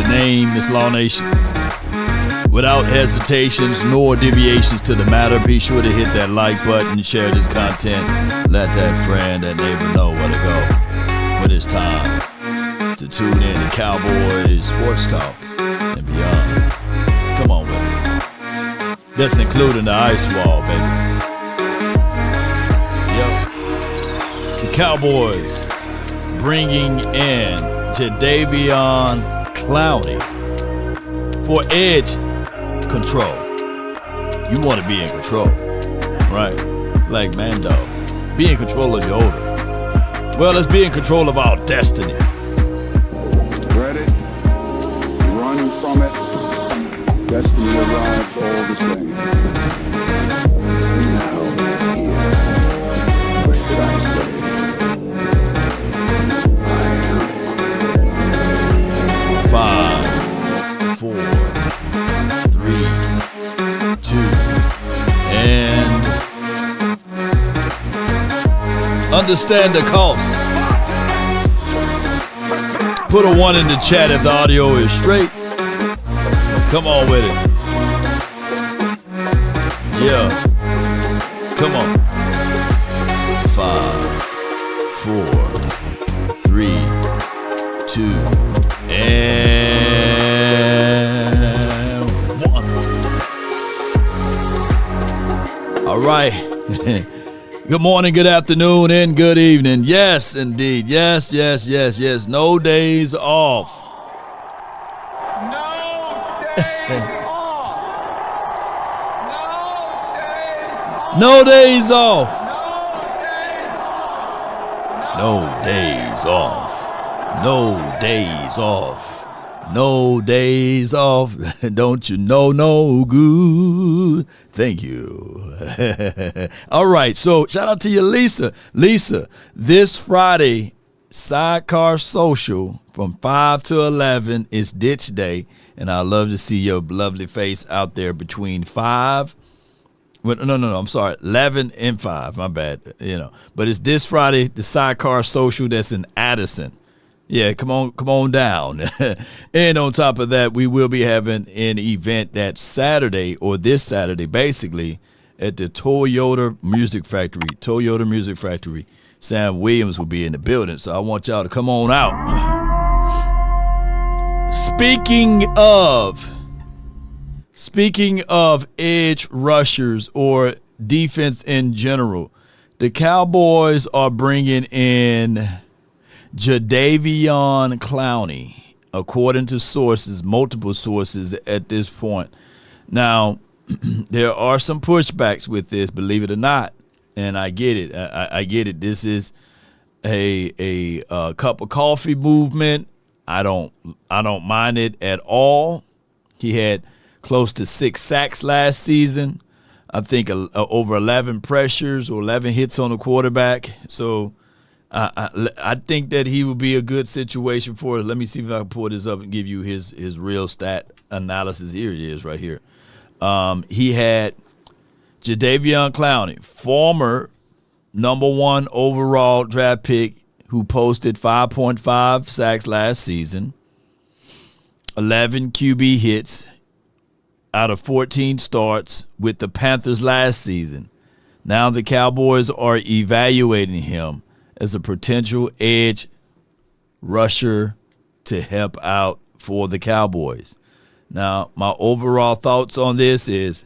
name is Law Nation. Without hesitations nor deviations to the matter, be sure to hit that like button, share this content, let that friend, that neighbor know where to go when it's time to tune in to Cowboys Sports Talk and beyond. Come on with it. That's including the ice wall, baby. Yep. The Cowboys bringing in Jadeveon Clowney for edge control. You want to be in control, right? Like Mando. Be in control of your odor. Well, let's be in control of our destiny. Ready? Run from it. Destiny arrives all the same. Now, here. What should I say? I am. 5, 4, 3, 2, and understand the cost. Put a 1 in the chat if the audio is straight. Come on with it. Yeah. Come on. 5, 4, 3, 2, and 1. All right. Good morning, good afternoon, and good evening. Yes, indeed. Yes. No days off. No days off. No days off. No days off. No days off. Don't you know no good? Thank you. All right, so shout out to you, Lisa. Lisa, this Friday, Sidecar Social from 5 to 11 is Ditch Day, and I love to see your lovely face out there between 5. No, I'm sorry, 11 and 5, my bad, But it's this Friday, the Sidecar Social that's in Addison. Yeah, come on down. And on top of that, we will be having an event that Saturday, or this Saturday, basically, at the Toyota Music Factory. Sam Williams will be in the building, so I want y'all to come on out. Speaking of edge rushers or defense in general, the Cowboys are bringing in Jadeveon Clowney, according to sources, multiple sources at this point. Now, there are some pushbacks with this, believe it or not, and I get it. I get it. This is a cup of coffee movement. I don't mind it at all. He had close to 6 sacks last season. I think over 11 pressures or 11 hits on the quarterback. So I think that he would be a good situation for us. Let me see if I can pull this up and give you his real stat analysis. Here it is right here. He had Jadeveon Clowney, former number 1 overall draft pick, who posted 5.5 sacks last season, 11 QB hits out of 14 starts with the Panthers last season. Now the Cowboys are evaluating him as a potential edge rusher to help out for the Cowboys. Now, my overall thoughts on this is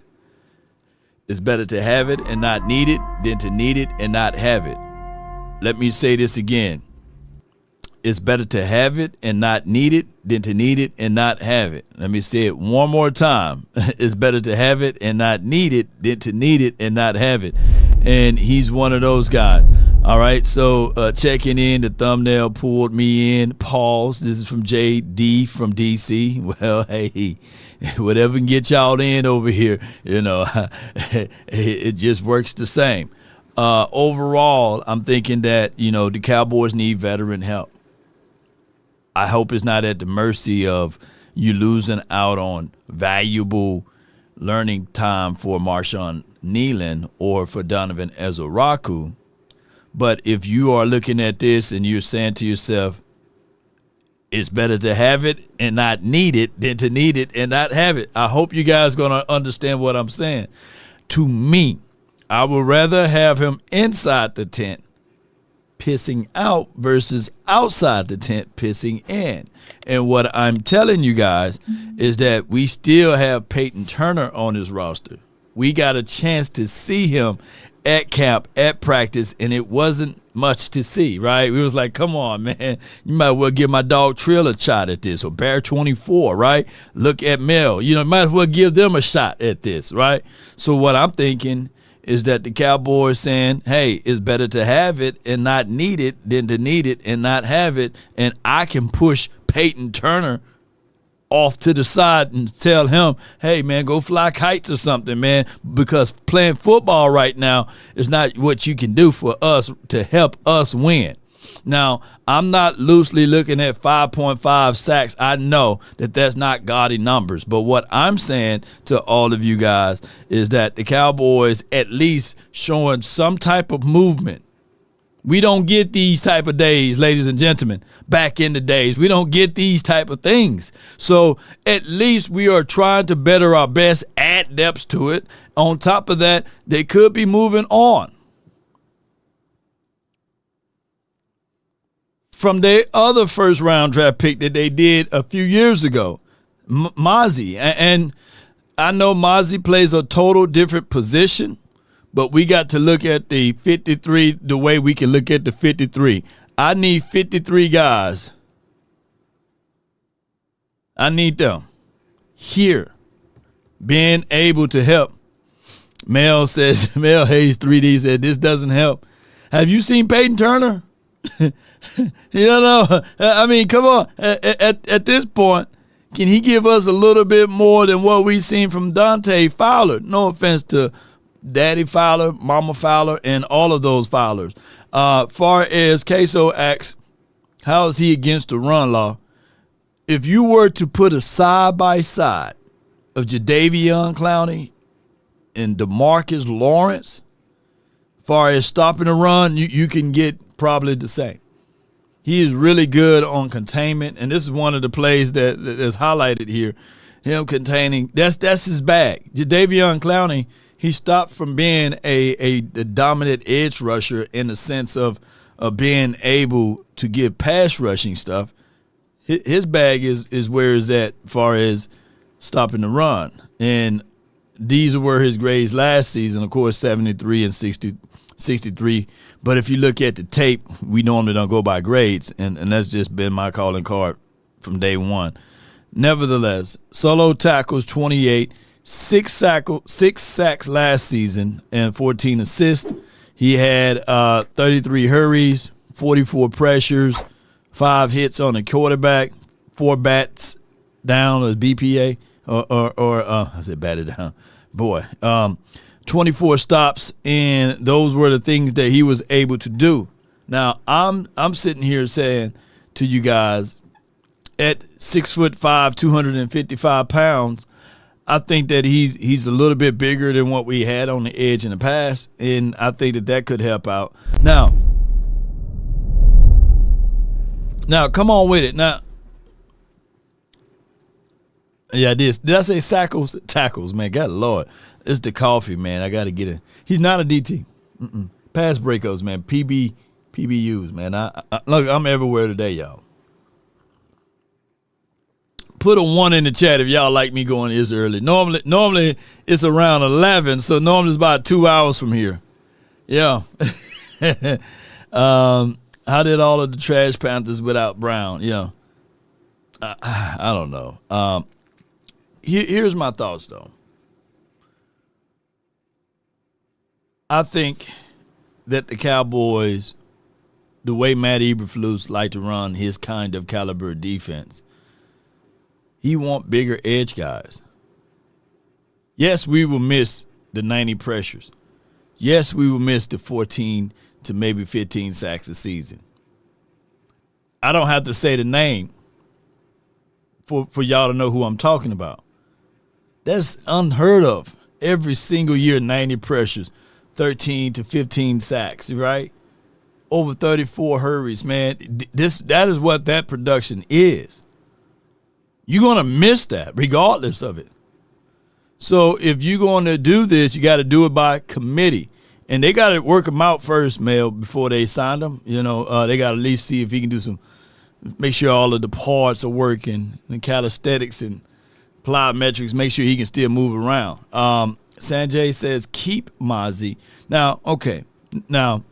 it's better to have it and not need it than to need it and not have it. Let me say this again. It's better to have it and not need it than to need it and not have it. Let me say it one more time. It's better to have it and not need it than to need it and not have it. And he's one of those guys. All right, so checking in, the thumbnail pulled me in. Pause. This is from JD from DC. Well, hey, whatever can get y'all in over here, it just works the same. Overall, I'm thinking that, the Cowboys need veteran help. I hope it's not at the mercy of you losing out on valuable learning time for Marshawn Nealon or for Donovan Ezaraku. But if you are looking at this and you're saying to yourself, It's better to have it and not need it than to need it and not have it. I hope you guys going to understand what I'm saying. To me, I would rather have him inside the tent pissing out versus outside the tent pissing in. And what I'm telling you guys is that we still have Peyton Turner on his roster. We got a chance to see him at camp, at practice, and it wasn't much to see, right? We was like, come on, man. You might well give my dog Trill a shot at this, or Bear 24, right? Look at Mel. You know, might as well give them a shot at this, right? So what I'm thinking is that the Cowboys saying, hey, it's better to have it and not need it than to need it and not have it, and I can push Peyton Turner off to the side and tell him, hey, man, go fly kites or something, man, because playing football right now is not what you can do for us to help us win. Now, I'm not loosely looking at 5.5 sacks. I know that that's not gaudy numbers, but what I'm saying to all of you guys is that the Cowboys at least showing some type of movement. We don't get these type of days, ladies and gentlemen. Back in the days, we don't get these type of things. So at least we are trying to better our best, add depth to it. On top of that, they could be moving on from their other first-round draft pick that they did a few years ago, Mazi. And I know Mazi plays a total different position, but we got to look at the 53 the way we can look at the 53. I need 53 guys. I need them here being able to help. Mel Hayes 3D said, this doesn't help. Have you seen Peyton Turner? You don't know. I mean, come on. At this point, can he give us a little bit more than what we've seen from Dante Fowler? No offense to Daddy Fowler, Mama Fowler, and all of those Fowlers. Far as Queso asks, how is he against the run law? If you were to put a side-by-side of Jadeveon Clowney and DeMarcus Lawrence, far as stopping the run, you can get probably the same. He is really good on containment, and this is one of the plays that is highlighted here. Him containing, that's his bag. Jadeveon Clowney, he stopped from being a dominant edge rusher in the sense of being able to give pass rushing stuff. His bag is where it's at as far as stopping the run. And these were his grades last season, of course, 73 and 63. But if you look at the tape, we normally don't go by grades, and that's just been my calling card from day one. Nevertheless, solo tackles 28, six sacks last season, and 14 assists. He had 33 hurries, 44 pressures, 5 hits on the quarterback, 4 bats down as BPA, I said batted down. Boy, 24 stops, and those were the things that he was able to do. Now, I'm sitting here saying to you guys, at 6'5", 255 pounds, I think that he's a little bit bigger than what we had on the edge in the past, and I think that could help out. Now, come on with it. Now, yeah, did I say sackles? Tackles, man. God Lord. It's the coffee, man. I got to get it. He's not a DT. Pass breakups, man. PBUs, man. Look, I'm everywhere today, y'all. Put a 1 in the chat if y'all like me going this early. Normally it's around 11, so normally it's about 2 hours from here. Yeah. How did all of the trash Panthers without Brown? Yeah. I don't know. Here's my thoughts, though. I think that the Cowboys, the way Matt Eberflus like to run his kind of caliber defense, he want bigger edge guys. Yes, we will miss the 90 pressures. Yes, we will miss the 14 to maybe 15 sacks a season. I don't have to say the name for y'all to know who I'm talking about. That's unheard of. Every single year, 90 pressures, 13 to 15 sacks, right? over 34 hurries, man. That is what that production is. You're going to miss that regardless of it. So if you're going to do this, you got to do it by committee. And they got to work him out first, Mel, before they signed him. You know, they got to at least see if he can do make sure all of the parts are working, and calisthenics and plyometrics, make sure he can still move around. Sanjay says, keep Mazi. Now, okay. Now,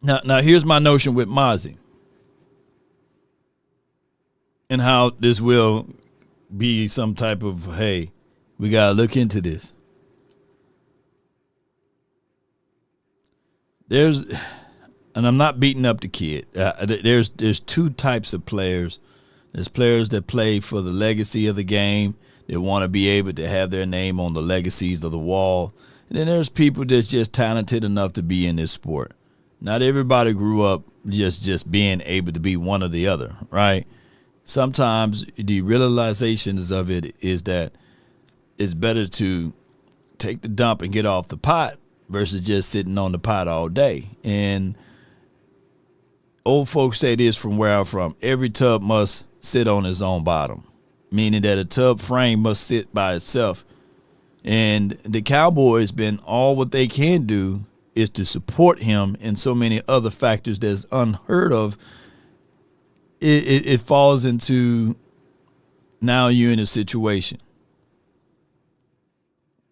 here's my notion with Mazi and how this will be some type of, hey, we got to look into this. And I'm not beating up the kid. There's two types of players. There's players that play for the legacy of the game. They want to be able to have their name on the legacies of the wall. And then there's people that's just talented enough to be in this sport. Not everybody grew up just being able to be one or the other, right? Sometimes the realizations of it is that it's better to take the dump and get off the pot versus just sitting on the pot all day. And old folks say this from where I'm from: every tub must sit on its own bottom, meaning that a tub frame must sit by itself. And the Cowboys been all what they can do is to support him in so many other factors that's unheard of. It falls into, now you're in a situation.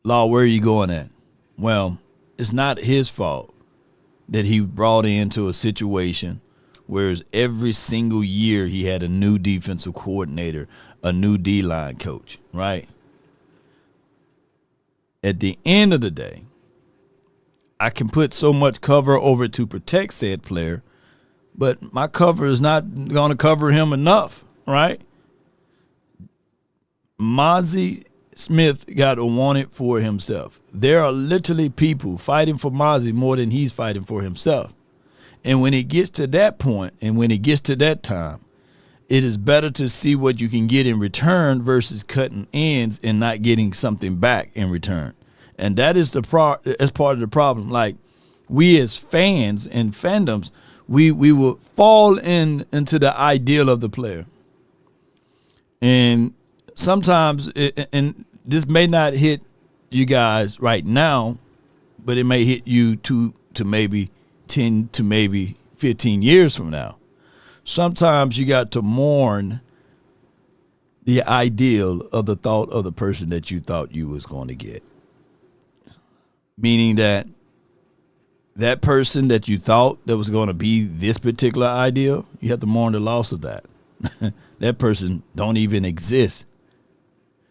Law, where are you going at? Well, it's not his fault that he brought into a situation whereas every single year he had a new defensive coordinator, a new D-line coach, right? At the end of the day, I can put so much cover over to protect said player, but my cover is not going to cover him enough, right? Mazi Smith got to want it for himself. There are literally people fighting for Mazi more than he's fighting for himself. And when it gets to that point and when it gets to that time, it is better to see what you can get in return versus cutting ends and not getting something back in return. And that is as part of the problem. Like, we as fans and fandoms, we will fall into the ideal of the player. And sometimes, and this may not hit you guys right now, but it may hit you to maybe 10 to maybe 15 years from now. Sometimes you got to mourn the ideal of the thought of the person that you thought you was going to get. Meaning that person that you thought that was going to be this particular ideal, you have to mourn the loss of that. That person don't even exist.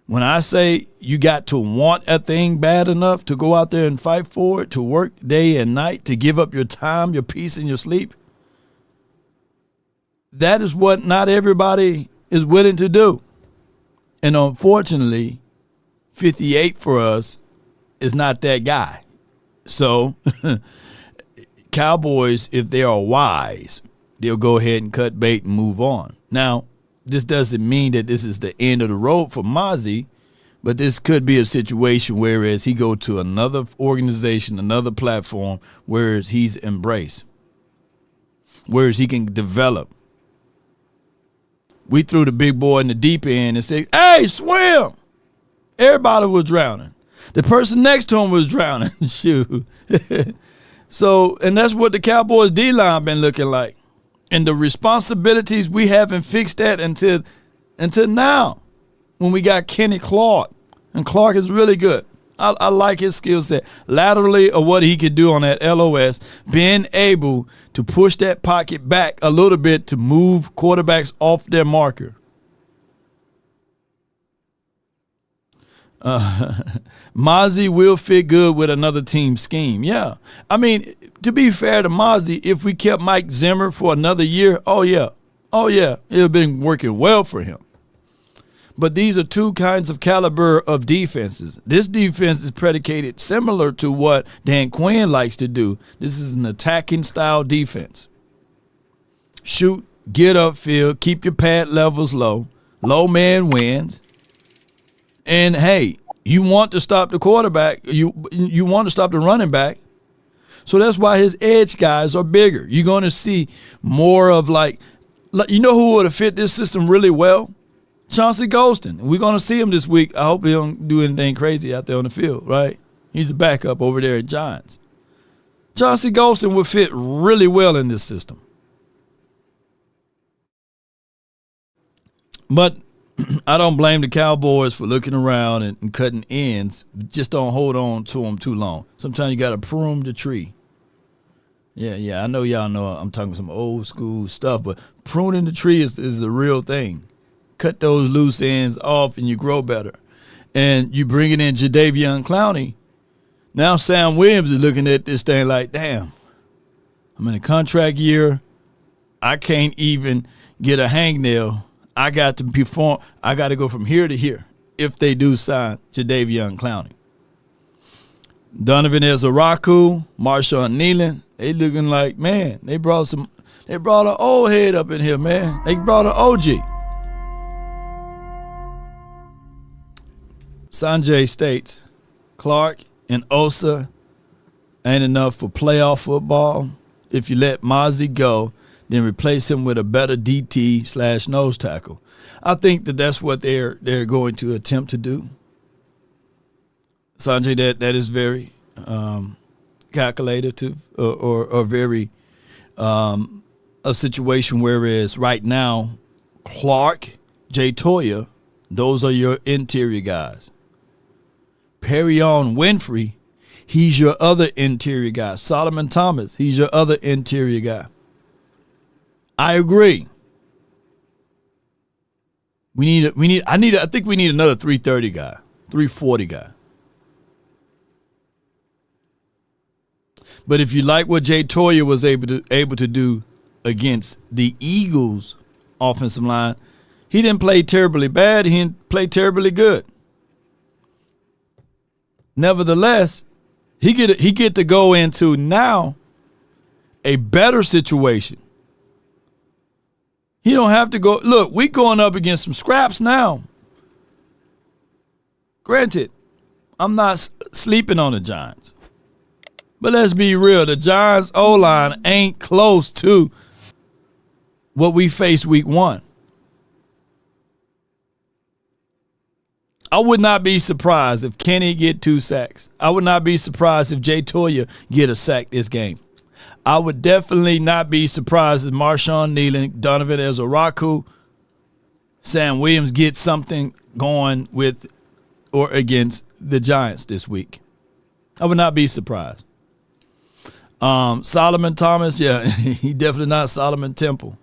When I say you got to want a thing bad enough to go out there and fight for it, to work day and night, to give up your time, your peace, and your sleep, that is what not everybody is willing to do. And unfortunately, 58 for us is not that guy. So Cowboys, if they are wise, they'll go ahead and cut bait and move on. Now, this doesn't mean that this is the end of the road for Mazi, but this could be a situation whereas he go to another organization, another platform, whereas he's embraced, whereas he can develop. We threw the big boy in the deep end and said, hey, swim. Everybody was drowning. The person next to him was drowning. Shoot. So, and that's what the Cowboys D-line been looking like. And the responsibilities, we haven't fixed that until now when we got Kenny Clark. And Clark is really good. I like his skill set. Laterally, or what he could do on that LOS, being able to push that pocket back a little bit to move quarterbacks off their marker. Mazi will fit good with another team scheme. Yeah. I mean, to be fair to Mazi, if we kept Mike Zimmer for another year, oh yeah, it would have been working well for him. But these are two kinds of caliber of defenses. This defense is predicated similar to what Dan Quinn likes to do. This is an attacking style defense. Shoot, get upfield, keep your pad levels low. Low man wins. And, hey, you want to stop the quarterback. You want to stop the running back. So that's why his edge guys are bigger. You're going to see more of you know who would have fit this system really well? Chauncey Golston. We're going to see him this week. I hope he don't do anything crazy out there on the field, right? He's a backup over there at Giants. Chauncey Golston would fit really well in this system. But I don't blame the Cowboys for looking around and cutting ends. Just don't hold on to them too long. Sometimes you got to prune the tree. Yeah, I know y'all know I'm talking some old school stuff, but pruning the tree is a real thing. Cut those loose ends off and you grow better. And you bring it in Jadeveon Clowney. Now Sam Williams is looking at this thing like, damn, I'm in a contract year. I can't even get a hangnail. I got to perform. I got to go from here to here if they do sign Jadeveon Clowney. Donovan Ezaraku, Marshawn Nealon, they looking like, man, they brought an old head up in here, man. They brought an OG. Sanjay states, Clark and Osa ain't enough for playoff football. If you let Mazi go, then replace him with a better DT/nose tackle. I think that's what they're going to attempt to do. Sanjay, that is very calculative or very a situation whereas right now Clark, Jay Toya, those are your interior guys. Perrion Winfrey, he's your other interior guy. Solomon Thomas, he's your other interior guy. I agree. I think we need another 330 guy, 340 guy. But if you like what Jay Toya was able to do against the Eagles offensive line, he didn't play terribly bad. He didn't play terribly good. Nevertheless, he get to go into now a better situation. He don't have to go. Look, we going up against some scraps now. Granted, I'm not sleeping on the Giants. But let's be real. The Giants O-line ain't close to what we faced week 1. I would not be surprised if Kenny get 2 sacks. I would not be surprised if Jay Toya get a sack this game. I would definitely not be surprised if Marshawn Nealon, Donovan Ezaraku, Sam Williams get something going with or against the Giants this week. I would not be surprised. Solomon Thomas, yeah, he definitely not Solomon Temple.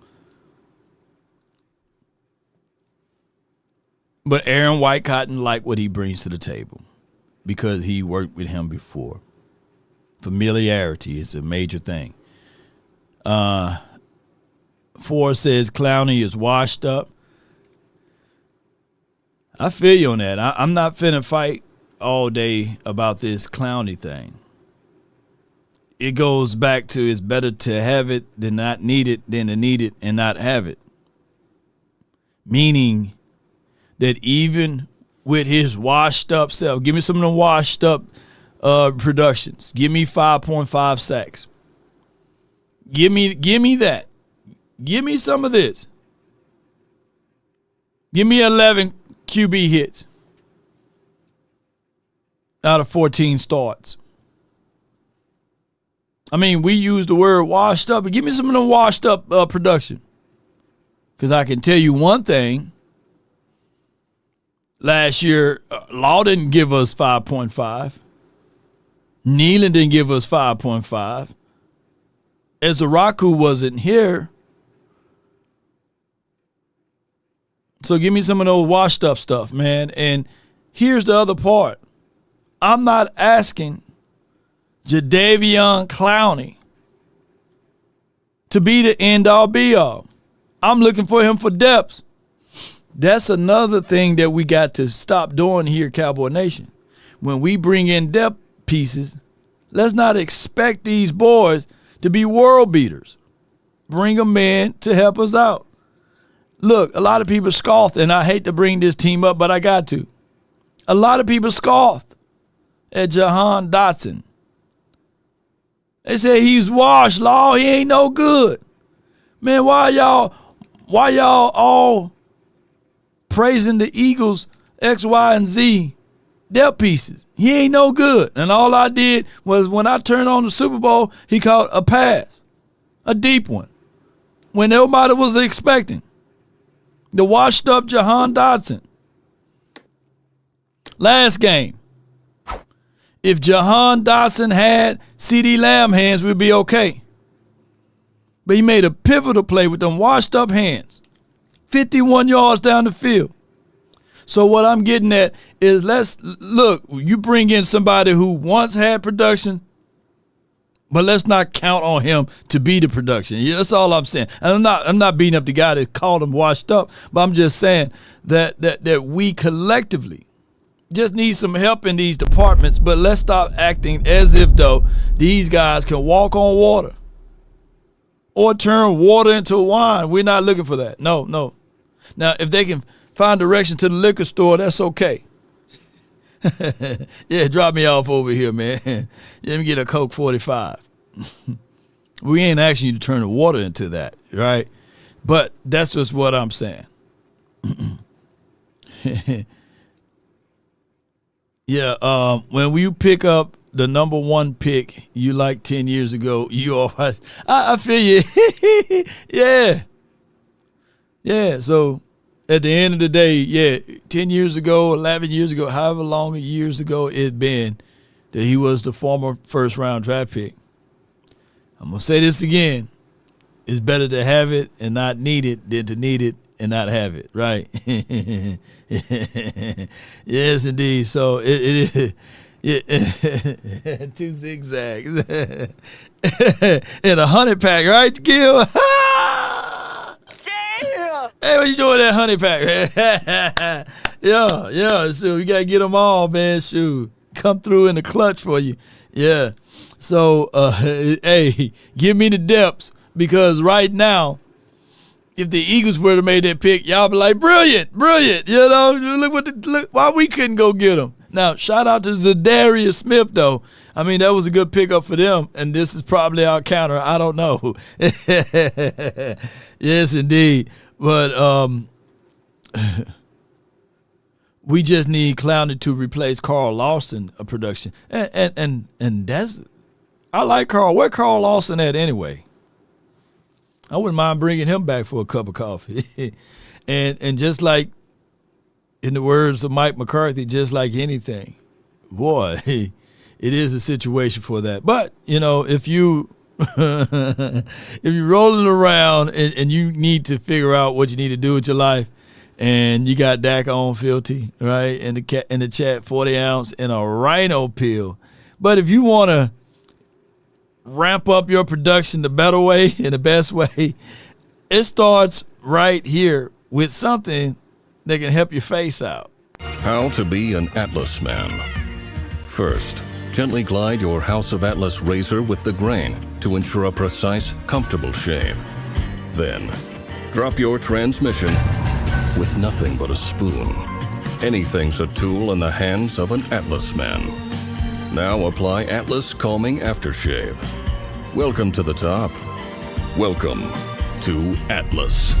But Aaron Whitecotton like what he brings to the table because he worked with him before. Familiarity is a major thing. Ford says Clowney is washed up. I feel you on that. I'm not finna fight all day about this Clowney thing. It goes back to it's better to have it than not need it than to need it and not have it. Meaning that even with his washed up self, give me some of the washed up productions. Give me 5.5 sacks. Give me that. Give me some of this. Give me 11 QB hits out of 14 starts. I mean, we use the word washed up, but give me some of the washed up production. Because I can tell you one thing. Last year, Law didn't give us 5.5. Nealon didn't give us 5.5. Ezaraku wasn't here. So give me some of those washed up stuff, man. And here's the other part. I'm not asking Jadeveon Clowney to be the end-all be-all. I'm looking for him for depth. That's another thing that we got to stop doing here, Cowboy Nation. When we bring in depth pieces, let's not expect these boys to be world beaters. Bring them in to help us out. Look, a lot of people scoffed, and I hate to bring this team up, but I got to. A lot of people scoffed at Jahan Dotson. They say he's washed, Law. He ain't no good. Man, why y'all all praising the Eagles X, Y, and Z depth pieces? He ain't no good. And all I did was when I turned on the Super Bowl, he caught a pass, a deep one, when nobody was expecting. The washed up Jahan Dotson. Last game. If Jahan Dotson had Ceedee Lamb hands, we'd be okay. But he made a pivotal play with them washed up hands. 51 yards down the field. So what I'm getting at is look, you bring in somebody who once had production, but let's not count on him to be the production. Yeah, that's all I'm saying. And I'm not beating up the guy that called him washed up, but I'm just saying that we collectively just need some help in these departments, but let's stop acting as if, though, these guys can walk on water or turn water into wine. We're not looking for that. No. Now, if they can find direction to the liquor store, that's okay. Yeah, drop me off over here, man. Let me get a Coke 45. We ain't asking you to turn the water into that, right? But that's just what I'm saying. Yeah, when you pick up the number one pick you like 10 years ago, you all right. I feel you. Yeah, so at the end of the day, yeah, 10 years ago, 11 years ago, however long years ago it been that he was the former first-round draft pick. I'm going to say this again. It's better to have it and not need it than to need it and not have it, right? Yes, indeed. So it is 2 zigzags and a 100 pack, right, Gil? Yeah. Hey, what you doing that 100 pack? Yeah. So we gotta get them all, man. Shoot, come through in the clutch for you. Yeah. So, hey, give me the depths because right now, if the Eagles were to make that pick, y'all be like, brilliant. You know, look why we couldn't go get him. Now, shout out to Jadeveon Smith, though. I mean, that was a good pickup for them, and this is probably our counter. I don't know. Yes, indeed. But we just need Clowney to replace Carl Lawson of production. And that's – I like Carl. Where Carl Lawson at anyway? I wouldn't mind bringing him back for a cup of coffee. and just like in the words of Mike McCarthy, just like anything, boy, it is a situation for that. But, you know, if you're rolling around and you need to figure out what you need to do with your life, and you got Dak on filthy, right, in the chat, 40 ounce and a rhino pill. But if you want to ramp up your production the better way and the best way, it starts right here with something that can help your face out. How to be an Atlas man. First, gently glide your House of Atlas razor with the grain to ensure a precise, comfortable shave. Then, drop your transmission with nothing but a spoon. Anything's a tool in the hands of an Atlas man. Now apply Atlas Calming Aftershave. Welcome to the top. Welcome to Atlas.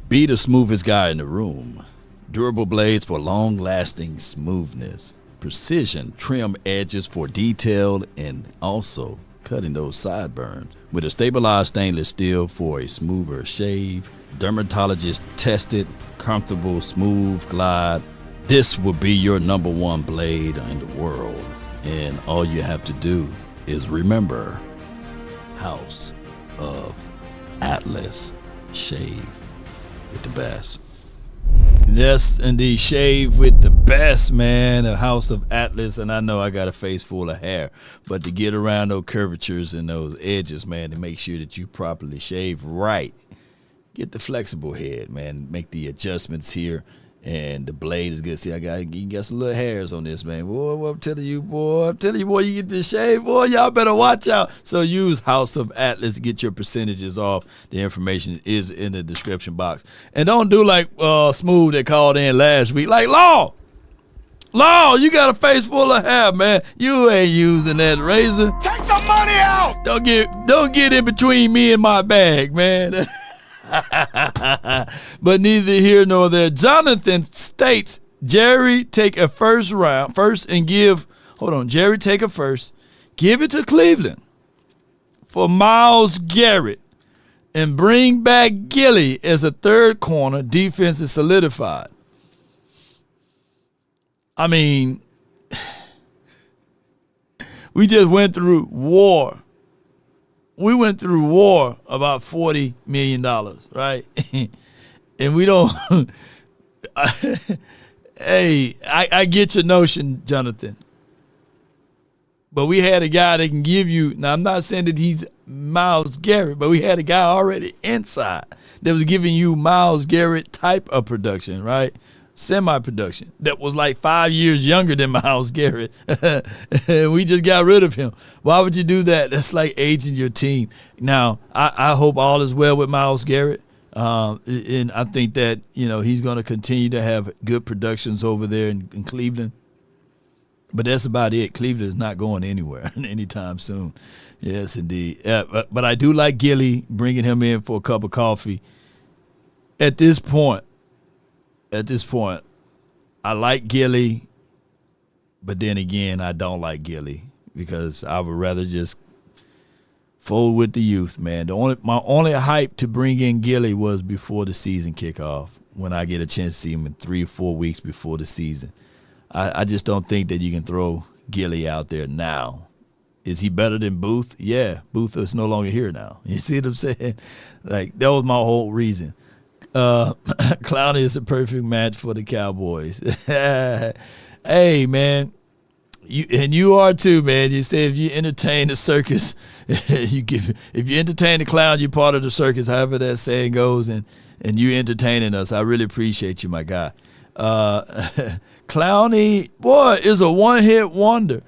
Be the smoothest guy in the room. Durable blades for long-lasting smoothness. Precision trim edges for detail and also cutting those sideburns. With a stabilized stainless steel for a smoother shave. Dermatologist tested, comfortable, smooth glide. This will be your number one blade in the world. And all you have to do is remember House of Atlas. Shave with the best. Yes, indeed. Shave with the best, man. A House of Atlas. And I know I got a face full of hair, but to get around those curvatures and those edges, man, to make sure that you properly shave right, get the flexible head, man. Make the adjustments here. And the blade is good. See, you got some little hairs on this, man. Boy, I'm telling you, boy, you get this shave, boy, y'all better watch out. So use House of Atlas to get your percentages off. The information is in the description box. And don't do like Smooth that called in last week. Like, Law, Law, you got a face full of hair, man. You ain't using that razor. Take the money out! Don't get in between me and my bag, man. But neither here nor there. Jonathan states, Jerry take a first and give, Jerry take a first, give it to Cleveland for Myles Garrett and bring back Gilly as a third corner. Defense is solidified. I mean, we just went through war. We went through war about $40 million, right? And we don't. Hey, I get your notion, Jonathan. But we had a guy that can give you. Now, I'm not saying that he's Myles Garrett, but we had a guy already inside that was giving you Myles Garrett type of production, right? Semi-production that was like 5 years younger than Myles Garrett. And we just got rid of him. Why would you do that? That's like aging your team. Now, I hope all is well with Myles Garrett. And I think that, he's going to continue to have good productions over there in Cleveland. But that's about it. Cleveland is not going anywhere anytime soon. Yes, indeed. But I do like Gilly, bringing him in for a cup of coffee. At this point, I like Gilly, but then again, I don't like Gilly because I would rather just fold with the youth, man. My only hype to bring in Gilly was before the season kickoff, when I get a chance to see him in 3 or 4 weeks before the season. I just don't think that you can throw Gilly out there now. Is he better than Booth? Yeah, Booth is no longer here now. You see what I'm saying? Like, that was my whole reason. Clowney is a perfect match for the Cowboys. Hey, man, you are too, man. You say if you entertain the circus, if you entertain the clown, you're part of the circus. However that saying goes, and you entertaining us. I really appreciate you, my guy. Clowney, boy, is a one-hit wonder.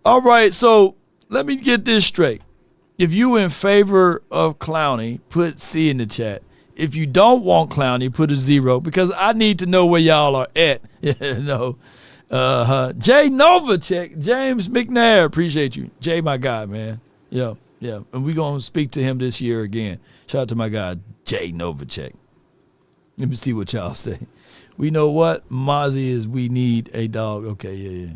All right, so let me get this straight. If you in favor of Clowney, put C in the chat. If you don't want Clowney, put a 0 because I need to know where y'all are at. Jay Novacek, James McNair, appreciate you. Jay, my guy, man. Yeah. And we're going to speak to him this year again. Shout out to my guy, Jay Novacek. Let me see what y'all say. We know what? Mazi is we need a dog. Okay, yeah.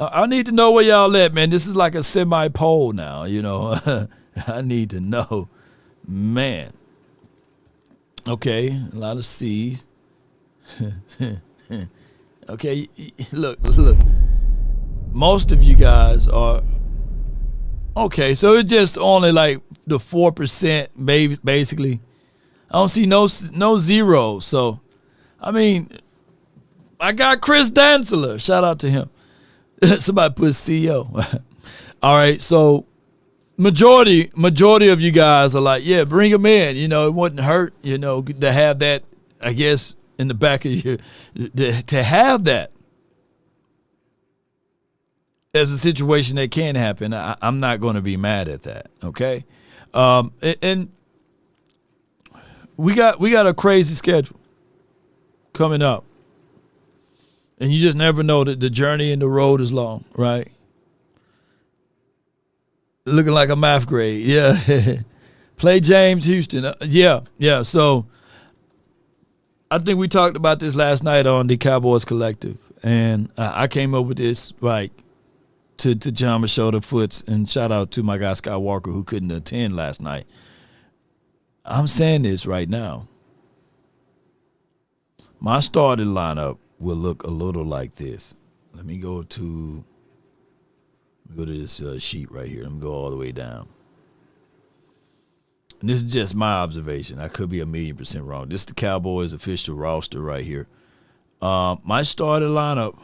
I need to know where y'all at, man. This is like a semi-poll now, I need to know. Man. Okay, a lot of C's. Okay, look. Most of you guys are okay. So it's just only like the 4%, basically. I don't see no zeros. So, I mean, I got Chris Dantzler. Shout out to him. Somebody put CEO. All right, so. Majority of you guys are like, yeah, bring him in. It wouldn't hurt, to have that, I guess, in the back of your, to have that as a situation that can happen. I'm not going to be mad at that, okay? And we got a crazy schedule coming up. And you just never know that the journey and the road is long, right? Looking like a math grade, yeah. Play James Houston, yeah. So I think we talked about this last night on the Cowboys Collective, and I came up with this like to John Machota Foots, and shout out to my guy Scott Walker who couldn't attend last night. I'm saying this right now. My starting lineup will look a little like this. Let me go to this sheet right here. Let me go all the way down. And this is just my observation. I could be 1,000,000% wrong. This is the Cowboys official roster right here. My starting lineup,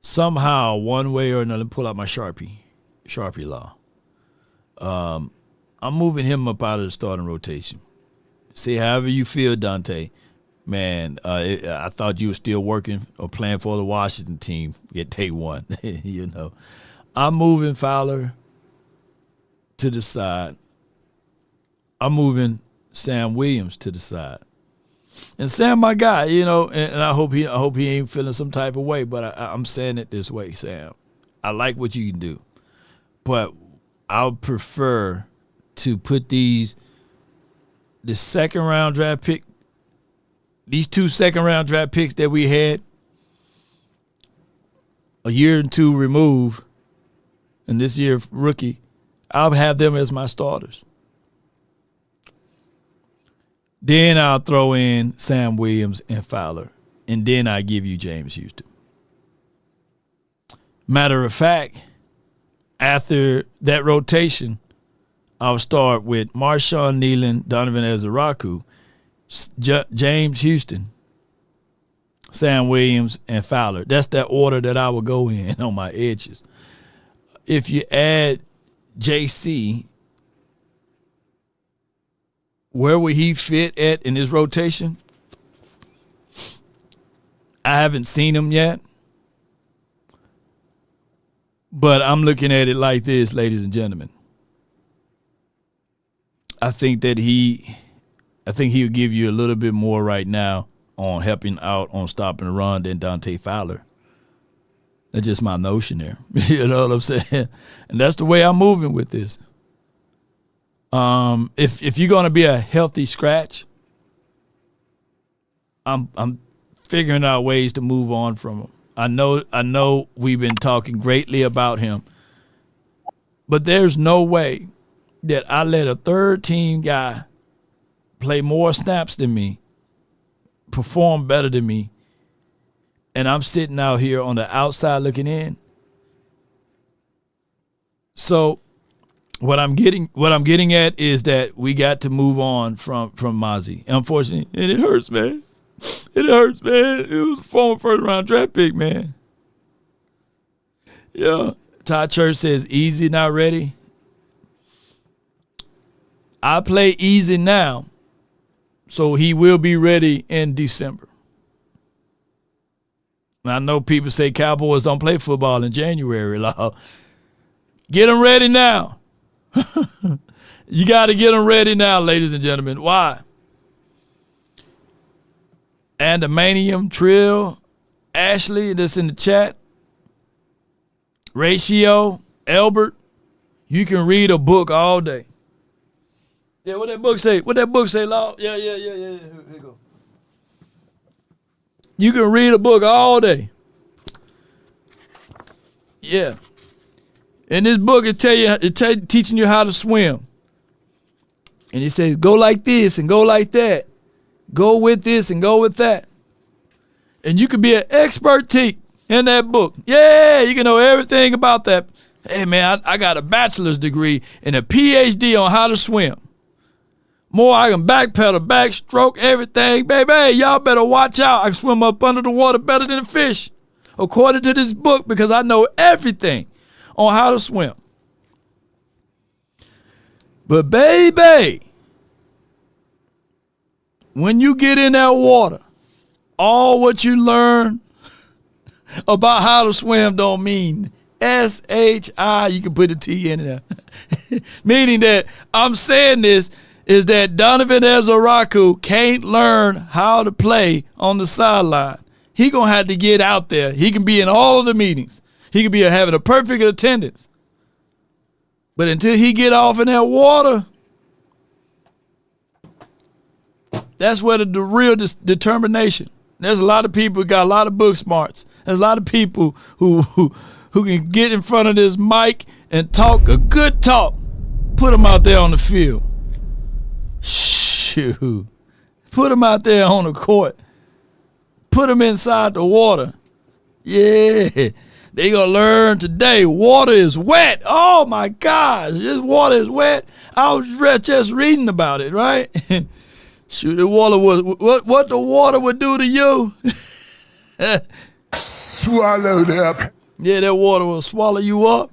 somehow, one way or another, let me pull out my Sharpie law. I'm moving him up out of the starting rotation. See, however you feel, Dante. Man, I thought you were still working or playing for the Washington team at day one. I'm moving Fowler to the side. I'm moving Sam Williams to the side. And Sam, my guy, you know, and I hope he ain't feeling some type of way, but I'm saying it this way, Sam. I like what you can do, but I would prefer to put the second round draft pick, these 2 second round draft picks that we had a year and 2 removed, and this year rookie, I'll have them as my starters. Then I'll throw in Sam Williams and Fowler, and then I give you James Houston. Matter of fact, after that rotation, I'll start with Marshawn Nealon, Donovan Ezeraku, James Houston, Sam Williams, and Fowler. That's that order that I would go in on my edges. If you add JC, where would he fit at in his rotation? I haven't seen him yet. But I'm looking at it like this, ladies and gentlemen. I think he'll give you a little bit more right now on helping out on stopping the run than Dante Fowler. That's just my notion there. You know what I'm saying? And that's the way I'm moving with this. If you're gonna be a healthy scratch, I'm figuring out ways to move on from him. I know we've been talking greatly about him, but there's no way that I let a third team guy play more snaps than me, perform better than me, and I'm sitting out here on the outside looking in. So what I'm getting at is that we got to move on from Mazi. Unfortunately, and it hurts, man. It hurts, man. It was a former first-round draft pick, man. Yeah. Todd Church says, easy, not ready. I play easy now, so he will be ready in December. I know people say Cowboys don't play football in January. Get them ready now. You got to get them ready now, ladies and gentlemen. Why? Andamanium, Trill, Ashley, that's in the chat. Ratio, Albert, you can read a book all day. Yeah, what that book say? What that book say, Law? Yeah. Here you go. You can read a book all day. Yeah. And this book teaching you how to swim. And it says, go like this and go like that. Go with this and go with that. And you could be an expert teak in that book. Yeah, you can know everything about that. Hey, man, I got a bachelor's degree and a PhD on how to swim. More, I can backpedal, backstroke, everything. Baby, y'all better watch out. I can swim up under the water better than a fish, according to this book, because I know everything on how to swim. But, baby, when you get in that water, all what you learn about how to swim don't mean S-H-I, you can put a T in there. Meaning that I'm saying this is that Donovan Ezeraku can't learn how to play on the sideline. He going to have to get out there. He can be in all of the meetings. He can be having a perfect attendance. But until he get off in that water, that's where the real determination. There's a lot of people who got a lot of book smarts. There's a lot of people who can get in front of this mic and talk a good talk. Put them out there on the field. Shoot. Put them out there on the court. Put them inside the water. Yeah. They going to learn today. Water is wet. Oh, my gosh. This water is wet. I was just reading about it, right? Shoot, the water was what the water would do to you. Swallowed up. Yeah, that water will swallow you up.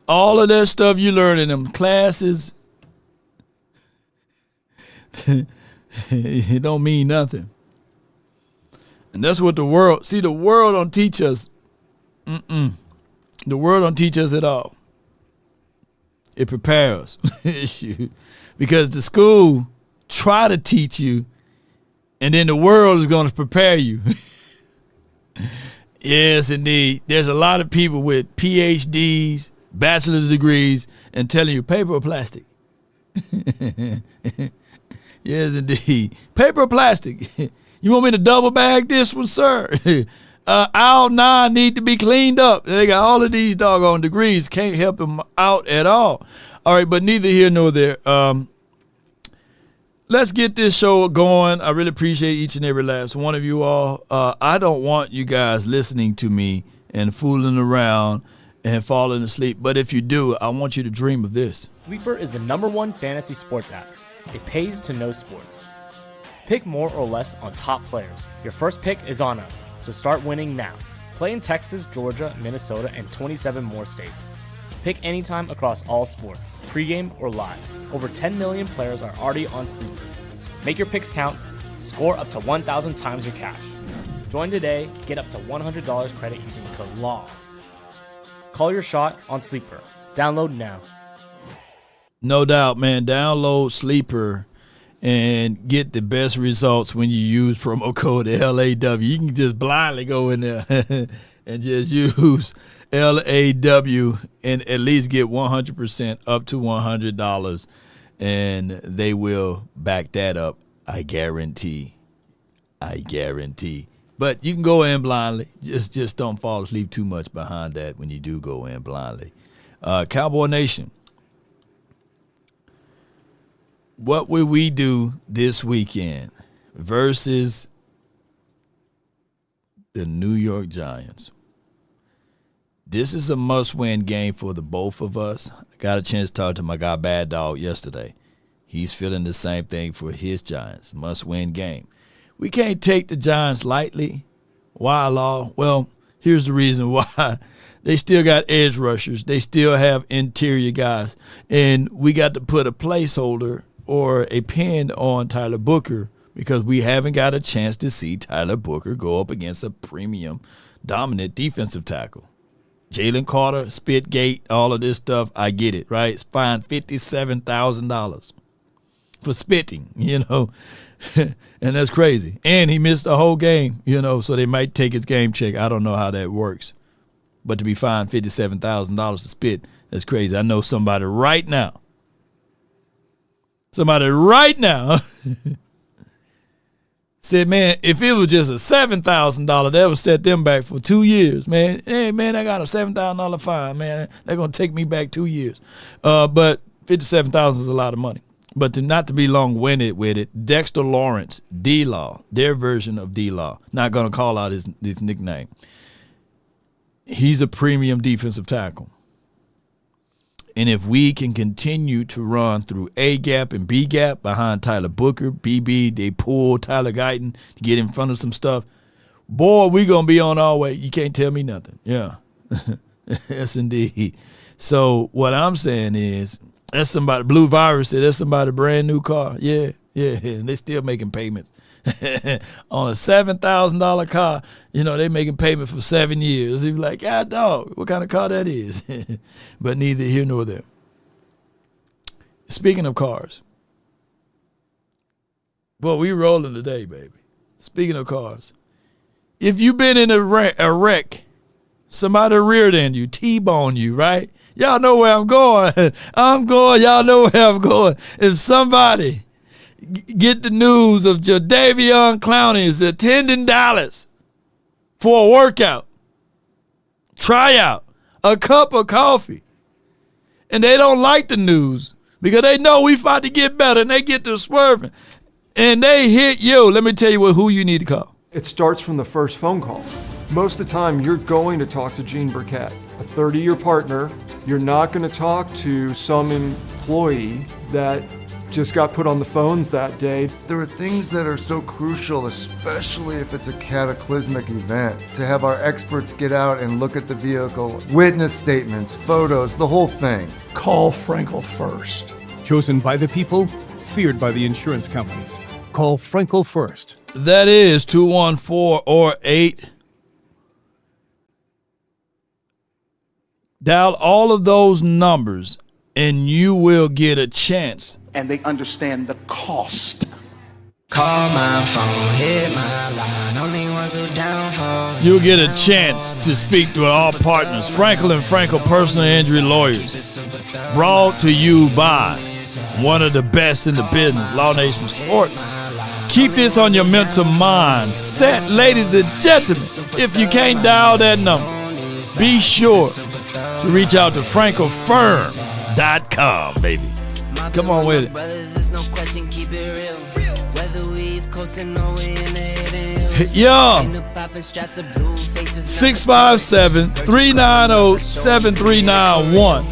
All of that stuff you learn in them classes, it don't mean nothing. And that's what the world don't teach us. The world don't teach us at all. It prepares us. Because the school try to teach you and then the world is going to prepare you. Yes, indeed. There's a lot of people with PhDs, bachelor's degrees, and telling you paper or plastic. Yes, indeed. Paper or plastic. You want me to double bag this one, sir? Aisle 9 need to be cleaned up. They got all of these doggone degrees. Can't help them out at all. All right, but neither here nor there. Let's get this show going. I really appreciate each and every last one of you all. I don't want you guys listening to me and fooling around and falling asleep. But if you do, I want you to dream of this. Sleeper is the #1 fantasy sports app. It pays to know sports. Pick more or less on top players. Your first pick is on us, so start winning now. Play in Texas, Georgia, Minnesota, and 27 more states. Pick anytime across all sports, pregame or live. Over 10 million players are already on Sleeper. Make your picks count. Score up to 1,000 times your cash. Join today. Get up to $100 credit using code LAW. Call your shot on Sleeper. Download now. No doubt, man. Download Sleeper and get the best results when you use promo code LAW. You can just blindly go in there and just use LAW and at least get 100% up to $100, and they will back that up. I guarantee. But you can go in blindly. Just don't fall asleep too much behind that when you do go in blindly. Cowboy Nation, what will we do this weekend versus the New York Giants? This is a must-win game for the both of us. I got a chance to talk to my guy Bad Dog yesterday. He's feeling the same thing for his Giants. Must-win game. We can't take the Giants lightly. Why, Law? Well, here's the reason why. They still got edge rushers. They still have interior guys. And we got to put a placeholder or a pin on Tyler Booker because we haven't got a chance to see Tyler Booker go up against a premium dominant defensive tackle. Jalen Carter, Spitgate, all of this stuff, I get it, right? It's fined $57,000 for spitting, and that's crazy. And he missed the whole game, so they might take his game check. I don't know how that works. But to be fined $57,000 to spit, that's crazy. I know somebody right now said, man, if it was just a $7,000, that would set them back for 2 years, man. Hey, man, I got a $7,000 fine, man. They're going to take me back 2 years. But $57,000 is a lot of money. But not to be long-winded with it, Dexter Lawrence, D-Law, their version of D-Law, not going to call out his nickname. He's a premium defensive tackle. And if we can continue to run through A-gap and B-gap behind Tyler Booker, BB, they pull Tyler Guyton to get in front of some stuff, boy, we going to be on our way. You can't tell me nothing. Yeah. Yes, indeed. So what I'm saying is, that's somebody, Blue Virus said, that's somebody's brand new car. Yeah. And they still making payments. On a $7,000 car, they making payment for 7 years. He'd be like, God, dog, what kind of car that is? But neither here nor there. Speaking of cars, well, we rolling today, baby. Speaking of cars, if you've been in a wreck, somebody reared end you, T-boned you, right? Y'all know where I'm going. Y'all know where I'm going. If somebody get the news of Jadeveon Clowney is attending Dallas for a workout, tryout, a cup of coffee, and they don't like the news because they know we about to get better, and they get to swerving, and they hit you. Let me tell you who you need to call. It starts from the first phone call. Most of the time, you're going to talk to Gene Burkett, a 30-year partner. You're not going to talk to some employee that just got put on the phones that day. There are things that are so crucial, especially if it's a cataclysmic event, to have our experts get out and look at the vehicle, witness statements, photos, the whole thing. Call Frenkel first. Chosen by the people, feared by the insurance companies. Call Frenkel first. That is 214 or 8. Dial all of those numbers and you will get a chance. And they understand the cost. Call my phone, hit my line, only ones who down for. You'll get a chance to speak to our partners, Frenkel and Frenkel Personal Injury Lawyers. Brought to you by one of the best in the business, Law Nation Sports. Keep this on your mental mind set, ladies and gentlemen. If you can't dial that number, be sure to reach out to FrenkelFirm.com, baby. Come on with it. Yeah. 657-390-7391.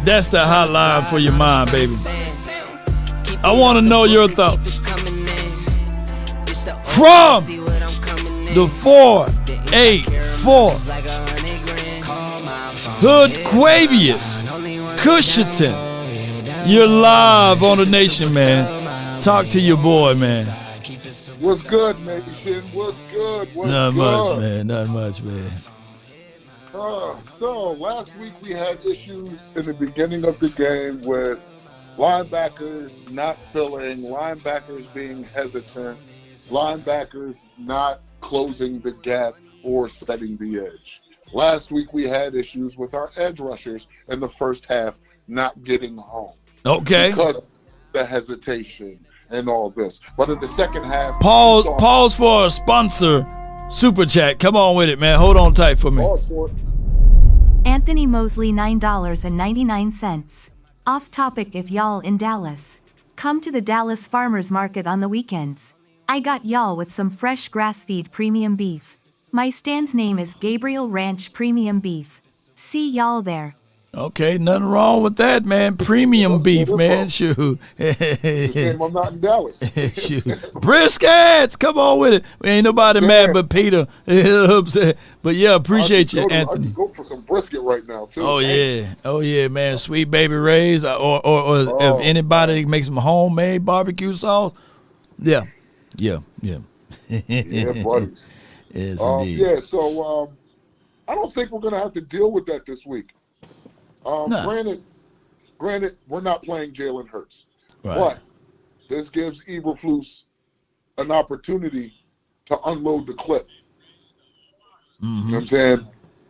That's the hotline for your mind, baby. I want to know your thoughts. From the 484 Hood Quavius, Cushington. You're live on the Nation, man. Talk to your boy, man. What's good, Nation? What's good? Not much, man. Not much, man. So, last week we had issues in the beginning of the game with linebackers not filling, linebackers being hesitant, linebackers not closing the gap or setting the edge. Last week we had issues with our edge rushers in the first half not getting home. Okay. Because of the hesitation and all this. But in the second half... Pause for a sponsor super chat. Come on with it, man. Hold on tight for me. Pause for it. Anthony Mosley, $9.99. Off topic, if y'all in Dallas, come to the Dallas Farmers Market on the weekends. I got y'all with some fresh grass-fed premium beef. My stand's name is Gabriel Ranch Premium Beef. See y'all there. Okay, nothing wrong with that, man. Premium beef, man. Shoot. I'm not in Dallas. Shoot. Briskets, come on with it. Ain't nobody mad but Peter. But yeah, appreciate you, Anthony. I could go for some brisket right now, too. Oh yeah, man. Sweet Baby Ray's, or if anybody makes some homemade barbecue sauce. Yeah. Yeah, buddies. Yes, indeed. Yeah, so I don't think we're going to have to deal with that this week. No. Granted, we're not playing Jalen Hurts. Right. But this gives Eberflus an opportunity to unload the clip. Mm-hmm. You know what I'm saying?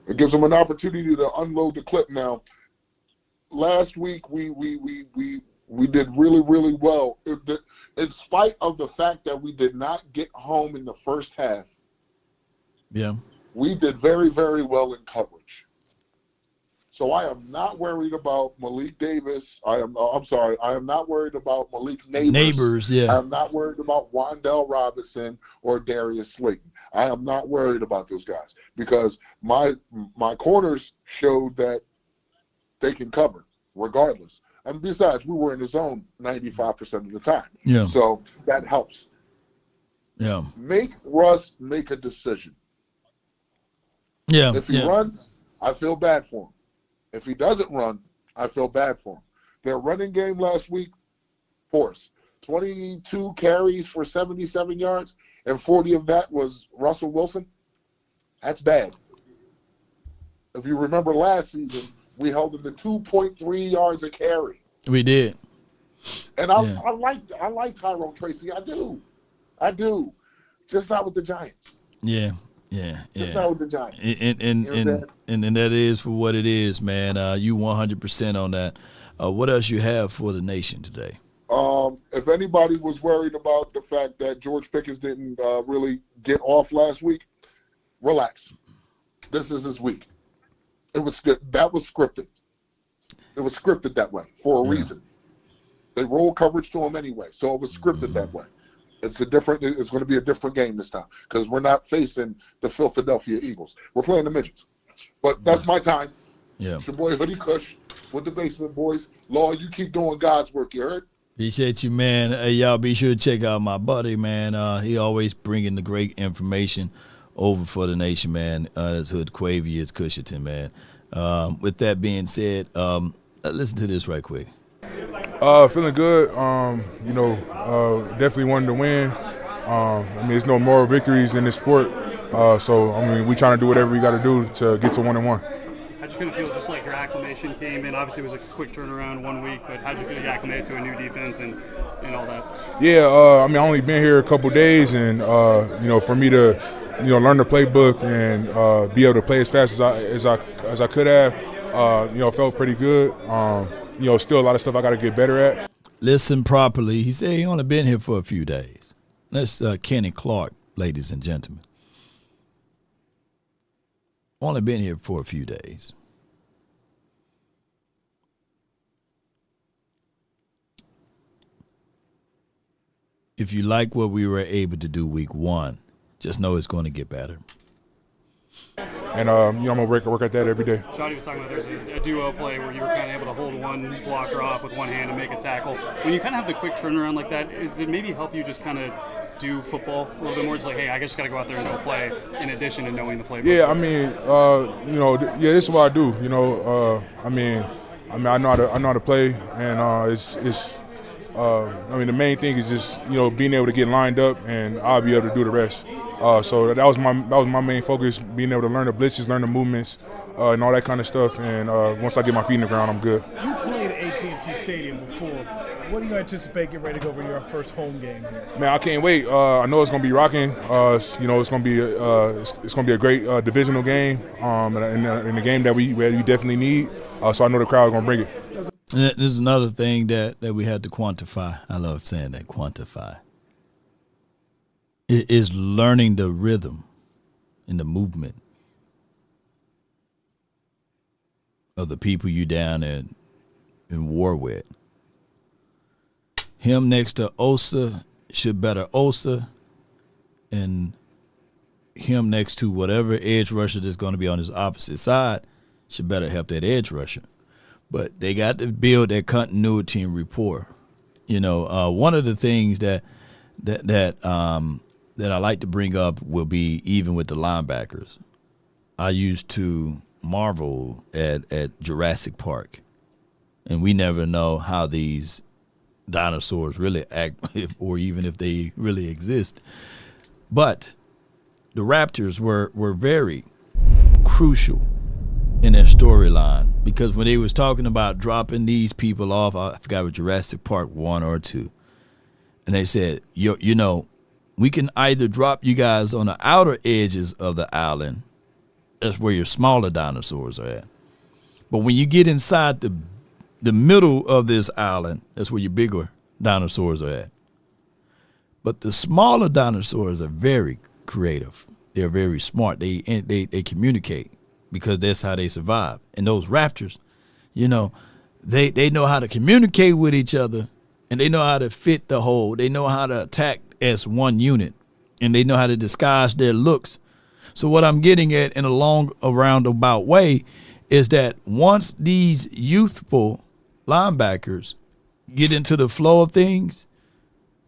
It gives him an opportunity to unload the clip now. Last week, we did really, really well. In spite of the fact that we did not get home in the first half, we did very, very well in coverage. So I am not worried about Malik Davis. I am not worried about Malik Neighbors. I am not worried about Wan'Dale Robinson or Darius Slayton. I am not worried about those guys because my corners showed that they can cover regardless. And besides, we were in the zone 95% of the time. Yeah. So that helps. Yeah. Make Russ make a decision. Yeah. If he runs, I feel bad for him. If he doesn't run, I feel bad for him. Their running game last week, force 22 carries for 77 yards, and 40 of that was Russell Wilson. That's bad. If you remember last season, we held him to 2.3 yards a carry. We did. And I like Tyrone Tracy. I do. Just not with the Giants. Yeah. Just not with the Giants. And that is for what it is, man. You 100% on that. What else you have for the Nation today? If anybody was worried about the fact that George Pickens didn't really get off last week, relax. This is his week. That was scripted. It was scripted that way for a reason. They roll coverage to him anyway, so it was scripted that way. It's going to be a different game this time because we're not facing the Philadelphia Eagles. We're playing the midgets. But that's my time. Yeah. It's your boy Hoodie Kush with the Basement Boys. Law, you keep doing God's work, you heard? Appreciate you, man. Hey, y'all be sure to check out my buddy, man. He always bringing the great information over for the Nation, man. That's Hood Quavius Cushington, man. With that being said, listen to this right quick. Feeling good. Definitely wanted to win. There's no moral victories in this sport. So we trying to do whatever we got to do to get to 1-1. How'd you kind of feel just like your acclimation came in? Obviously, it was a quick turnaround 1 week, but how'd you feel you acclimated to a new defense and all that? Yeah, I mean, I only been here a couple days, and for me to learn the playbook and be able to play as fast as I could have, felt pretty good. Still a lot of stuff I got to get better at. Listen properly. He said he only been here for a few days. That's Kenny Clark, ladies and gentlemen. Only been here for a few days. If you like what we were able to do week 1, just know it's going to get better. And, I'm going to work at that every day. Shotty was talking about there's a duo play where you were kind of able to hold one blocker off with one hand and make a tackle. When you kind of have the quick turnaround like that, does it maybe help you just kind of do football a little bit more? It's like, hey, I just got to go out there and go play in addition to knowing the playbook. Yeah, I mean, this is what I do. I know how to play, and the main thing is just being able to get lined up, and I'll be able to do the rest. So that was my main focus, being able to learn the blitzes, learn the movements, and all that kind of stuff. And once I get my feet in the ground, I'm good. You've played at AT&T Stadium before. What do you anticipate getting ready to go for your first home game here? Man, I can't wait. I know it's gonna be rocking. It's gonna be a great divisional game, and a game that we definitely need. So I know the crowd is gonna bring it. This is another thing that we had to quantify. I love saying that, quantify. It is learning the rhythm and the movement of the people you down in war with. Him next to Osa should better Osa, and him next to whatever edge rusher that's going to be on his opposite side should better help that edge rusher. But they got to build that continuity and rapport. One of the things that I like to bring up will be even with the linebackers. I used to marvel at Jurassic Park, and we never know how these dinosaurs really act, or even if they really exist. But the Raptors were very crucial in their storyline, because when they was talking about dropping these people off, I forgot what Jurassic Park 1 or 2, and they said, we can either drop you guys on the outer edges of the island, that's where your smaller dinosaurs are at, but when you get inside the middle of this island, that's where your bigger dinosaurs are at. But the smaller dinosaurs are very creative. They're very smart. They communicate, because that's how they survive. And those raptors, they know how to communicate with each other, and they know how to fit the hole. They know how to attack as one unit, and they know how to disguise their looks. So what I'm getting at in a roundabout way is that once these youthful linebackers get into the flow of things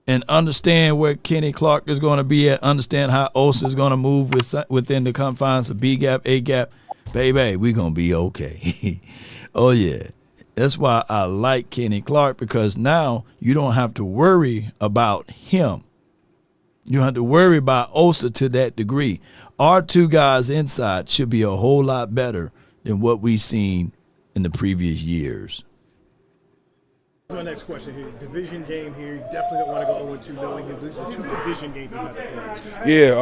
and understand where Kenny Clark is going to be at, understand how Osa is going to move within the confines of B gap, A gap, baby, we're going to be okay. Oh, yeah. That's why I like Kenny Clark, because now you don't have to worry about him. You don't have to worry about Osa to that degree. Our two guys inside should be a whole lot better than what we've seen in the previous years. So next question here. Division game here. You definitely don't want to go 0-2 knowing you lose the 2 division games you have to play. Yeah,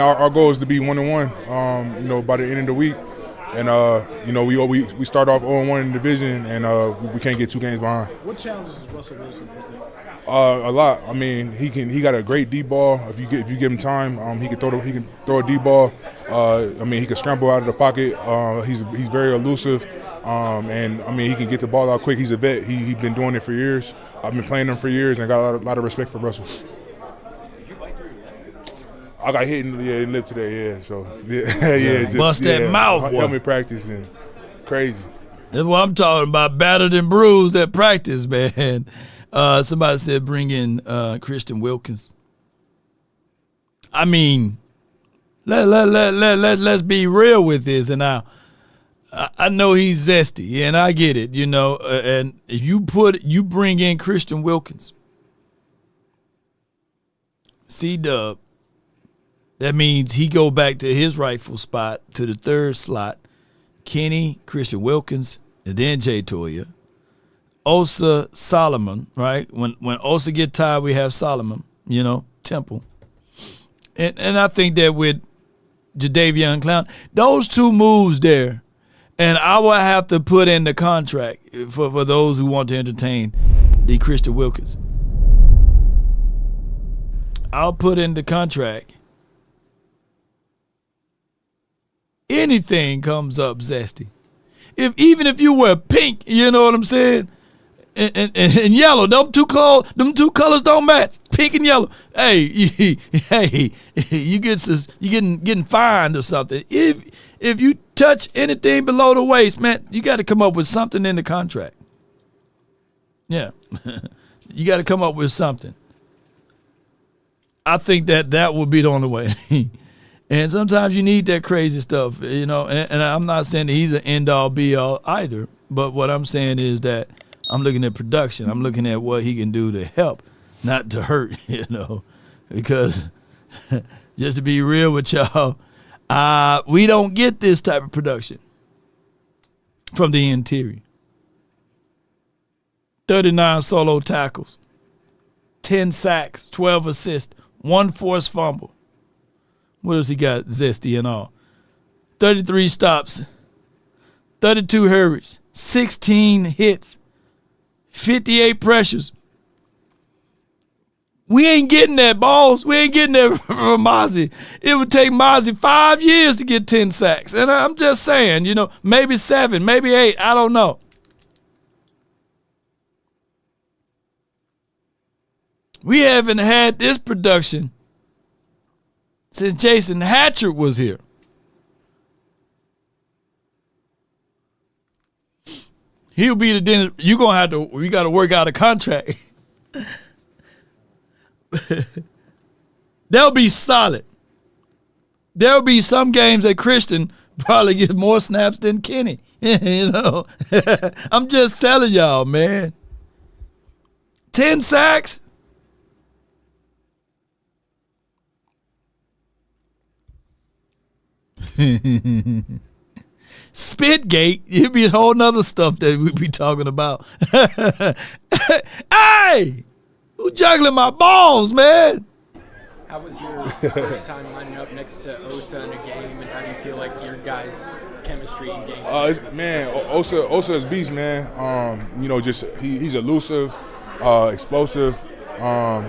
our goal is to be 1-1, by the end of the week. And, we start off 0-1 in the division, and we can't get 2 games behind. What challenges is Russell Wilson presenting? A lot. I mean, he got a great deep ball. If you give him time, he can throw a deep ball. He can scramble out of the pocket. He's very elusive. He can get the ball out quick. He's a vet. He's been doing it for years. I've been playing him for years, and I got a lot of respect for Russell. I got hit in the lip today, yeah. So bust that mouth. Help me practice, and crazy. That's what I'm talking about. Battered and bruised at practice, man. Somebody said bring in Christian Wilkins. I mean, let's be real with this. And I know he's zesty, and I get it, and if you bring in Christian Wilkins, C-Dub, that means he go back to his rightful spot, to the third slot. Kenny, Christian Wilkins, and then Jay Toya. Osa, Solomon, right? When Osa get tired, we have Solomon, Temple. And I think that with Jadeveon Clown, those two moves there, and I will have to put in the contract for those who want to entertain the Christian Wilkins. I'll put in the contract. Anything comes up zesty. Even if you wear pink, you know what I'm saying? And yellow, them two colors don't match. Pink and yellow. Hey, you getting fined or something. If you touch anything below the waist, man, you got to come up with something in the contract. Yeah, you got to come up with something. I think that would be the only way. And sometimes you need that crazy stuff, and I'm not saying that he's the end-all, be-all either. But what I'm saying is that I'm looking at production. I'm looking at what he can do to help, not to hurt, because just to be real with y'all, we don't get this type of production from the interior. 39 solo tackles, 10 sacks, 12 assists, 1 forced fumble. What else he got? Zesty and all. 33 stops, 32 hurries, 16 hits, 58 pressures. We ain't getting that, balls. We ain't getting that from Mazi. It would take Mazi 5 years to get 10 sacks. And I'm just saying, maybe 7, maybe 8. I don't know. We haven't had this production since Jason Hatcher was here. He'll be the dentist. You got to work out a contract. They'll be solid. There'll be some games that Christian probably gets more snaps than Kenny. I'm just telling y'all, man. 10 sacks. Spitgate, it'd be a whole nother stuff that we'd be talking about. Hey, who juggling my balls, man? How was your first time lining up next to Osa in a game, and how do you feel like your guys' chemistry in game? Osa is beast, man. He's elusive, explosive.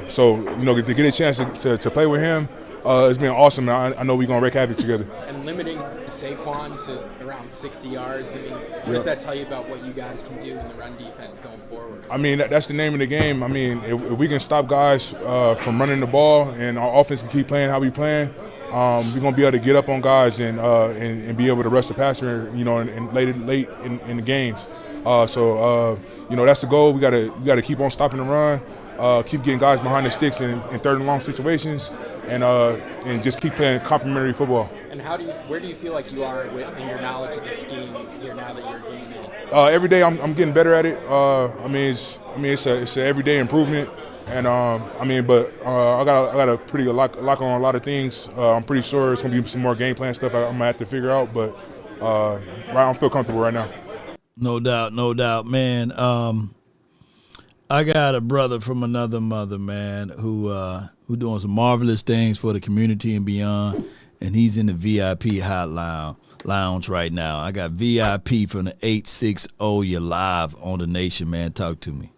So to get a chance to play with him, it's been awesome. I know we're gonna wreak havoc together. And limiting Saquon to around 60 yards. What does that tell you about what you guys can do in the run defense going forward? That's the name of the game. If we can stop guys from running the ball and our offense can keep playing how we playing, we're gonna be able to get up on guys and be able to rush the passer, and late in the games. That's the goal. We gotta keep on stopping the run, keep getting guys behind the sticks in third and long situations, and just keep playing complementary football. And where do you feel like you are in your knowledge of the scheme here now that you're getting it? Every day I'm getting better at it. It's an everyday improvement, and I got a pretty lock on a lot of things. I'm pretty sure it's gonna be some more game plan stuff I'm gonna have to figure out, but I feel comfortable right now. No doubt, man. I got a brother from another mother, man, who doing some marvelous things for the community and beyond. And he's in the VIP hot lounge right now. I got VIP from the 860. You're live on the nation, man. Talk to me.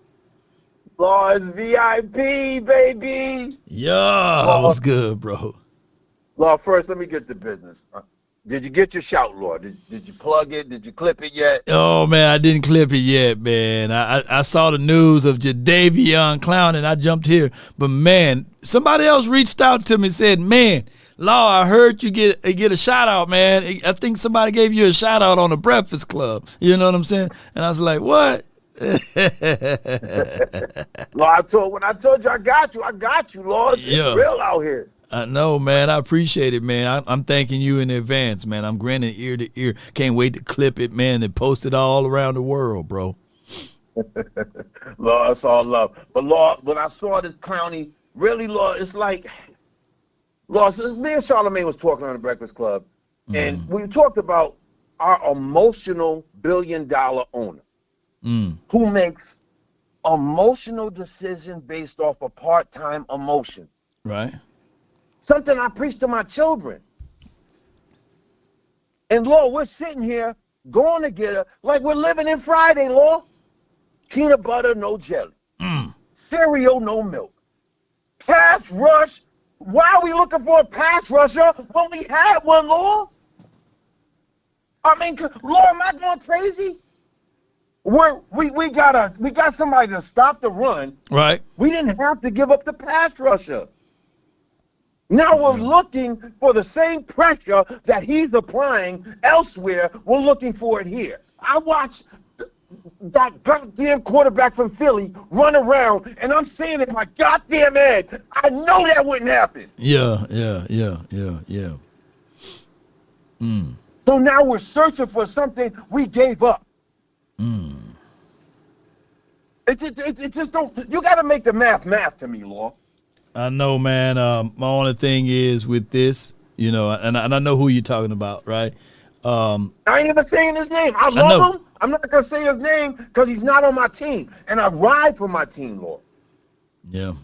Lord, it's VIP, baby. Yeah, what's good, bro? Lord, first, let me get the business. Did you get your shout, Lord? Did you plug it? Did you clip it yet? Oh, man, I didn't clip it yet, man. I saw the news of Jadeveon Clowney, and I jumped here. But, man, somebody else reached out to me and said, man, Law, I heard you get a shout-out, man. I think somebody gave you a shout-out on the Breakfast Club. You know what I'm saying? And I was like, what? Lord, when I told you I got you, Lord. It's real out here. I know, man. I appreciate it, man. I'm thanking you in advance, man. I'm grinning ear to ear. Can't wait to clip it, man, and post it all around the world, bro. Lord, it's all love. But, Lord, when I saw this Clowney, really, Lord, it's like, Lord, me and Charlamagne was talking on the Breakfast Club, and we talked about our emotional billion-dollar owner who makes emotional decisions based off of part-time emotions. Right. Something I preach to my children. And Lord, we're sitting here going to get her like we're living in Friday, Lord. Peanut butter, no jelly. Cereal, no milk. Pass rush. Why are we looking for a pass rusher when we had one, Lord? I mean, Lord, am I going crazy? We got somebody to stop the run. Right. We didn't have to give up the pass rusher. Now we're looking for the same pressure that he's applying elsewhere. We're looking for it here. I watched that goddamn quarterback from Philly run around, and I'm saying in my goddamn head, I know that wouldn't happen. Yeah. So now we're searching for something we gave up. It just don't. You got to make the math to me, Law. I know, man. My only thing is with this, you know, and I know who you're talking about, right? I ain't even saying his name. I love him. I'm not gonna say his name because he's not on my team, and I ride for my team, Law. Yeah.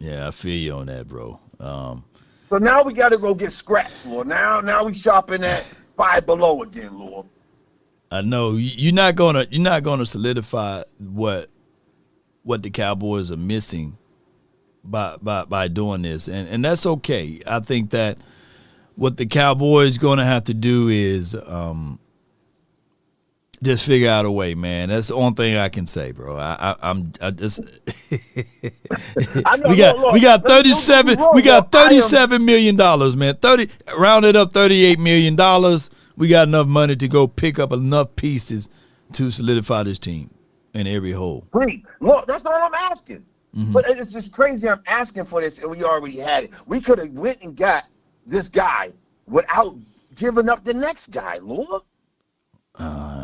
I feel you on that, bro. So now we got to go get scraps, Lord. Now we shopping at Five Below again, Lord. I know you're not gonna solidify what the Cowboys are missing by doing this, and that's okay. I think that what the Cowboys going to have to do is just figure out a way, man. That's the only thing I can say, bro. I just we got $37 million, man. Rounded up $38 million. We got enough money to go pick up enough pieces to solidify this team in every hole. Great. Look, that's all I'm asking. But it's just crazy I'm asking for this, and we already had it. We could have went and got this guy without giving up the next guy, Lord.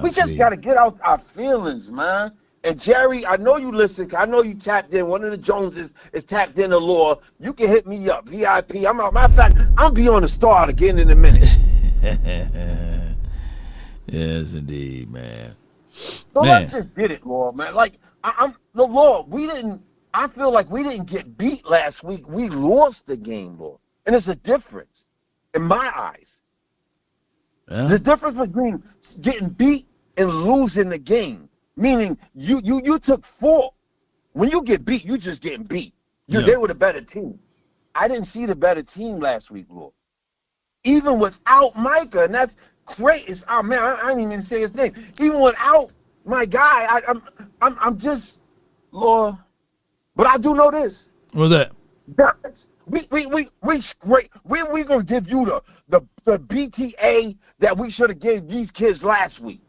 We just got to get out our feelings, man. And Jerry, I know you listen. I know you tapped in. One of the Joneses is tapped in the Law. You can hit me up, VIP. I'm out. Matter of fact, I'll be on the start again in a minute. Yes, indeed, man. So let's just get it, Lord, man. Like I'm the Lord. I feel like we didn't get beat last week. We lost the game, Lord, and it's a difference in my eyes. Yeah. There's a difference between getting beat and losing the game. Meaning you took fault. When you get beat, you just getting beat. They were the better team. I didn't see the better team last week, Lord. Even without Micah, and that's great. It's man, I didn't even say his name. Even without my guy, I'm just Lord. But I do know this. What's that? We great. We gonna give you the BTA that we should have gave these kids last week.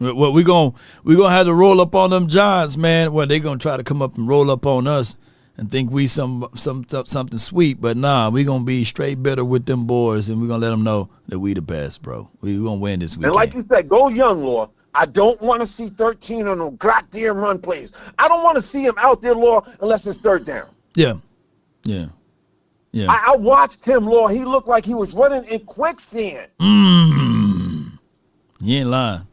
Well, we gonna have to roll up on them Giants, man. Well, they gonna try to come up and roll up on us and think we something sweet, but nah, we gonna be straight better with them boys, and we gonna let them know that we the best, bro. We gonna win this weekend. And like you said, go young, Law. I don't want to see 13 on no goddamn run plays. I don't want to see him out there, Law, unless it's third down. Yeah. I watched him, Law. He looked like he was running in quicksand. You ain't lying.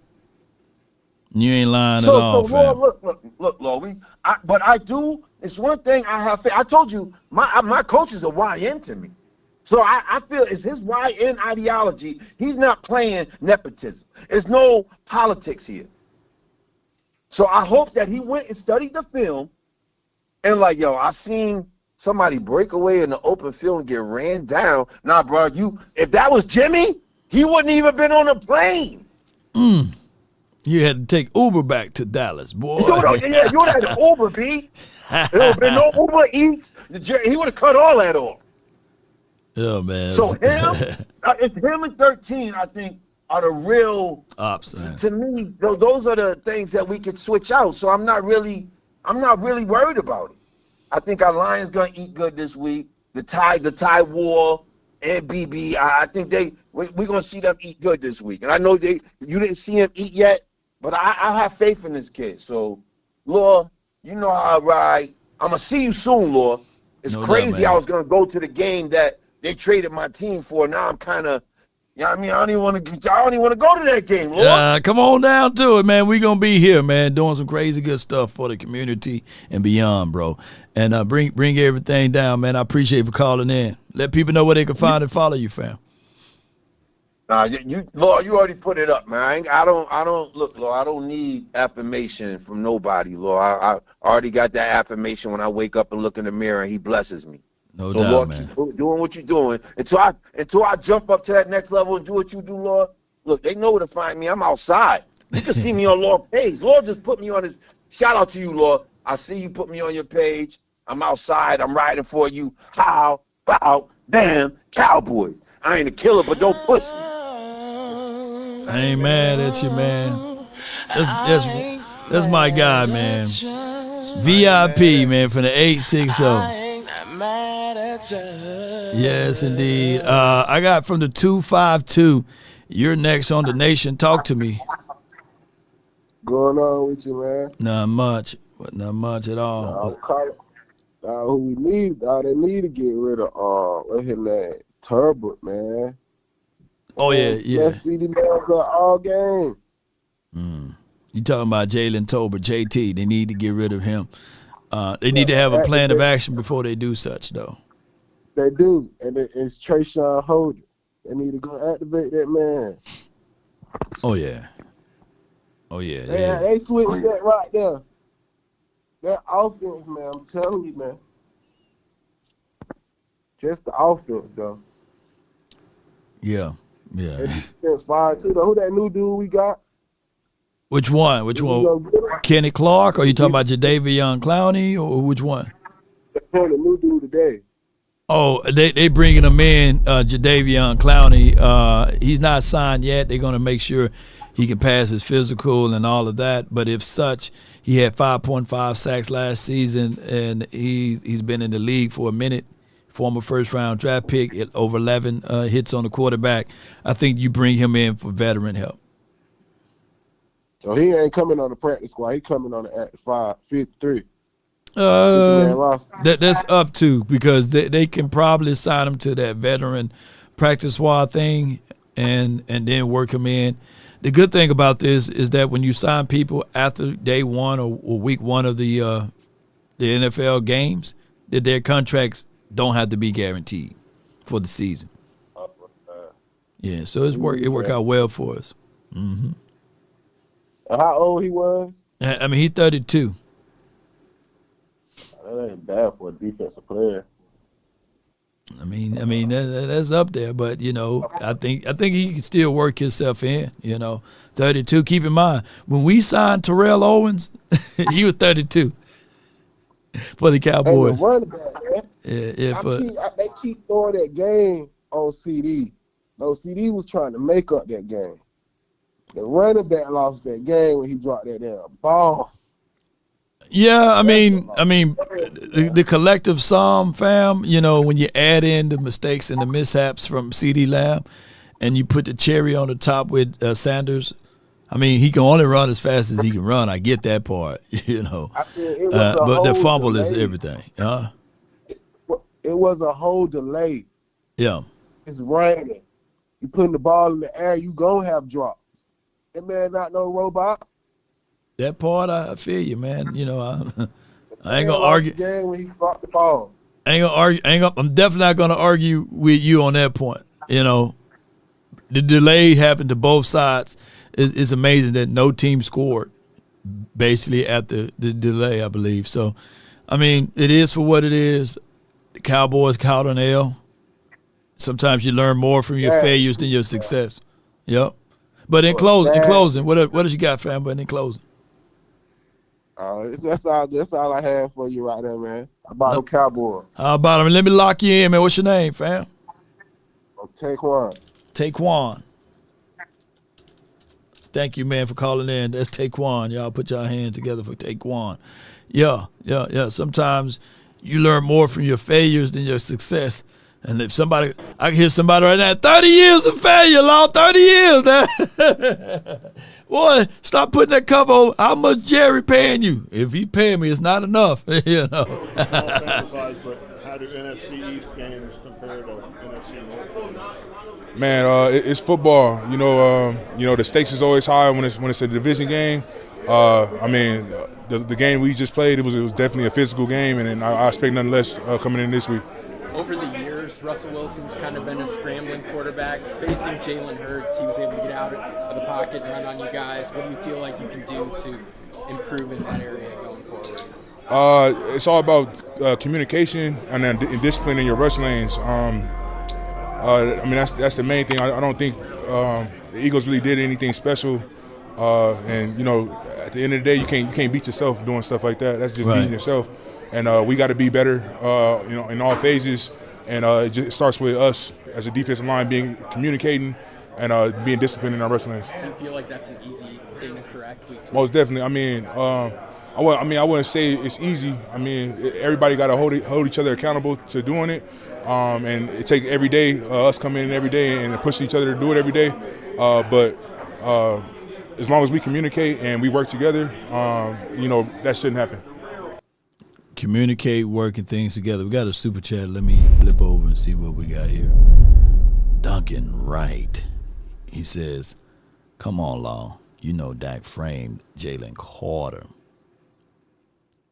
You ain't lying at all, fam. Look, Law. But I do. It's one thing I have. I told you, my coach is a YN to me. So I feel it's his YN ideology. He's not playing nepotism. There's no politics here. So I hope that he went and studied the film and I seen somebody break away in the open field and get ran down. Nah, bro, if that was Jimmy, he wouldn't even been on a plane. You had to take Uber back to Dallas, boy. You would have had Uber, B. There would have been no Uber Eats. He would have cut all that off. Oh, man. So it's him and 13, I think, are the real ops. To me, those are the things that we could switch out. So I'm not really worried about it. I think our Lions gonna eat good this week. The Ty War and BB, I think we're gonna see them eat good this week. And I know you didn't see him eat yet, but I have faith in this kid. So, Law, you know how I ride. I'm gonna see you soon, Law. It's crazy. I was gonna go to the game that they traded my team for. Now I'm kind of Yeah, I mean, I don't even want to go to that game, Lord. Come on down to it, man. We're going to be here, man, doing some crazy good stuff for the community and beyond, bro. And bring everything down, man. I appreciate you for calling in. Let people know where they can find and follow you, fam. Nah, Lord, you already put it up, man. I don't look, Lord. I don't need affirmation from nobody, Lord. I already got that affirmation when I wake up and look in the mirror, and He blesses me. No so doubt, Lord, man. keep doing what you're doing until I jump up to that next level and do what you do, Lord. Look, they know where to find me. I'm outside. You can see me on Lord's page. Lord just put me on His. Shout out to you, Lord. I see you put me on your page. I'm outside. I'm riding for you. How about damn Cowboys? I ain't a killer, but don't push me. I ain't mad at you, man. That's my guy, man. VIP, man, from the 860. Yes, indeed. I got from the 252. You're next on the Nation. Talk to me. Going on with you, man? Not much at all. Who we need? They need to get rid of what's his name? Turbot, man. Oh yeah. Let's see the Lamb all game. You talking about Jalen Tolbert, JT? They need to get rid of him. They need to have a plan of action before they do such, though. They do, and it's Trayshawn Holder. They need to go activate that man. Oh yeah. They switched that right there. That offense, man. I'm telling you, man. Just the offense, though. Yeah. Defense fire too, though. Who that new dude we got? Which one? Kenny Clark? Or you talking about Jadeveon Clowney? Or which one? The new dude today. Oh, they bringing him in, Jadeveon Clowney. He's not signed yet. They're going to make sure he can pass his physical and all of that. But if such, he had 5.5 sacks last season, and he's been in the league for a minute. Former first-round draft pick, over 11 hits on the quarterback. I think you bring him in for veteran help. So he ain't coming on the practice squad. He coming on the active 53. That's up to, because they can probably sign him to that veteran practice squad thing and then work him in. The good thing about this is that when you sign people after day one or week one of the NFL games, that their contracts don't have to be guaranteed for the season. Yeah, so it worked out well for us. Mm-hmm. How old he was? I mean, he's 32. That ain't bad for a defensive player. I mean that's up there, but I think he can still work himself in. 32. Keep in mind, when we signed Terrell Owens, he was 32 for the Cowboys. Running back, man. They keep throwing that game on Ceedee. No, Ceedee was trying to make up that game. The running back lost that game when he dropped that damn ball. Yeah, I mean, the collective sum, fam. When you add in the mistakes and the mishaps from Ceedee Lamb, and you put the cherry on the top with Sanders. I mean, he can only run as fast as he can run. I get that part, but the fumble delay. Is everything. It was a whole delay. Yeah. It's raining. You putting the ball in the air, you gonna have drops. That man not no robot. That part, I feel you, man. I ain't gonna argue. Game when he dropped the ball. I ain't gonna argue. I'm definitely not gonna argue with you on that point. The delay happened to both sides. It's amazing that no team scored basically at the delay, I believe. So, I mean, it is for what it is. The Cowboys caught an L. Sometimes you learn more from your failures than your success. Yep. But in closing, what else you got, fam? But in closing. That's all I have for you right there, man. About the Cowboys. How about him? Let me lock you in, man. What's your name, fam? Taquan. Taquan. Thank you, man, for calling in. That's Taquan. Y'all put y'all hands together for Taquan. Yeah. Sometimes you learn more from your failures than your success. And if I can hear somebody right now, 30 years of failure, Law, 30 years. Boy, stop putting that cover over. How much Jerry paying you? If he paying me, it's not enough. Sacrifice, but How do NFC East games compare to NFC North? Man, it's football. You know, the stakes is always high when it's a division game. I mean, the game we just played, it was definitely a physical game, and I expect nothing less coming in this week. Over the years, Russell Wilson's kind of been a scrambling quarterback. Facing Jalen Hurts, he was able to get out of the pocket and run on you guys. What do you feel like you can do to improve in that area going forward? It's all about communication and then discipline in your rush lanes. I mean, that's the main thing. I don't think the Eagles really did anything special. And, you know, at the end of the day, you can't beat yourself doing stuff like that. That's just beating yourself. And we got to be better, you know, in all phases. And it starts with us as a defensive line communicating and being disciplined in our rush lanes. Do you feel like that's an easy thing to correct? Most definitely. I mean, I wouldn't say it's easy. I mean, everybody got to hold each other accountable to doing it. And it takes every day, us coming in every day and pushing each other to do it every day. But as long as we communicate and we work together, you know, that shouldn't happen. Communicate, working things together. We got a super chat. Let me flip over and see what we got here. Duncan Wright. He says, come on, Law. You know Dak framed Jalen Carter.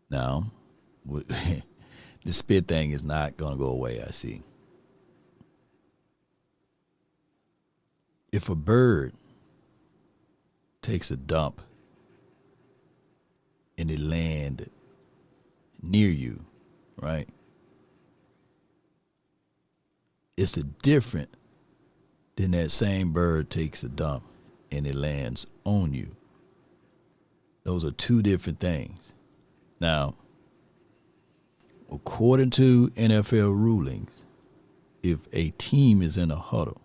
Now, the spit thing is not going to go away, I see. If a bird takes a dump and it lands near you, right? It's different than that same bird takes a dump and it lands on you. Those are two different things. Now, according to NFL rulings, if a team is in a huddle,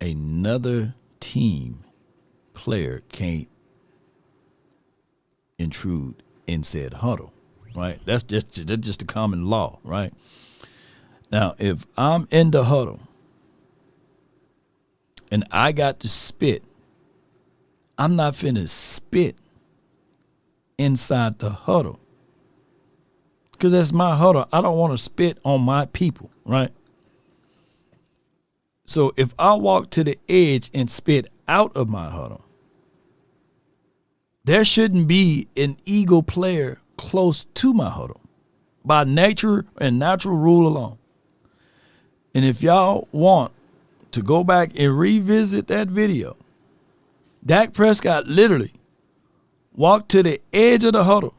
another team player can't intrude in said huddle, right? That's just a common law, right? Now, if I'm in the huddle and I got to spit, I'm not finna spit inside the huddle because that's my huddle. I don't want to spit on my people, right? So if I walk to the edge and spit out of my huddle, there shouldn't be an Eagle player close to my huddle by nature and natural rule alone. And if y'all want to go back and revisit that video, Dak Prescott literally walked to the edge of the huddle,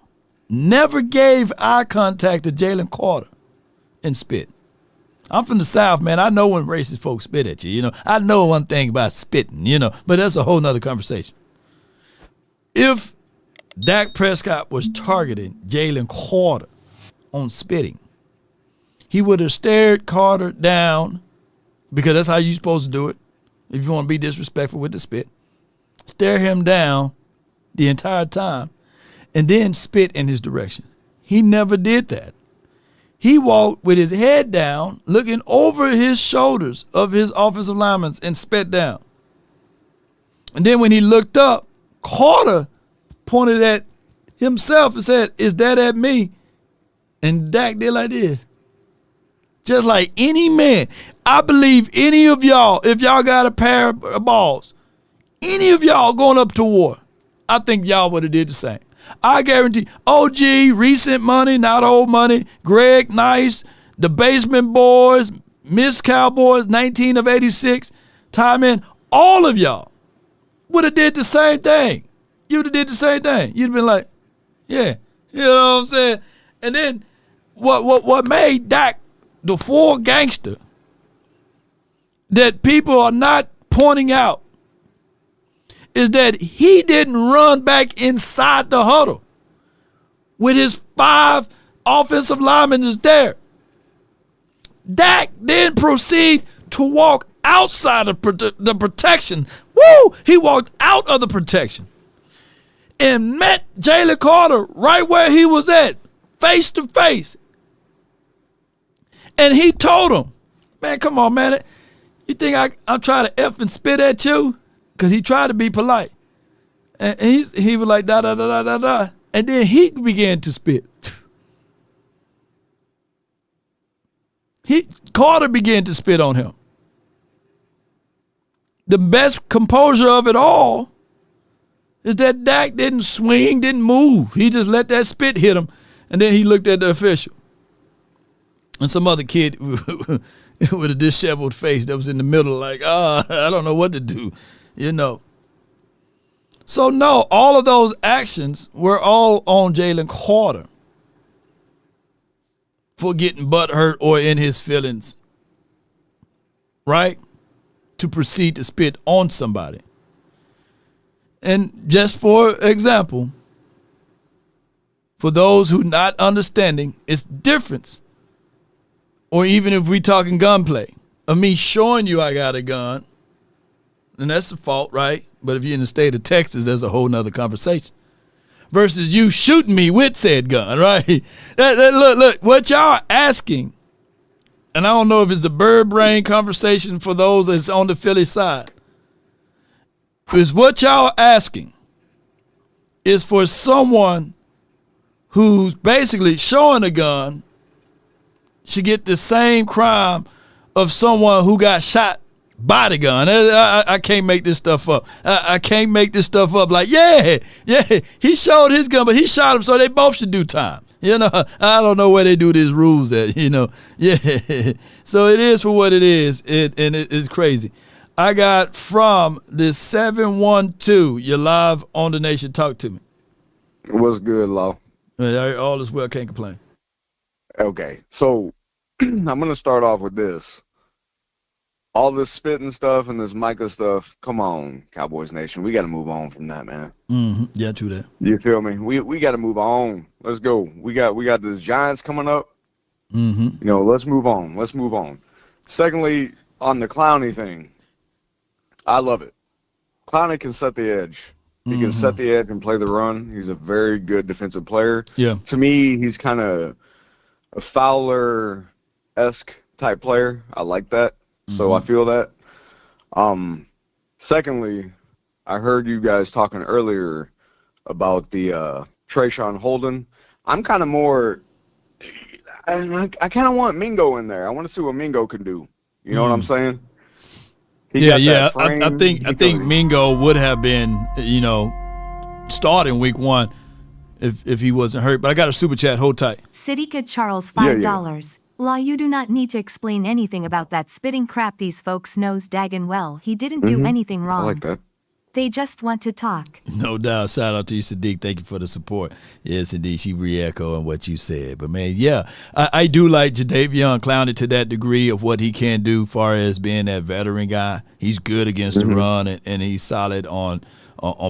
never gave eye contact to Jalen Carter, and spit. I'm from the South, man. I know when racist folks spit at you, you know. I know one thing about spitting, you know, but that's a whole nother conversation. If Dak Prescott was targeting Jalen Carter on spitting, he would have stared Carter down, because that's how you're supposed to do it if you want to be disrespectful with the spit. Stare him down the entire time and then spit in his direction. He never did that. He walked with his head down, looking over his shoulders of his offensive linemen and spit down. And then when he looked up, Carter pointed at himself and said, "Is that at me?" And Dak did like this. Just like any man. I believe any of y'all, if y'all got a pair of balls, any of y'all going up to war, I think y'all would have did the same. I guarantee. OG, recent money, not old money, Greg Nice, the Basement Boys, Miss Cowboys, 19 of 86, time in, all of y'all would have did the same thing. You would have did the same thing. You'd have been like, yeah, you know what I'm saying? And then what made Dak the full gangster that people are not pointing out is that he didn't run back inside the huddle with his 5 offensive linemen is there. Dak then proceed to walk outside of the protection. Woo! He walked out of the protection and met Jalen Carter right where he was at, face to face. And he told him, man, come on, man. You think I'm trying to F and spit at you? Because he tried to be polite. And he was like, da, da, da, da, da, da. And then he began to spit. Carter began to spit on him. The best composure of it all is that Dak didn't swing, didn't move. He just let that spit hit him, and then he looked at the official. And some other kid with a disheveled face that was in the middle like, I don't know what to do, you know. So, no, all of those actions were all on Jalen Carter for getting butthurt or in his feelings, right? To proceed to spit on somebody. And just for example, for those who not understanding, it's difference. Or even if we talking gunplay, of me showing you I got a gun, and that's the fault, right? But if you're in the state of Texas, there's a whole nother conversation. Versus you shooting me with said gun, right? Look, what y'all asking, and I don't know if it's the bird brain conversation for those that's on the Philly side, is what y'all asking is for someone who's basically showing a gun should get the same crime of someone who got shot by the gun. I can't make this stuff up. I can't make this stuff up. Like, yeah, he showed his gun, but he shot him, so they both should do time. You know, I don't know where they do these rules at, you know. Yeah, so it is for what it is, and it's crazy. I got from the 712, you're live on the Nation. Talk to me. What's good, Law? All is well, can't complain. Okay, so I'm going to start off with this. All this spitting stuff and this Micah stuff, come on, Cowboys Nation. We got to move on from that, man. Mm-hmm. Yeah, true that. You feel me? We got to move on. Let's go. We got this Giants coming up. Mm-hmm. You know, let's move on. Let's move on. Secondly, on the Clowney thing, I love it. Clowney can set the edge. He can set the edge and play the run. He's a very good defensive player. Yeah. To me, he's kind of a Fowler-esque type player. I like that. So I feel that. Secondly, I heard you guys talking earlier about the Trayshawn Holden. I'm kind of more – I kind of want Mingo in there. I want to see what Mingo can do. You know what I'm saying? Yeah. I think Mingo would have been, you know, starting week one if he wasn't hurt. But I got a super chat. Hold tight. City Kid Charles, $5. Law, you do not need to explain anything about that spitting crap. These folks knows daggin' well he didn't do anything wrong. I like that. They just want to talk. No doubt. Shout out to you, Sadiq. Thank you for the support. Yes, indeed. She re-echoing what you said. But, man, yeah, I do like Jadeveon Clowney to that degree of what he can do as far as being that veteran guy. He's good against the run, and he's solid on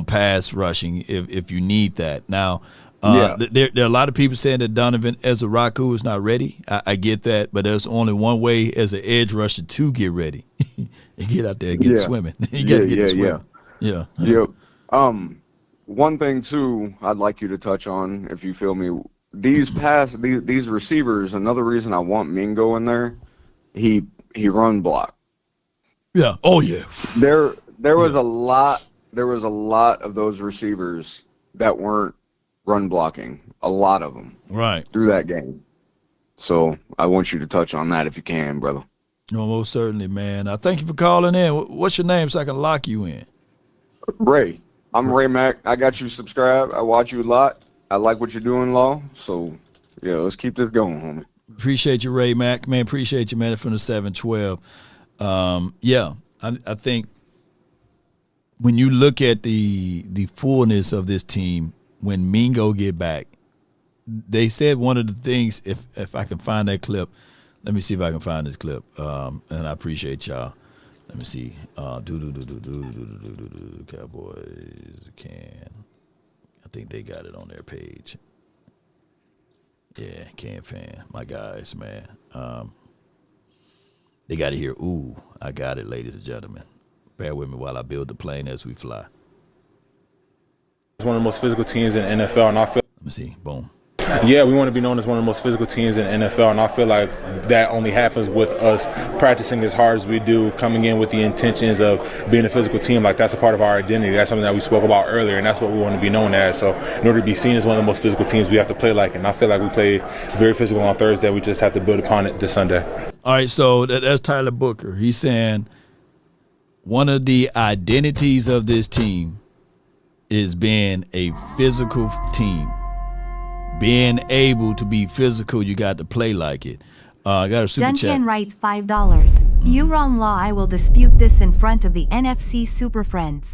pass rushing if you need that. Now, there are a lot of people saying that Donovan Ezaraku is not ready. I get that, but there's only one way as an edge rusher to get ready. You get out there and get swimming. You got to get to swimming. Yeah. Yep. One thing too, I'd like you to touch on, if you feel me, these receivers. Another reason I want Mingo in there, he run block. Yeah. Oh yeah. There was a lot. There was a lot of those receivers that weren't run blocking. A lot of them. Right. Through that game. So I want you to touch on that if you can, brother. No, most certainly, man. I thank you for calling in. What's your name so I can lock you in? Ray. I'm Ray Mack. I got you subscribed. I watch you a lot. I like what you're doing, Law. So, yeah, let's keep this going, homie. Appreciate you, Ray Mack. Man, appreciate you, man, from the 712. I think when you look at the fullness of this team, when Mingo get back, they said one of the things, if I can find that clip, let me see if I can find this clip, and I appreciate y'all. Let me see. Cowboys can. I think they got it on their page. Yeah, can fan. My guys, man. They got to hear, ooh, I got it, ladies and gentlemen. Bear with me while I build the plane as we fly. It's one of the most physical teams in the NFL, and I feel. Let me see. Boom. Yeah, we want to be known as one of the most physical teams in the NFL, and I feel like that only happens with us practicing as hard as we do, coming in with the intentions of being a physical team. Like, that's a part of our identity. That's something that we spoke about earlier, and that's what we want to be known as. So in order to be seen as one of the most physical teams, we have to play like it. And I feel like we played very physical on Thursday. We just have to build upon it this Sunday. All right, so that's Tyler Booker. He's saying one of the identities of this team is being a physical team. Being able to be physical, you got to play like it. I got a super chat. Duncan Wright, $5. You wrong, Law. I will dispute this in front of the NFC Super Friends.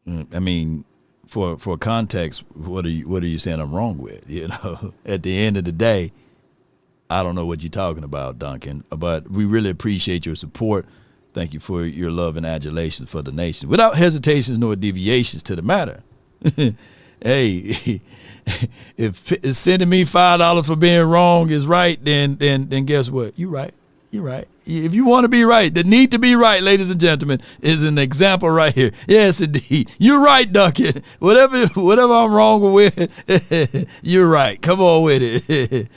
I mean, for context, what are you saying I'm wrong with? You know, at the end of the day, I don't know what you're talking about, Duncan. But we really appreciate your support. Thank you for your love and adulation for the nation. Without hesitations nor deviations to the matter. Hey, if sending me $5 for being wrong is right, then guess what? You're right. You're right. If you want to be right, the need to be right, ladies and gentlemen, is an example right here. Yes, indeed. You're right, Duncan. Whatever I'm wrong with, you're right. Come on with it.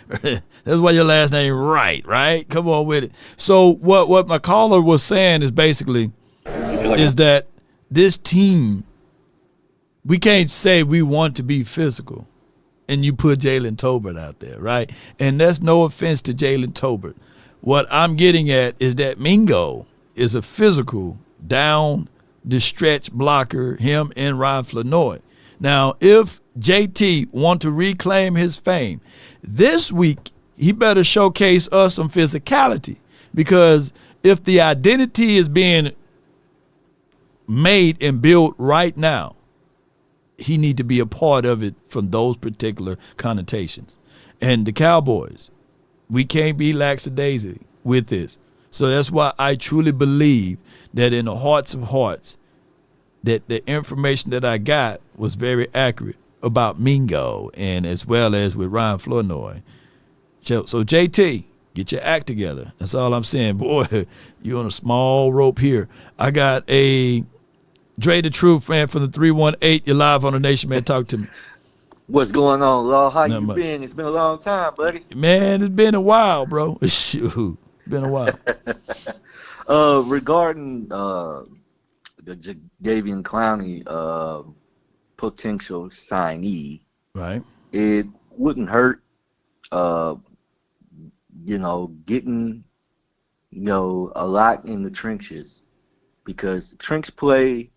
That's why your last name right? Come on with it. So what my caller was saying is basically is that this team, we can't say we want to be physical and you put Jalen Tolbert out there, right? And that's no offense to Jalen Tolbert. What I'm getting at is that Mingo is a physical, down the stretch blocker, him and Ryan Flournoy. Now, if JT want to reclaim his fame, this week he better showcase us some physicality, because if the identity is being made and built right now, he need to be a part of it from those particular connotations. And the Cowboys, we can't be lackadaisy with this. So that's why I truly believe that in the hearts of hearts, that the information that I got was very accurate about Mingo and as well as with Ryan Flournoy. So JT, get your act together. That's all I'm saying. Boy, you're on a small rope here. I got a Dre the Truth, man, from the 318. You're live on the Nation, man. Talk to me. What's going on, Law? How Not you much. been? It's been a long time, buddy. Man, it's been a while, bro. Shoot, been a while. Regarding the Jadeveon Clowney potential signee, right? It wouldn't hurt, getting, a lot in the trenches, because trench play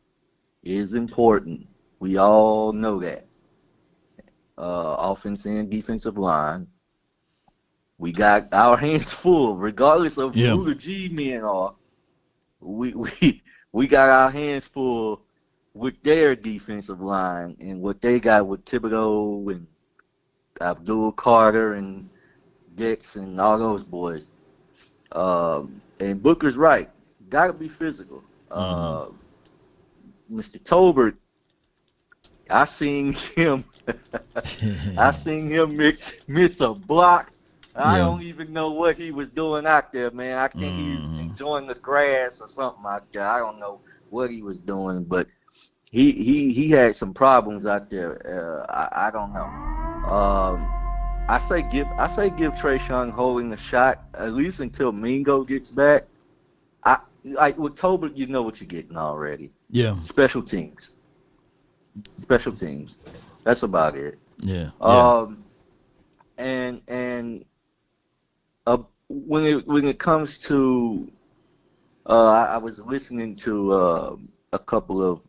is important. We all know that. Offense and defensive line. We got our hands full, regardless of who the G men are. We got our hands full with their defensive line and what they got with Thibodeau and Abdul Carter and Dex and all those boys. And Booker's right. Gotta be physical. Mr. Tolbert, I seen him miss a block. I don't even know what he was doing out there, man. I think he was enjoying the grass or something out there. I don't know what he was doing, but he had some problems out there. I don't know. I say give Trayshawn Holding a shot, at least until Mingo gets back. Like with Tolbert, you know what you're getting already. Yeah. Special teams. That's about it. Yeah. And when it comes to, I was listening to a couple of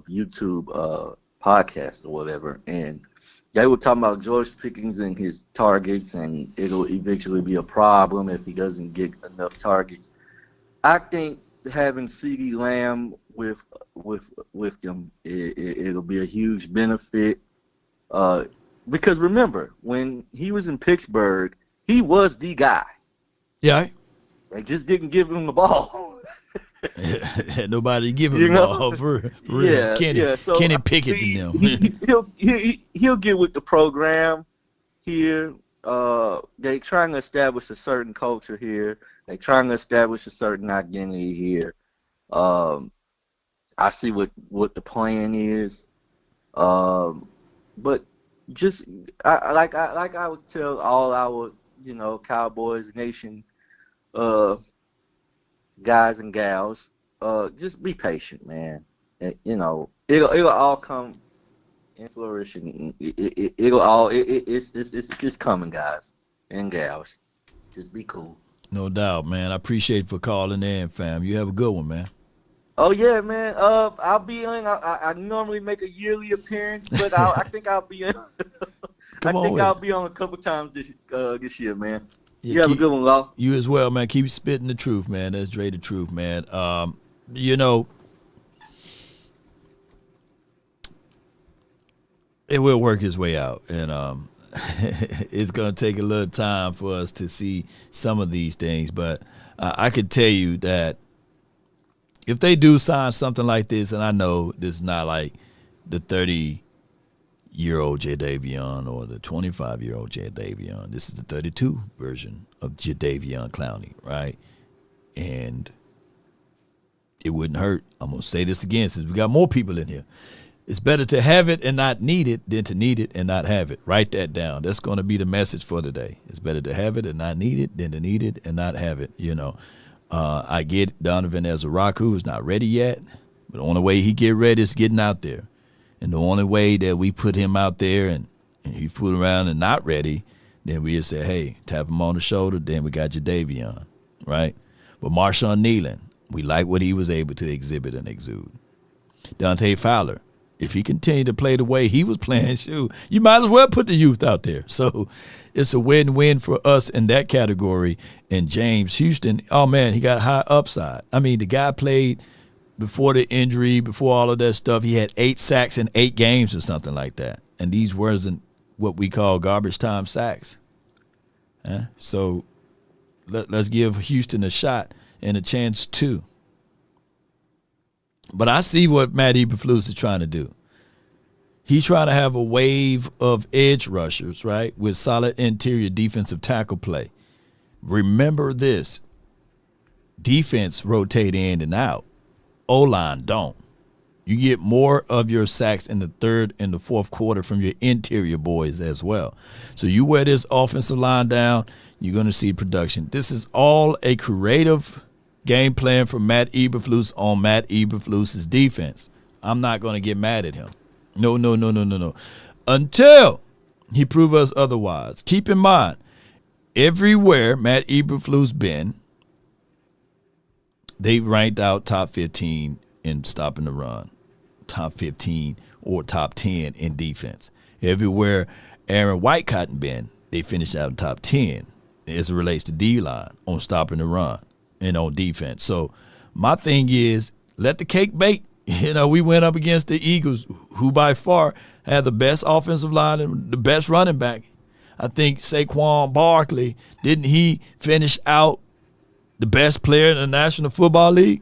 YouTube podcasts or whatever, and they were talking about George Pickens and his targets, and it'll eventually be a problem if he doesn't get enough targets. I think having Ceedee Lamb with them, it'll be a huge benefit. Because remember, when he was in Pittsburgh, he was the guy. Yeah. They just didn't give him the ball. Had nobody give him the ball for real. Yeah, Kenny, so Kenny Pickett and them. He'll get with the program here. They trying to establish a certain culture here. They trying to establish a certain identity here. I see what the plan is. But just like I would tell all our Cowboys Nation guys and gals, just be patient, man. And, it'll all come in flourishing. It's coming, guys and gals. Just be cool. No doubt, man. I appreciate for calling in, fam. You have a good one, man. Oh yeah, man. I'll be on. I normally make a yearly appearance, but I think I'll be on. I'll be on a couple times this year, man. Yeah, you have a good one, Law. You as well, man. Keep spitting the truth, man. That's Dre the truth, man. It will work its way out, and it's going to take a little time for us to see some of these things. But I could tell you that if they do sign something like this, and I know this is not like the 30-year-old Jadeveon or the 25-year-old Jadeveon. This is the 32 version of Jadeveon Clowney, right? And it wouldn't hurt. I'm going to say this again since we got more people in here. It's better to have it and not need it than to need it and not have it. Write that down. That's going to be the message for today. It's better to have it and not need it than to need it and not have it, I get Donovan as a Raku who's not ready yet, but the only way he get ready is getting out there. And the only way that we put him out there and he fool around and not ready, then we just say, hey, tap him on the shoulder, then we got Jadeveon, right? But Marshawn Nealon, we like what he was able to exhibit and exude. Dante Fowler, if he continued to play the way he was playing, you might as well put the youth out there. So it's a win-win for us in that category. And James Houston, oh, man, he got high upside. I mean, the guy played before the injury, before all of that stuff. He had 8 sacks in 8 games or something like that. And these wasn't what we call garbage time sacks. So let's give Houston a shot and a chance too. But I see what Matt Eberflus is trying to do. He's trying to have a wave of edge rushers, right, with solid interior defensive tackle play. Remember this. Defense rotate in and out. O-line don't. You get more of your sacks in the third and the fourth quarter from your interior boys as well. So you wear this offensive line down, you're going to see production. This is all a creative game plan from Matt Eberflus on Matt Eberflus's defense. I'm not going to get mad at him. No. Until he proves us otherwise. Keep in mind, everywhere Matt Eberflus been, they ranked out top 15 in stopping the run, top 15 or top 10 in defense. Everywhere Aaron Whitecotton been, they finished out in top 10 as it relates to D-line on stopping the run and on defense. So my thing is, let the cake bake. We went up against the Eagles, who by far had the best offensive line and the best running back. I think Saquon Barkley, didn't he finish out the best player in the National Football League?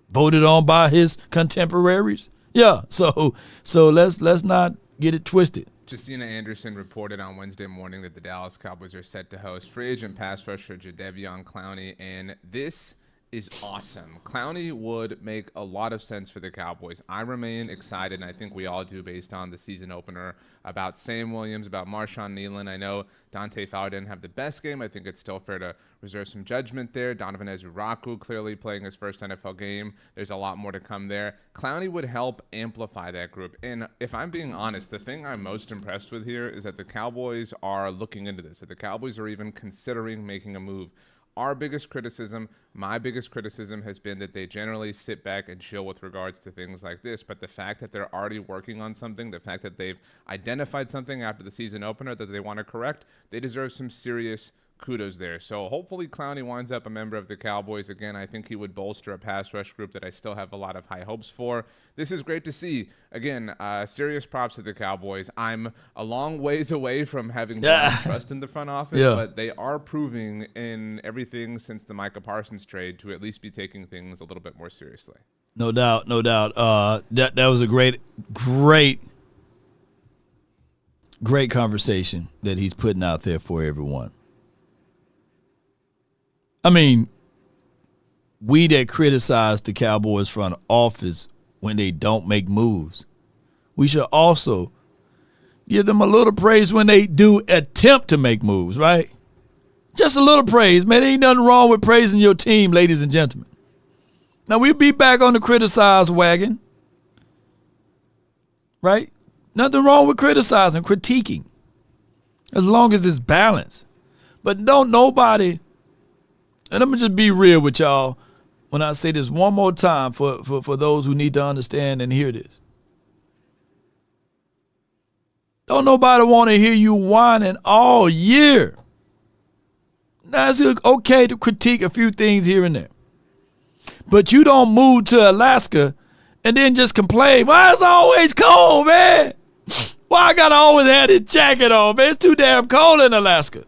Voted on by his contemporaries? Yeah, so let's not get it twisted. Justina Anderson reported on Wednesday morning that the Dallas Cowboys are set to host free agent pass rusher Jadeveon Clowney, and this is awesome. Clowney would make a lot of sense for the Cowboys. I remain excited, and I think we all do based on the season opener, about Sam Williams, about Marshawn Nealon. I know Dante Fowler didn't have the best game. I think it's still fair to reserve some judgment there. Donovan Ezuraku clearly playing his first NFL game. There's a lot more to come there. Clowney would help amplify that group. And if I'm being honest, the thing I'm most impressed with here is that the Cowboys are looking into this, that the Cowboys are even considering making a move. Our biggest criticism, my biggest criticism, has been that they generally sit back and chill with regards to things like this. But the fact that they're already working on something, the fact that they've identified something after the season opener that they want to correct, they deserve some serious kudos there. So hopefully Clowney winds up a member of the Cowboys. Again, I think he would bolster a pass rush group that I still have a lot of high hopes for. This is great to see. Again, serious props to the Cowboys. I'm a long ways away from having trust in the front office, but they are proving in everything since the Micah Parsons trade to at least be taking things a little bit more seriously. No doubt. That was a great conversation that he's putting out there for everyone. I mean, we that criticize the Cowboys front office when they don't make moves, we should also Give them a little praise when they do attempt to make moves, right? Just a little praise. Man, there ain't nothing wrong with praising your team, ladies and gentlemen. Now, we'll be back on the criticize wagon, right? Nothing wrong with criticizing, critiquing, as long as it's balanced. But don't nobody, and I'm going to just be real with y'all when I say this one more time for those who need to understand and hear this. Don't nobody want to hear you whining all year. Now, it's okay to critique a few things here and there. But you don't move to Alaska and then just complain, why it's always cold, man? Why I got to always have this jacket on, man? It's too damn cold in Alaska.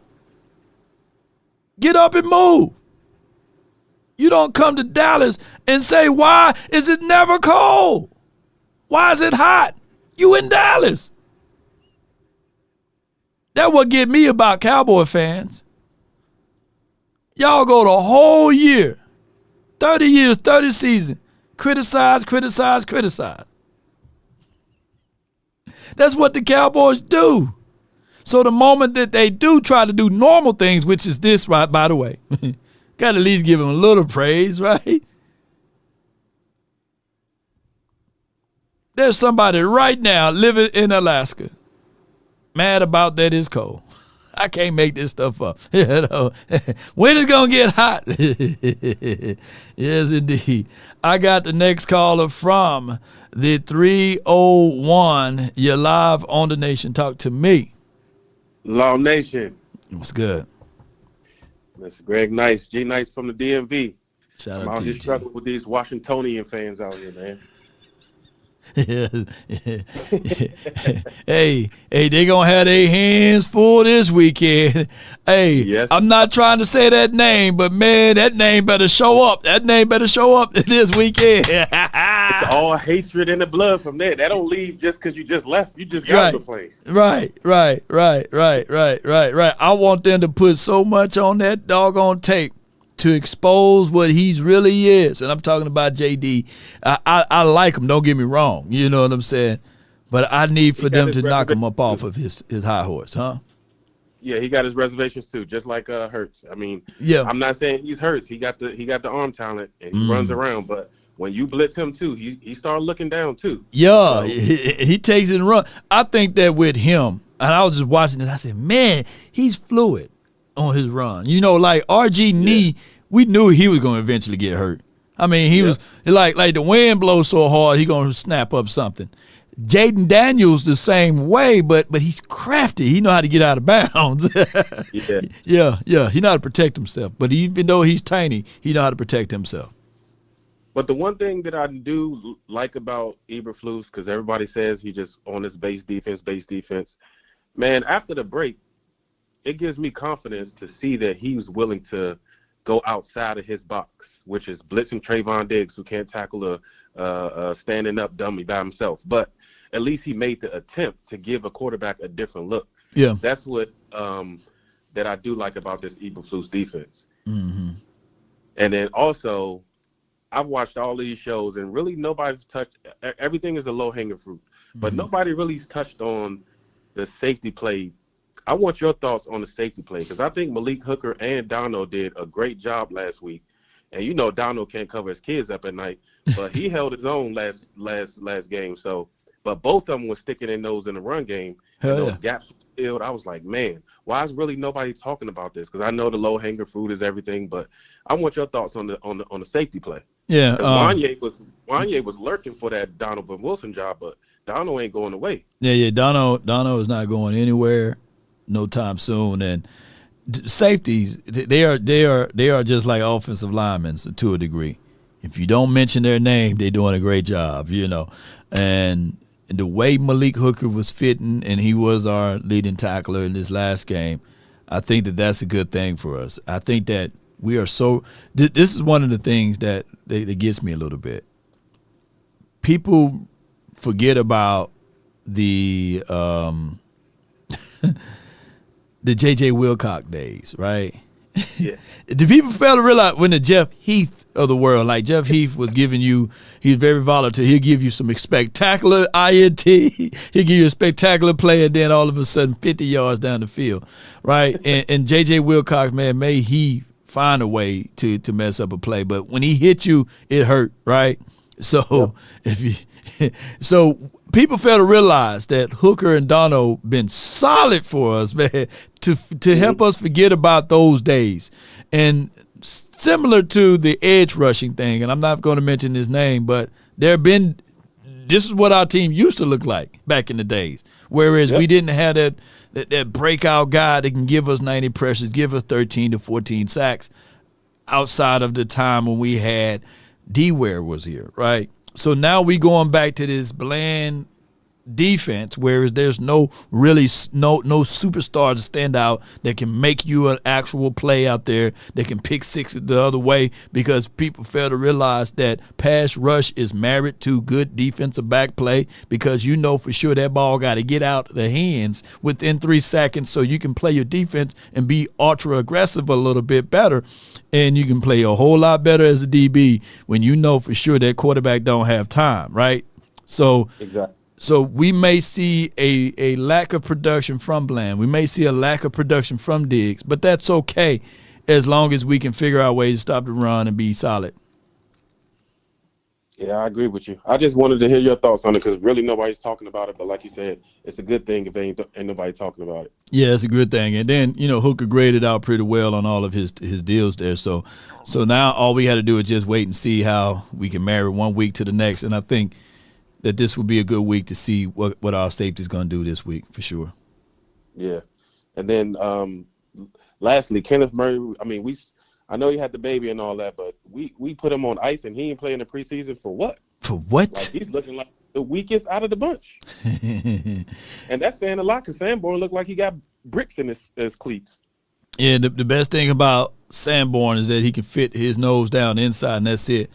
Get up and move. You don't come to Dallas and say, why is it never cold? Why is it hot? You in Dallas. That's what get me about Cowboy fans. Y'all go the whole year, 30 years, 30 seasons, criticize. That's what the Cowboys do. So the moment that they do try to do normal things, which is this, right, by the way, got to at least give them a little praise, right? There's somebody right now living in Alaska mad about that it's cold. I can't make this stuff up. You know, when it's going to get hot? Yes, indeed. I got the next caller from the 301. You're live on the Nation. Talk to me. Law Nation. What's good? Mr. Greg Nice, G Nice from the DMV. Shout I'm out out to here you, struggling with these Washingtonian fans out here, man. Hey, they gonna have their hands full this weekend. Hey, yes. I'm not trying to say that name, but man, that name better show up. That name better show up this weekend. It's all hatred in the blood from there. That don't leave just because you just left. You just got the place. Right. I want them to put so much on that doggone tape to expose what he's really is. And I'm talking about JD. I like him, don't get me wrong. You know what I'm saying? But I need for them to knock him up off of his high horse, huh? Yeah, he got his reservations too, just like Hurts. I mean, yeah. I'm not saying he's Hurts. He got the arm talent and he runs around, but when you blitz him too, he started looking down too. Yeah, so he takes it and run. I think that with him, and I was just watching it, I said, man, he's fluid on his run. You know, like RG knee, we knew he was going to eventually get hurt. I mean, he was like the wind blows so hard, he going to snap up something. Jaden Daniels the same way, but he's crafty. He know how to get out of bounds. Yeah. He know how to protect himself. But even though he's tiny, he know how to protect himself. But the one thing that I do like about Eberflus, because everybody says he just on his base defense. Man, after the break, it gives me confidence to see that he was willing to go outside of his box, which is blitzing Trayvon Diggs, who can't tackle a standing up dummy by himself. But at least he made the attempt to give a quarterback a different look. Yeah, that's what that I do like about this Eberflus defense. Mm-hmm. And then also, I've watched all these shows, and really nobody's touched. Everything is a low hanging fruit, but nobody really touched on the safety play. I want your thoughts on the safety play, because I think Malik Hooker and Dono did a great job last week. And you know Dono can't cover his kids up at night, but he held his own last game. So, but both of them were sticking their nose in the run game, and those gaps filled. I was like, man, why is really nobody talking about this? Because I know the low hanging fruit is everything, but I want your thoughts on the safety play. Yeah, Wanye was lurking for that Donovan Wilson job, but Dono ain't going away. Yeah. Dono is not going anywhere no time soon. And safeties, they are just like offensive linemen to a degree. If you don't mention their name, they're doing a great job, you know. And the way Malik Hooker was fitting, and he was our leading tackler in this last game, I think that that's a good thing for us. I think that we are so – this is one of the things that gets me a little bit. People forget about the the J.J. Wilcox days, right? Yeah. Do people fail to realize when the Jeff Heath of the world, like Jeff Heath was giving you, he's very volatile. He'll give you some spectacular INT. He'll give you a spectacular play, and then all of a sudden 50 yards down the field, right? and J.J. Wilcox, man, may he find a way to mess up a play. But when he hit you, it hurt, right? So so people fail to realize that Hooker and Dono been solid for us, man, to help us forget about those days. And similar to the edge rushing thing, and I'm not going to mention his name, but this is what our team used to look like back in the days. Whereas we didn't have that breakout guy that can give us 90 pressures, give us 13 to 14 sacks outside of the time when we had D-Ware was here, right? So now we going back to this bland defense, whereas there's no superstar to stand out that can make you an actual play out there that can pick six the other way, because people fail to realize that pass rush is married to good defensive back play, because you know for sure that ball got to get out of the hands within 3 seconds so you can play your defense and be ultra aggressive a little bit better, and you can play a whole lot better as a DB when you know for sure that quarterback don't have time, right? So exactly. So we may see a lack of production from Bland. We may see a lack of production from Diggs, but that's okay as long as we can figure out ways to stop the run and be solid. Yeah, I agree with you. I just wanted to hear your thoughts on it because really nobody's talking about it. But like you said, it's a good thing if ain't nobody talking about it. Yeah, it's a good thing. And then, Hooker graded out pretty well on all of his deals there. So now all we had to do is just wait and see how we can marry one week to the next. And I think that this will be a good week to see what our safety is going to do this week for sure. Yeah. And then lastly, Kenneth Murray, I know he had the baby and all that, but we put him on ice and he ain't playing the preseason for what? For what? Like, he's looking like the weakest out of the bunch. And that's saying a lot because Sanborn looked like he got bricks in his cleats. Yeah, the best thing about Sanborn is that he can fit his nose down inside, and that's it.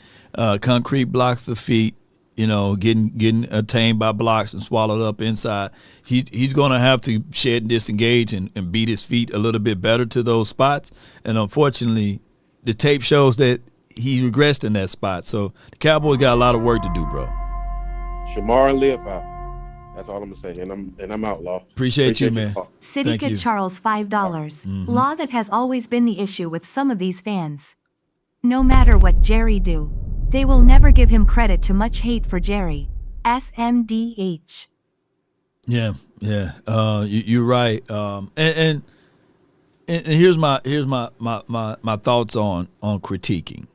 Concrete blocks for feet. Getting attained by blocks and swallowed up inside. He's going to have to shed and disengage and beat his feet a little bit better to those spots. And unfortunately, the tape shows that he regressed in that spot. So the Cowboys got a lot of work to do, bro. Shamar and live out. That's all I'm gonna say. And I'm out, Law. Appreciate you, man. City Kid Charles, $5. Mm-hmm. Law, that has always been the issue with some of these fans. No matter what Jerry do, they will never give him credit. Too much hate for Jerry. SMDH. Yeah. You're right. And here's my thoughts on critiquing.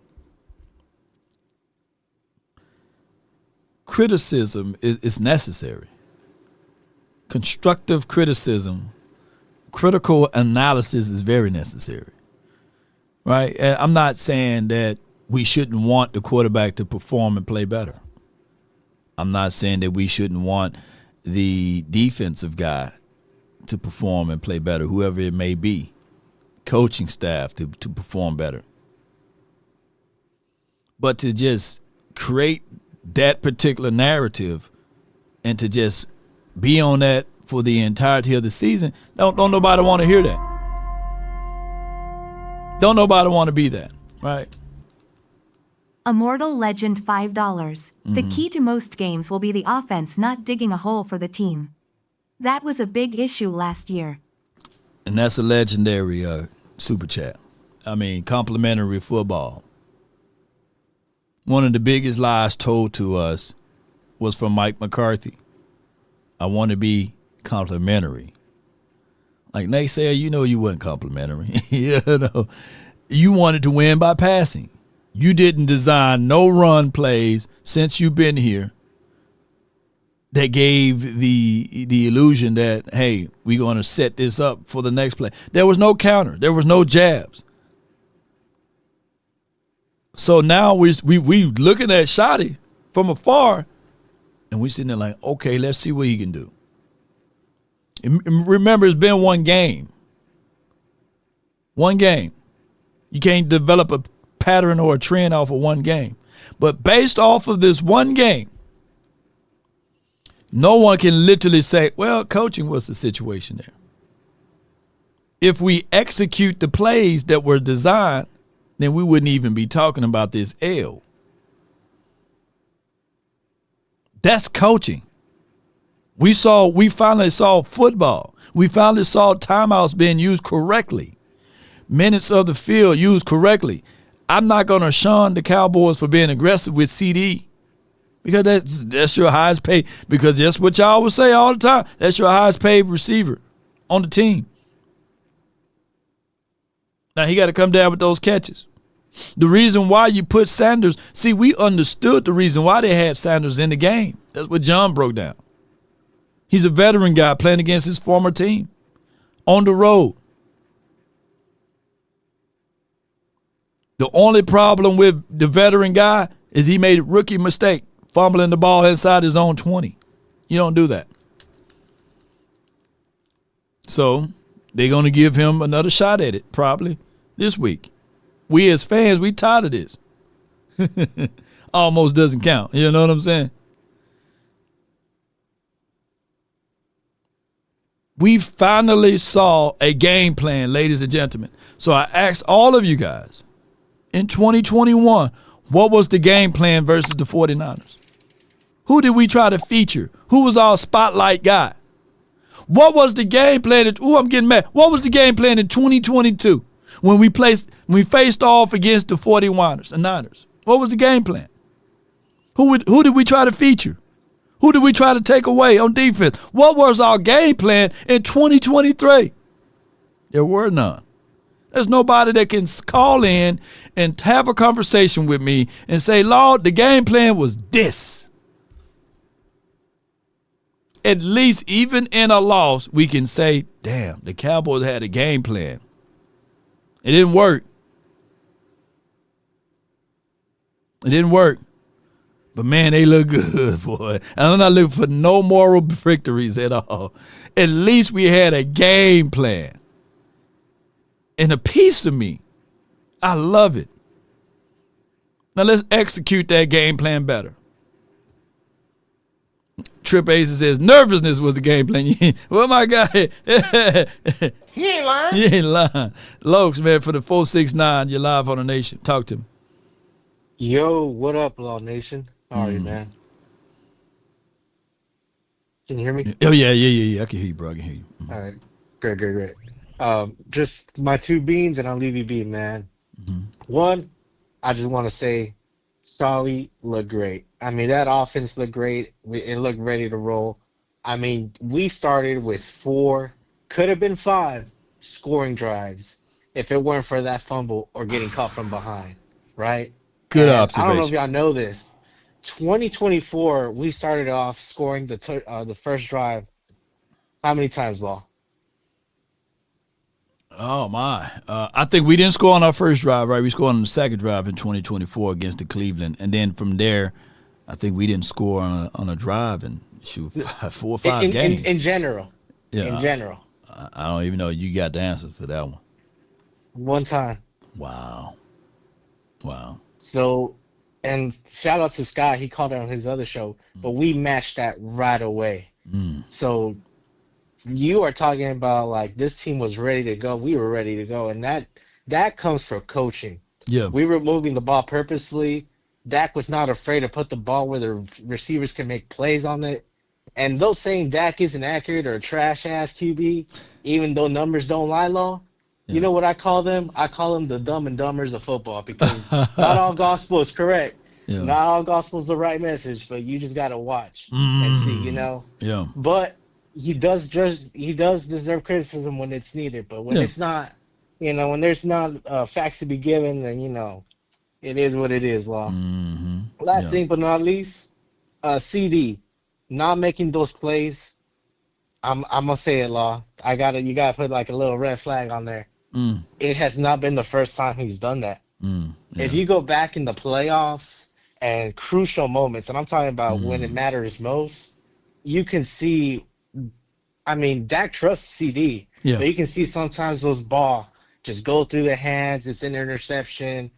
Criticism is necessary. Constructive criticism, critical analysis is very necessary. Right? And I'm not saying that we shouldn't want the quarterback to perform and play better. I'm not saying that we shouldn't want the defensive guy to perform and play better, whoever it may be, coaching staff to perform better. But to just create that particular narrative and to just be on that for the entirety of the season, don't nobody want to hear that. Don't nobody want to be that, right? Immortal Legend, $5. The Mm-hmm. key to most games will be the offense not digging a hole for the team. That was a big issue last year. And that's a legendary super chat. Complimentary football. One of the biggest lies told to us was from Mike McCarthy. I want to be complimentary. Like naysayer, you wasn't complimentary. You wanted to win by passing. You didn't design no run plays since you've been here that gave the illusion that, hey, we're going to set this up for the next play. There was no counter. There was no jabs. So now we looking at Shotty from afar, and we sitting there like, okay, let's see what he can do. And remember, it's been one game. One game. You can't develop a pattern or a trend off of one game. But based off of this one game, no one can literally say, well, coaching was the situation there. If we execute the plays that were designed, then we wouldn't even be talking about this L. That's coaching. We finally saw football. We finally saw timeouts being used correctly. Minutes of the field used correctly. I'm not going to shun the Cowboys for being aggressive with Ceedee because that's your highest paid. Because that's what y'all would say all the time. That's your highest paid receiver on the team. Now he got to come down with those catches. The reason why you put Sanders, see, we understood the reason why they had Sanders in the game. That's what John broke down. He's a veteran guy playing against his former team on the road. The only problem with the veteran guy is he made a rookie mistake, fumbling the ball inside his own 20. You don't do that. So they're going to give him another shot at it probably this week. We as fans, we tired of this. Almost doesn't count. You know what I'm saying? We finally saw a game plan, ladies and gentlemen. So I asked all of you guys, in 2021, what was the game plan versus the 49ers? Who did we try to feature? Who was our spotlight guy? What was the game plan? I'm getting mad. What was the game plan in 2022 when we faced off against the 49ers and Niners? What was the game plan? Who did we try to feature? Who did we try to take away on defense? What was our game plan in 2023? There were none. There's nobody that can call in and have a conversation with me and say, Lord, the game plan was this. At least even in a loss, we can say, damn, the Cowboys had a game plan. It didn't work. It didn't work. But, man, they look good, boy. And I'm not looking for no moral victories at all. At least we had a game plan. And a piece of me, I love it. Now let's execute that game plan better. Trip Ace says nervousness was the game plan. Well, my guy, he ain't lying. He ain't lying. Lokes, man, for the 469, you're live on the Nation. Talk to me. Yo, what up, Law Nation? How are you, man? Can you hear me? Oh yeah. I can hear you, bro. I can hear you. All right, great. Just my two beans, and I'll leave you be, man. One, I just want to say, Solly looked great. I mean, that offense looked great. It looked ready to roll. I mean, we started with 4, could have been 5 scoring drives if it weren't for that fumble or getting caught from behind, right? Good And observation. I don't know if y'all know this. 2024, we started off scoring the first drive. How many times, Law? Oh, my. I think we didn't score on our first drive, right? We scored on the second drive in 2024 against the Cleveland. And then from there, I think we didn't score on a drive in 4 or 5 games. In general. Yeah, in general. I don't even know. You got the answer for that one. One time. Wow. So, and shout out to Scott. He called it on his other show. But we matched that right away. So you are talking about like this team was ready to go. We were ready to go. And that comes from coaching. Yeah. We were moving the ball purposefully. Dak was not afraid to put the ball where the receivers can make plays on it. And though saying Dak isn't accurate or a trash-ass QB, even though numbers don't lie, Law, you know what I call them? I call them the dumb and dumbers of football because not all gospel is correct. Yeah. Not all gospel is the right message, but you just got to watch and see, you know? Yeah. But he does deserve criticism when it's needed. But when it's not, you know, when there's not facts to be given, then, you know, it is what it is, Law. Last thing but not least, Ceedee not making those plays. I'm gonna say it, Law. You gotta put like a little red flag on there. It has not been the first time he's done that. If you go back in the playoffs and crucial moments, and I'm talking about when it matters most, you can see. I mean, Dak trusts Ceedee, but you can see sometimes those ball just go through the hands. It's an interception,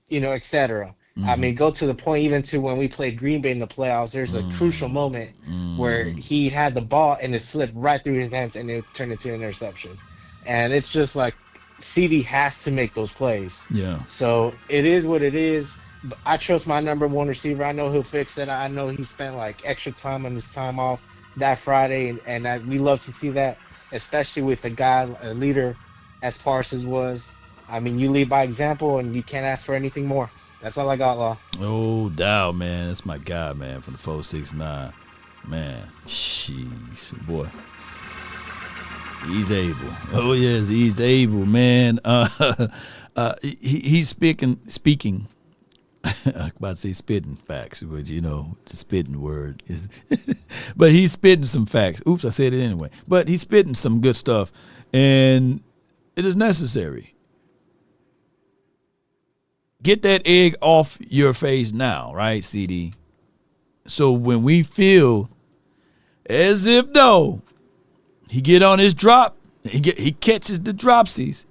you know, etc. I mean, go to the point even to when we played Green Bay in the playoffs. There's a crucial moment where he had the ball and it slipped right through his hands and it turned into an interception. And it's just like Ceedee has to make those plays. Yeah. So it is what it is. I trust my number one receiver. I know he'll fix it. I know he spent like extra time on his time off that Friday, and we love to see that, especially with a leader as Parsons was. I mean, you lead by example, and you can't ask for anything more. That's all I got, Law. Oh, Dow, man. That's my guy, man, from the 469. Man, sheesh, boy. He's able. Oh, yes, he's able, man. He's speaking. I was about to say spitting facts, but, the spitting word is. But he's spitting some facts. Oops, I said it anyway. But he's spitting some good stuff, and it is necessary. Get that egg off your face now, right, CD? So when we feel as if though he get on his drop, he catches the dropsies,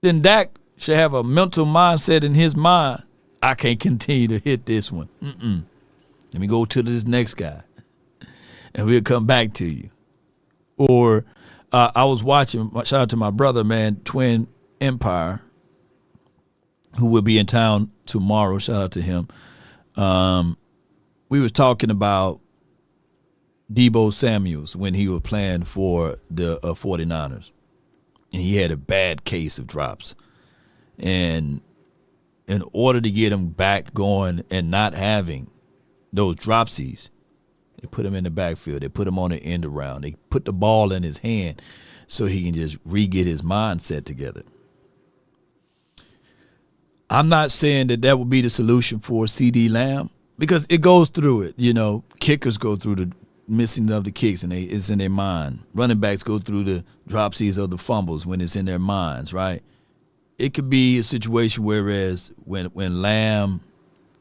then Dak should have a mental mindset in his mind. I can't continue to hit this one. Let me go to this next guy, and we'll come back to you. Or I was watching. Shout out to my brother, man, Twin Empire, who will be in town tomorrow. Shout out to him. We was talking about Deebo Samuels when he was playing for the 49ers. And he had a bad case of drops. And in order to get him back going and not having those dropsies, they put him in the backfield. They put him on the end around. They put the ball in his hand so he can just re-get his mindset together. I'm not saying that would be the solution for Ceedee Lamb because it goes through it. Kickers go through the missing of the kicks and it's in their mind. Running backs go through the dropsies of the fumbles when it's in their minds, right? It could be a situation whereas when Lamb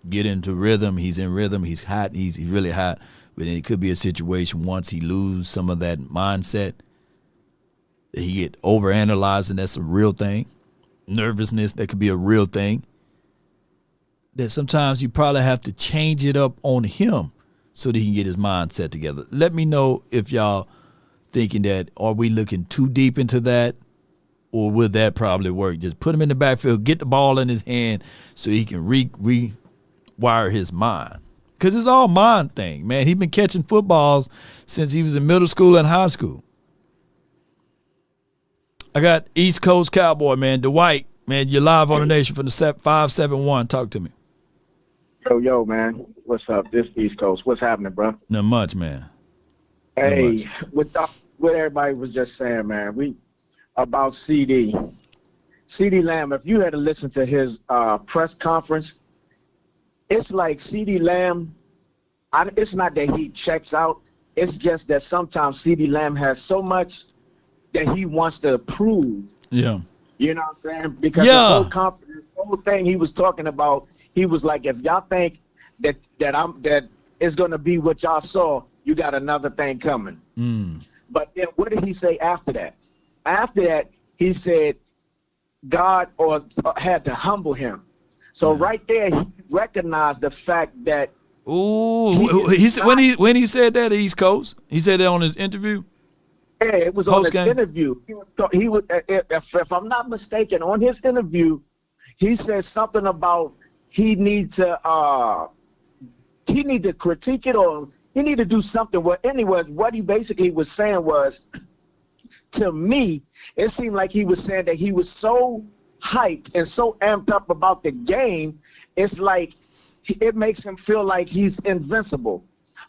get into rhythm, he's in rhythm, he's hot, he's really hot. But then it could be a situation once he lose some of that mindset that he get overanalyzed, and that's a real thing. Nervousness, that could be a real thing. That sometimes you probably have to change it up on him so that he can get his mindset together. Let me know if y'all thinking that, are we looking too deep into that, or would that probably work? Just put him in the backfield, get the ball in his hand so he can rewire his mind. Because it's all mind thing, man. He's been catching footballs since he was in middle school and high school. I got East Coast Cowboy, man. Dwight, man, you're live on the Nation from the 571. Talk to me. Yo, man. What's up? This East Coast. What's happening, bro? Not much, man. Hey, what everybody was just saying, man, about Ceedee Lamb, if you had to listen to his press conference, it's like Ceedee Lamb, it's not that he checks out. It's just that sometimes Ceedee Lamb has so much that he wants to prove. Yeah. You know what I'm saying? Because the whole thing he was talking about, he was like, if y'all think that it's gonna be what y'all saw, you got another thing coming. But then what did he say after that? After that, he said God had to humble him. So right there, he recognized the fact that. When he said that, East Coast, he said that on his interview. Yeah, it was on his interview. He was, if I'm not mistaken, on his interview, he said something about he need to critique it, or he need to do something. Well, anyway, what he basically was saying was, to me, it seemed like he was saying that he was so hyped and so amped up about the game, it's like it makes him feel like he's invincible.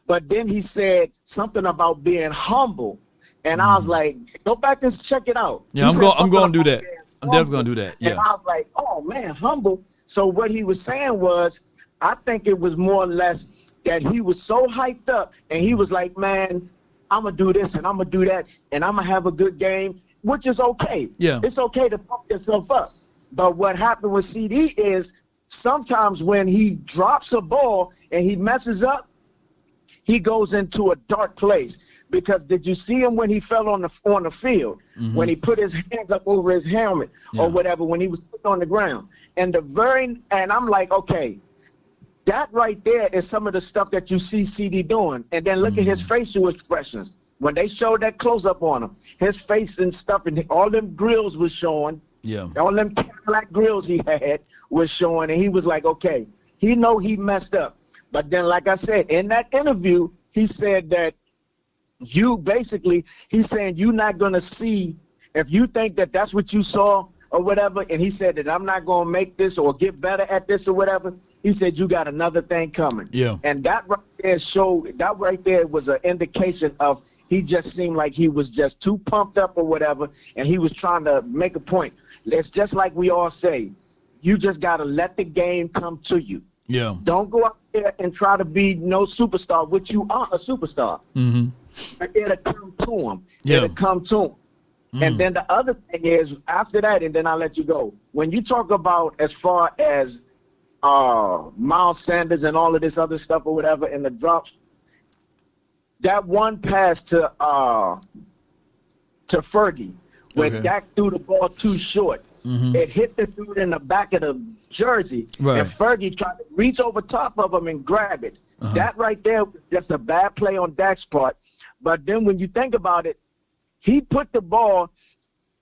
But then he said something about being humble. And I was like, go back and check it out. Yeah, I'm going to do that. I'm definitely going to do that. Yeah. And I was like, oh, man, humble. So what he was saying was, I think it was more or less that he was so hyped up, and he was like, man, I'm going to do this and I'm going to do that, and I'm going to have a good game, which is okay. Yeah. It's okay to pump yourself up. But what happened with CD is sometimes when he drops a ball and he messes up, he goes into a dark place. Because did you see him when he fell on the field, when he put his hands up over his helmet or whatever, when he was put on the ground? And I'm like, okay, that right there is some of the stuff that you see CD doing. And then look at his facial expressions. when they showed that close up on him, his face and stuff, and all them grills was showing. Yeah. All them Cadillac grills he had was showing, and he was like, okay, he know he messed up. But then, like I said, in that interview, he said that he's saying you're not going to see, if you think that that's what you saw or whatever, and he said that I'm not going to make this or get better at this or whatever, he said you got another thing coming. Yeah. And that right there was an indication of he just seemed like he was just too pumped up or whatever, and he was trying to make a point. It's just like we all say, you just got to let the game come to you. Yeah. Don't go out there and try to be no superstar, which you are a superstar. Mm-hmm. But it'll come to him. Yeah. It'll come to him. And then the other thing is, after that, and then I'll let you go. When you talk about as far as Miles Sanders and all of this other stuff or whatever in the drops, that one pass to Fergie, when Dak threw the ball too short, it hit the dude in the back of the jersey, Right. and Fergie tried to reach over top of him and grab it. That right there, that's a bad play on Dak's part. But then when you think about it, he put the ball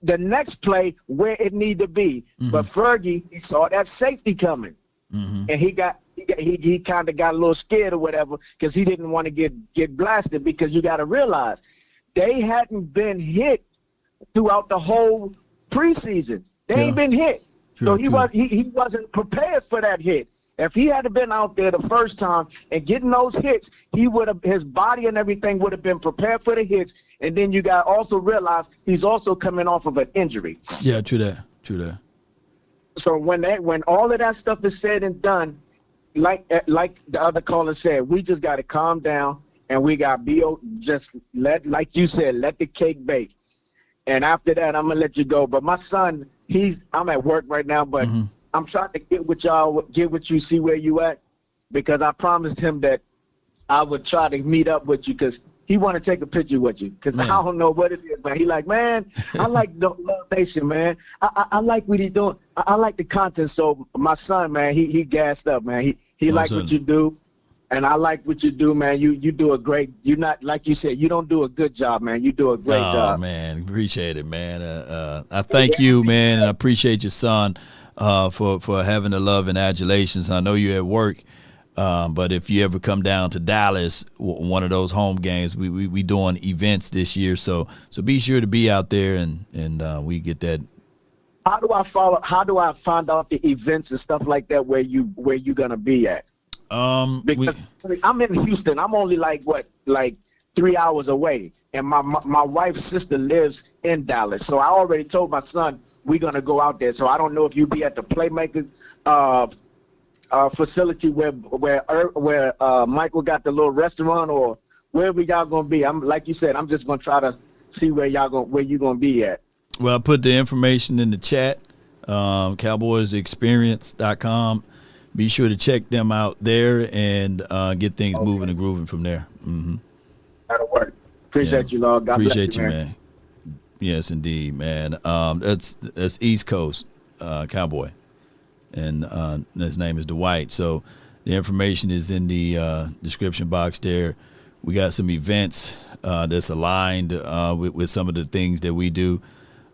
the next play where it needed to be. But Fergie, he saw that safety coming. And he kind of got a little scared or whatever because he didn't want to get blasted, because you got to realize they hadn't been hit throughout the whole preseason. They ain't been hit. So he wasn't prepared for that hit. If he had been out there the first time and getting those hits, his body and everything would have been prepared for the hits. And then you got to also realize he's also coming off of an injury. Yeah, true that. So when all of that stuff is said and done, like the other caller said, we just got to calm down, and we got to like you said, let the cake bake. And after that, I'm gonna let you go. But my son, I'm at work right now, but I'm trying to get with you, see where you at, because I promised him that I would try to meet up with you, because he want to take a picture with you, because I don't know what it is, man. He like, man, I like the Love Nation, man. I like what he doing. I like the content. So my son, man, he gassed up, man. He like what you do, and I like what you do, man. You do a great. You're not, like you said, you don't do a good job, man. You do a great job. Oh man, appreciate it, man. I thank you, man, and I appreciate your son for having the love and adulations. I know you're at work. But if you ever come down to Dallas, one of those home games, we doing events this year, so be sure to be out there and we get that. How do I find out the events and stuff like that where you gonna be at? Because I'm in Houston. I'm only like 3 hours away, and my wife's sister lives in Dallas. So I already told my son we're gonna go out there. So I don't know if you be at the Playmaker facility where Michael got the little restaurant, or wherever y'all gonna be. I'm like you said, I'm just gonna try to see where you gonna be at. Well, I put the information in the chat, cowboysexperience.com. Be sure to check them out there and get things moving and grooving from there. That'll work. Appreciate you, Lord. God appreciate bless you, man. Yes, indeed, man. That's East Coast Cowboy, and his name is Dwight. So the information is in the description box there. We got some events that's aligned with some of the things that we do.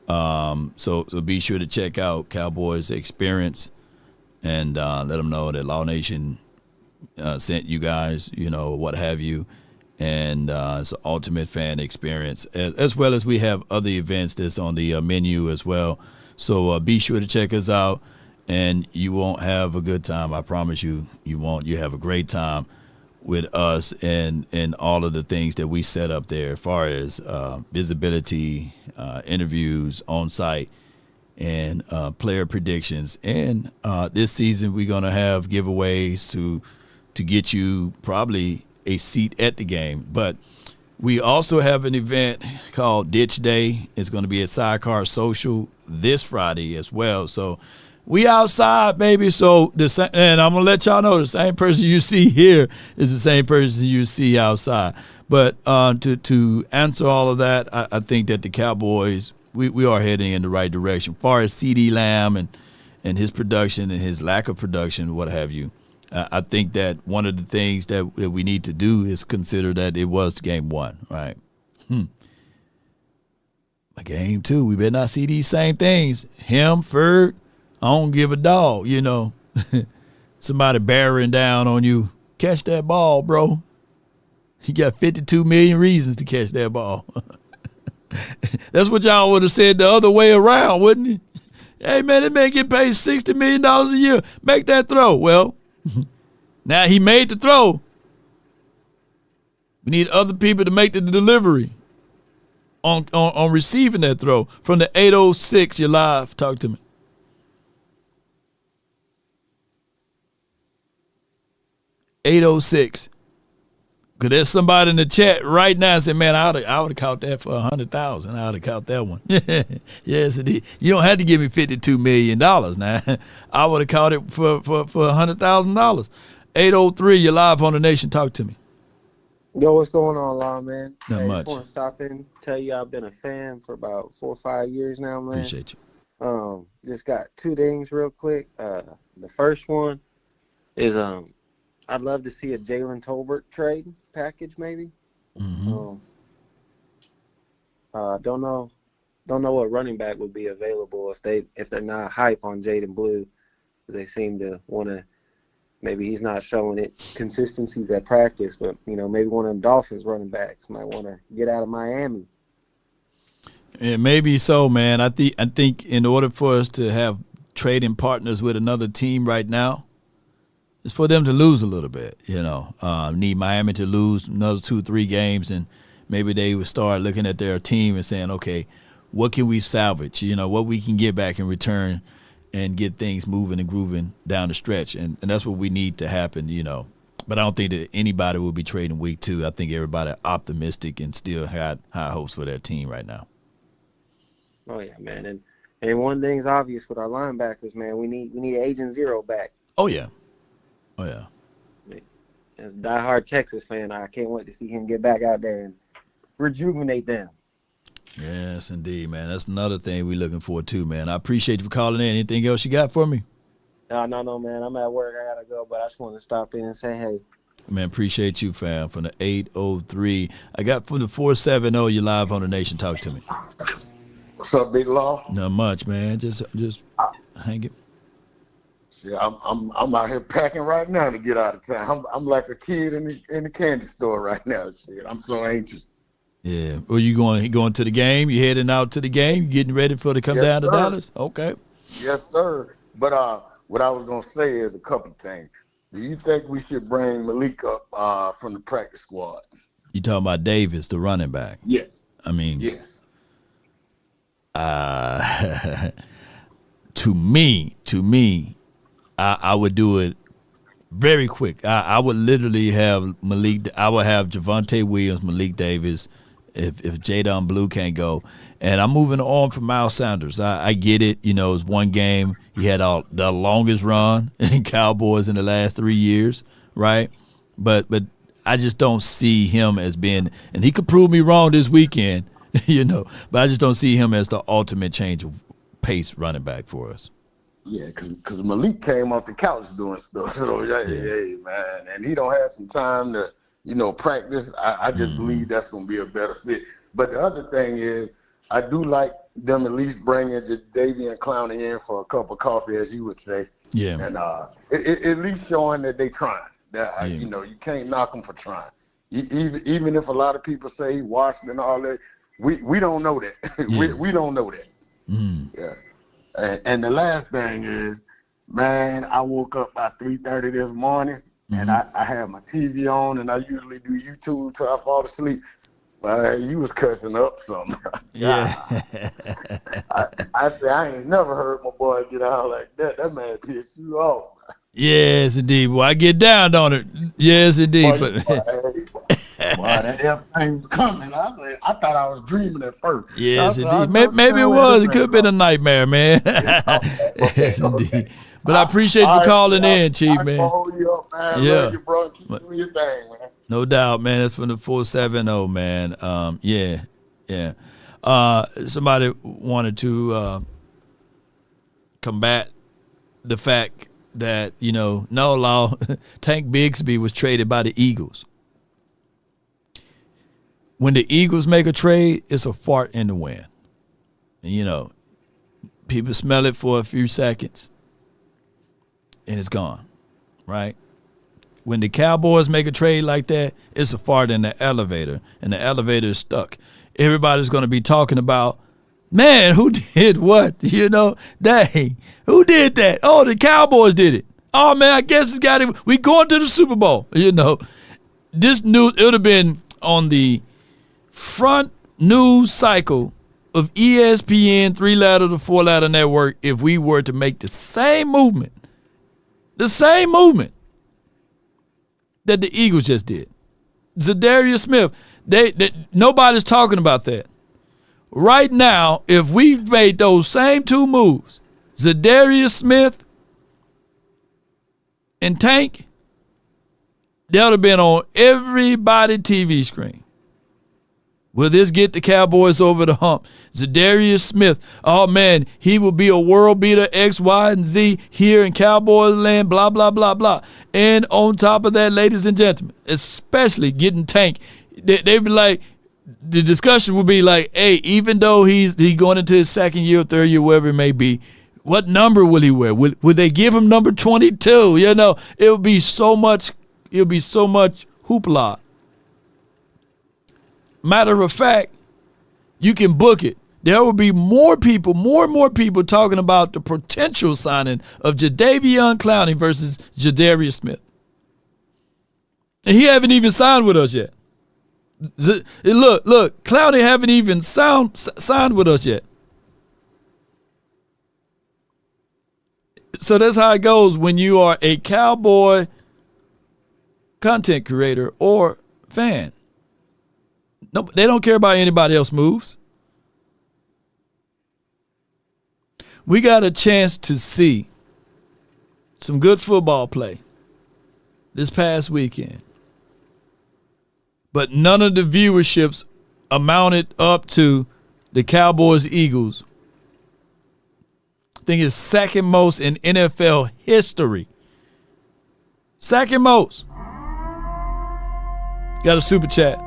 So be sure to check out Cowboys Experience and let them know that Law Nation sent you guys, what have you. And it's an ultimate fan experience, as well as we have other events that's on the menu as well. So be sure to check us out, and you won't have a good time. I promise you, you won't. You have a great time with us and all of the things that we set up there as far as visibility, interviews on site, and player predictions. And this season we're going to have giveaways to get you probably a seat at the game. But we also have an event called Ditch Day. It's going to be at Sidecar Social this Friday as well. So we outside, baby. So and I'm gonna let y'all know the same person you see here is the same person you see outside. But to answer all of that, I think that the Cowboys, we are heading in the right direction. As far as Ceedee Lamb and his production and his lack of production, what have you, I think that one of the things that we need to do is consider that it was game one, right? My game too. We better not see these same things. Him, Ferg, I don't give a dog, you know. Somebody bearing down on you. Catch that ball, bro. You got 52 million reasons to catch that ball. That's what y'all would have said the other way around, wouldn't it? Hey, man, that man getting paid $60 million a year. Make that throw. Well, now he made the throw. We need other people to make the delivery on receiving that throw. From the 806, you're live. Talk to me. $806. Because there's somebody in the chat right now saying, man, I would have caught that for $100,000. I would have caught that one. Yes, indeed. You don't have to give me $52 million now. I would have caught it for $100,000. 803, you're live on the Nation. Talk to me. Yo, what's going on, Law, man? Not much. I just want to stop in, tell you I've been a fan for about 4 or 5 years now, man. Appreciate you. Just got 2 things real quick. The first one is I'd love to see a Jalen Tolbert trade package, maybe. Mm-hmm. Don't know what running back would be available if they're not hype on Jaden Blue, because they seem to want to. Maybe he's not showing it consistencies at practice, but maybe one of them Dolphins running backs might want to get out of Miami. Yeah, maybe so, man. I think in order for us to have trading partners with another team right now, it's for them to lose a little bit, Need Miami to lose another 2-3 games, and maybe they would start looking at their team and saying, okay, what can we salvage? What we can get back in return and get things moving and grooving down the stretch. And that's what we need to happen, But I don't think that anybody will be trading week 2. I think everybody optimistic and still had high hopes for their team right now. Oh, yeah, man. And one thing's obvious with our linebackers, man. We need Agent Zero back. Oh, yeah. Oh, yeah. As a diehard Texas fan, I can't wait to see him get back out there and rejuvenate them. Yes, indeed, man. That's another thing we're looking for, too, man. I appreciate you for calling in. Anything else you got for me? No, man. I'm at work. I got to go, but I just want to stop in and say hey. Man, appreciate you, fam. From the 803. I got from the 470, you're live on the Nation. Talk to me. What's up, Big Law? Not much, man. Just hang it. See, I'm out here packing right now to get out of town. I'm like a kid in the candy store right now. Shit, I'm so anxious. Yeah. Where you going? You going to the game? You heading out to the game? You getting ready to come down to Dallas? Okay. Yes, sir. But what I was gonna say is a couple things. Do you think we should bring Malik up from the practice squad? You talking about Davis, the running back? Yes. I mean, yes. To me, I would do it very quick. I would literally have Malik. I would have Javonte Williams, Malik Davis, if Jadeveon Blue can't go. And I'm moving on from Miles Sanders. I get it. It's one game. He had the longest run in Cowboys in the last 3 years, right? But I just don't see him as being – and he could prove me wrong this weekend, but I just don't see him as the ultimate change of pace running back for us. Yeah, because Malik came off the couch doing stuff. So, hey, man, and he don't have some time to – practice. I just believe that's going to be a better fit. But the other thing is, I do like them at least bringing Jadeveon Clowney in for a cup of coffee, as you would say. Yeah. And at least showing that they trying. That you can't knock them for trying. Even if a lot of people say he washed and all that, we don't know that. Yeah. we don't know that. Yeah. And the last thing is, man, I woke up by 3:30 this morning. And I have my TV on, and I usually do YouTube till I fall asleep. But you was cussing up something. Yeah. I said, I ain't never heard my boy get out like that. That man pissed you off. Yes, indeed. Well, I get down on it. Yes, indeed. Boy, that everything was coming. I thought I was dreaming at first. Yes, indeed. Maybe it was. It could have been a nightmare, man. Yes, indeed. But I appreciate you for calling in, Chief, man. I hold you up, man. Yeah. Love you, bro. Keep doing your thing, man. No doubt, man. That's from the 470, man. Yeah. Somebody wanted to combat the fact that, no law, Tank Bigsby was traded by the Eagles. when the Eagles make a trade, it's a fart in the wind. And, you know, people smell it for a few seconds, and it's gone, right? When the Cowboys make a trade like that, it's a fart in the elevator, and the elevator is stuck. Everybody's going to be talking about, man, who did what? You know, dang, who did that? Oh, the Cowboys did it. Oh, man, I guess it's got it. We going to the Super Bowl. You know, this news, it would have been on the front news cycle of ESPN 3-letter to 4-letter network if we were to make the same movement that the Eagles just did. Ceedee Smith, they nobody's talking about that. Right now, if we made those same two moves, Ceedee Smith and Tank, that would have been on everybody's TV screen. Will this get the Cowboys over the hump? Ceedee Smith, oh man, he will be a world beater, X, Y, and Z here in Cowboys land, blah, blah, blah, blah. And on top of that, ladies and gentlemen, especially getting Tank, they'd be like, the discussion would be like, hey, even though he's going into his second year or third year, wherever it may be, what number will he wear? Would they give him number 22? You know, it would be so much hoopla. Matter of fact, you can book it. There will be more and more people talking about the potential signing of Jadeveon Clowney versus Jadeveon Smith. And he haven't even signed with us yet. Look, Clowney haven't even signed with us yet. So that's how it goes when you are a Cowboy content creator or fan. No, they don't care about anybody else's moves. We got a chance to see some good football play this past weekend. But none of the viewerships amounted up to the Cowboys-Eagles. I think it's second most in NFL history. Second most. Got a super chat.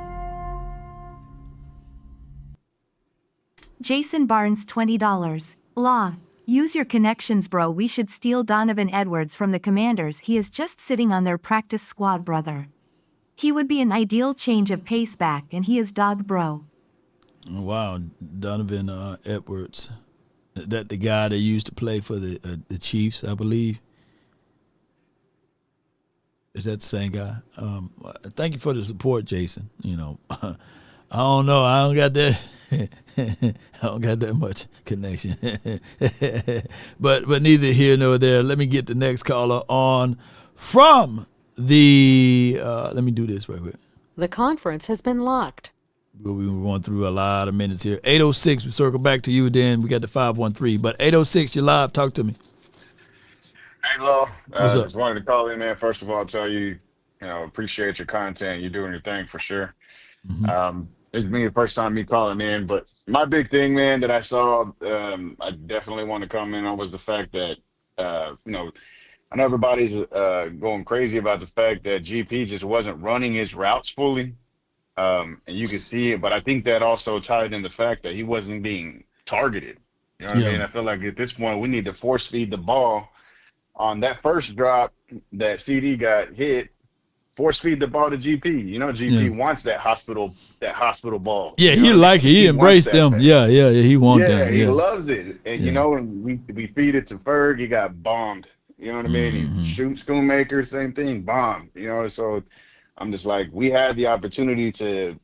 Jason Barnes, $20. Law, use your connections, bro. We should steal Donovan Edwards from the Commanders. He is just sitting on their practice squad, brother. He would be an ideal change of pace back, and he is dog, bro. Wow, Donovan Edwards. That the guy that used to play for the Chiefs, I believe. Is that the same guy? Thank you for the support, Jason. You know, I don't know. I don't got that. I don't got that much connection. but neither here nor there. Let me get the next caller on from the let me do this right quick. The conference has been locked. We're going through a lot of minutes here. 806, we circle back to you, then we got the 513. But 806, you're live. Talk to me. Hey, Lo. What's up? Just wanted to call in, man. First of all, tell you, appreciate your content. You're doing your thing for sure. Mm-hmm. It's been the first time me calling in, but my big thing, man, that I saw, I definitely want to comment on was the fact that, I know everybody's going crazy about the fact that GP just wasn't running his routes fully, and you could see it. But I think that also tied in the fact that he wasn't being targeted. You know what I mean? I feel like at this point we need to force feed the ball on that first drop that CD got hit. Force feed the ball to GP. You know, GP wants that hospital ball. Yeah, he like it. He embraced them. Man. Yeah, he wants them. He loves it. And and we feed it to Ferg, he got bombed. You know what I mean? He shoots Schoonmaker, same thing, bombed. So I'm just like, we had the opportunity to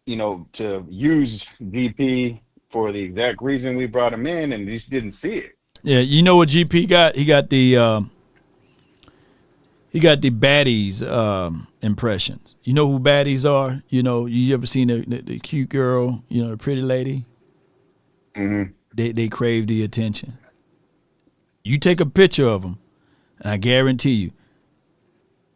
use GP for the exact reason we brought him in, and he just didn't see it. Yeah, you know what GP got? He got the baddies impressions. You know who baddies are? You ever seen the cute girl, the pretty lady? Mm-hmm. They crave the attention. You take a picture of them, and I guarantee you,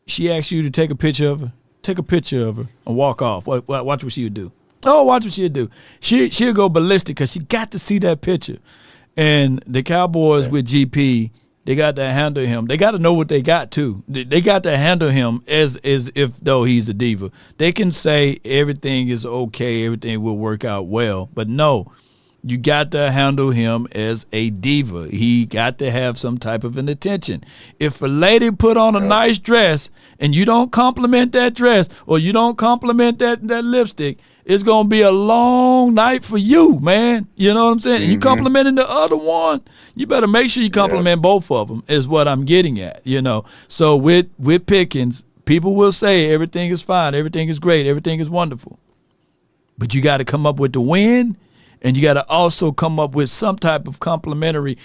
she asks you to take a picture of her. Take a picture of her and walk off. Watch what she'll do. Oh, watch what she'll do. She'll go ballistic because she got to see that picture. And the Cowboys with GP, They got to handle him. They got to know what they got too. They got to handle him as if though he's a diva. They can say everything is okay, everything will work out well, but no, you got to handle him as a diva. He got to have some type of an attention. If a lady put on a nice dress and you don't compliment that dress or you don't compliment that lipstick, it's going to be a long night for you, man. You know what I'm saying? You complimenting the other one, you better make sure you compliment both of them is what I'm getting at, you know. So with Pickens, people will say everything is fine, everything is great, everything is wonderful. But you got to come up with the win, and you got to also come up with some type of complimentary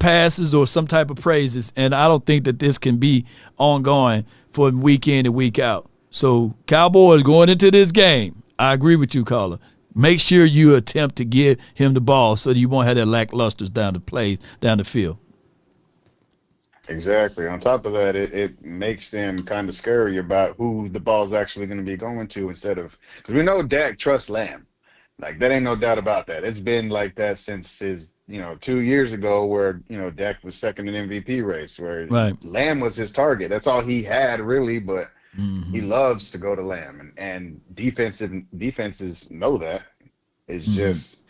passes or some type of praises. And I don't think that this can be ongoing for week in and week out. So Cowboys going into this game, I agree with you, caller. Make sure you attempt to give him the ball so that you won't have that lackluster down the field. Exactly. On top of that, it makes them kind of scary about who the ball's actually going to be going to instead of – because we know Dak trusts Lamb. Like, that ain't no doubt about that. It's been like that since his, 2 years ago where, Dak was second in MVP race, where Lamb was his target. That's all he had, really, but he loves to go to Lamb. And defenses know that. It's just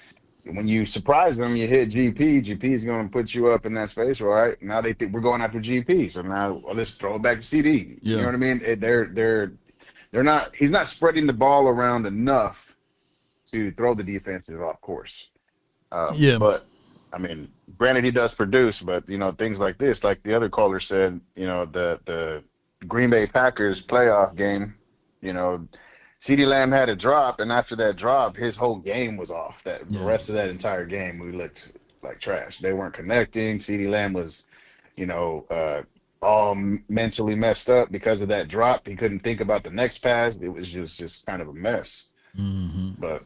when you surprise them, you hit GP. GP is going to put you up in that space, right? Now they think we're going after GP. So now let's throw it back to CD. You know what I mean? They're not – he's not spreading the ball around enough to throw the defenses off course. But, I mean, granted, he does produce, but, things like this, like the other caller said, the Green Bay Packers playoff game, Ceedee Lamb had a drop, and after that drop, his whole game was off. The rest of that entire game, we looked like trash. They weren't connecting. Ceedee Lamb was, all mentally messed up because of that drop. He couldn't think about the next pass. It was just kind of a mess. But,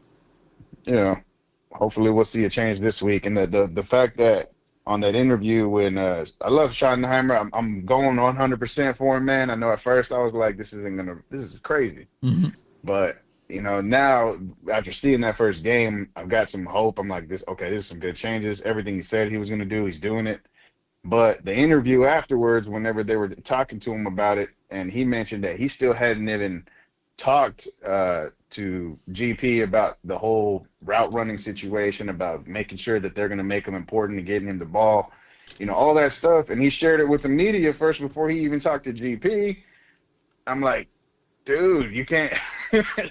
hopefully we'll see a change this week. And the fact that on that interview when I love Schottenheimer, I'm going 100% for him, man. I know at first I was like, this is crazy. But, now after seeing that first game, I've got some hope. I'm like, this is some good changes. Everything he said he was going to do, he's doing it. But the interview afterwards, whenever they were talking to him about it, and he mentioned that he still hadn't even talked to GP about the whole route running situation, about making sure that they're going to make him important and getting him the ball, all that stuff. And he shared it with the media first before he even talked to GP. I'm like, dude, you can't,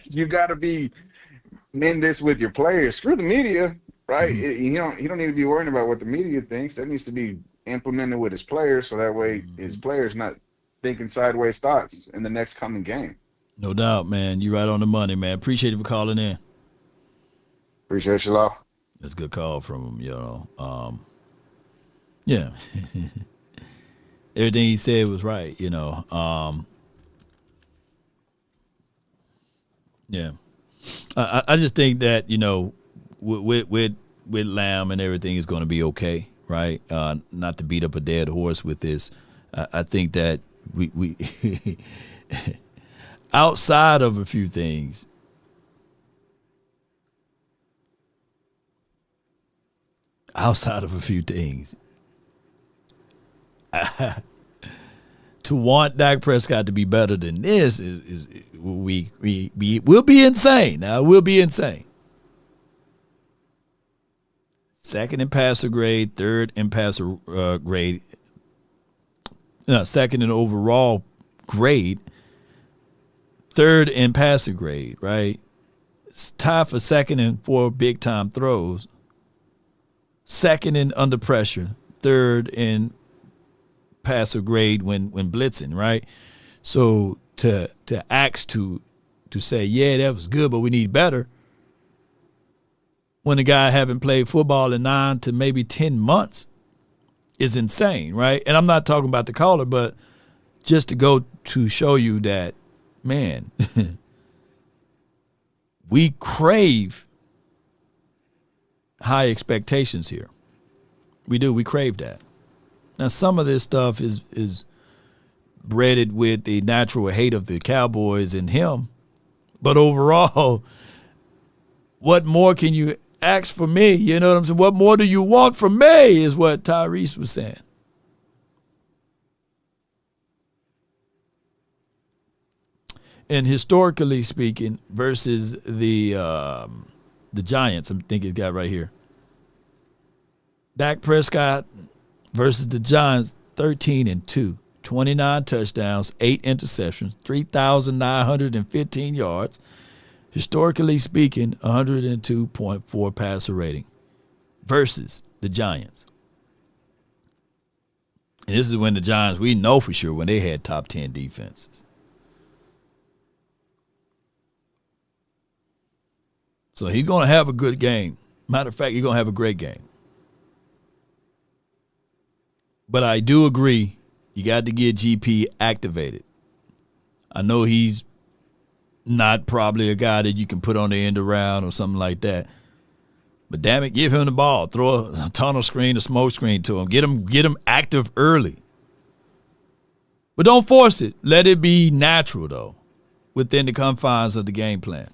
you got to be in this with your players. Screw the media, right? You don't need to be worrying about what the media thinks. That needs to be implemented with his players, so that way his players not thinking sideways thoughts in the next coming game. No doubt, man. You're right on the money, man. Appreciate you for calling in. Appreciate you, Law. That's a good call from him, yeah. Everything he said was right, yeah. I just think that, with Lamb and everything is going to be okay, right? Not to beat up a dead horse with this. I think that we outside of a few things, to want Dak Prescott to be better than this is we'll be insane. Now we'll be insane. Second in passer grade, third in passer grade, second in overall grade, third in passer grade, right? It's tied for second in 4 big time throws, second in under pressure, third in passer grade when blitzing, right? So to ask to say, yeah, that was good, but we need better, when a guy haven't played football in 9 to maybe 10 months is insane, right? And I'm not talking about the caller, but just to go to show you that, man, we crave high expectations here. We do. We crave that. Now, some of this stuff is breaded with the natural hate of the Cowboys and him. But overall, what more can you ask for me? You know what I'm saying? What more do you want from me is what Tyrese was saying. And historically speaking, versus the Giants, I'm thinking it's got right here. Dak Prescott versus the Giants, 13-2, 29 touchdowns, 8 interceptions, 3,915 yards. Historically speaking, 102.4 passer rating versus the Giants. And this is when the Giants, we know for sure, when they had top 10 defenses. So he's going to have a good game. Matter of fact, he's going to have a great game. But I do agree, you got to get GP activated. I know he's not probably a guy that you can put on the end around or something like that. But damn it, give him the ball. Throw a tunnel screen, a smoke screen to him. Get him active early. But don't force it. Let it be natural, though, within the confines of the game plan.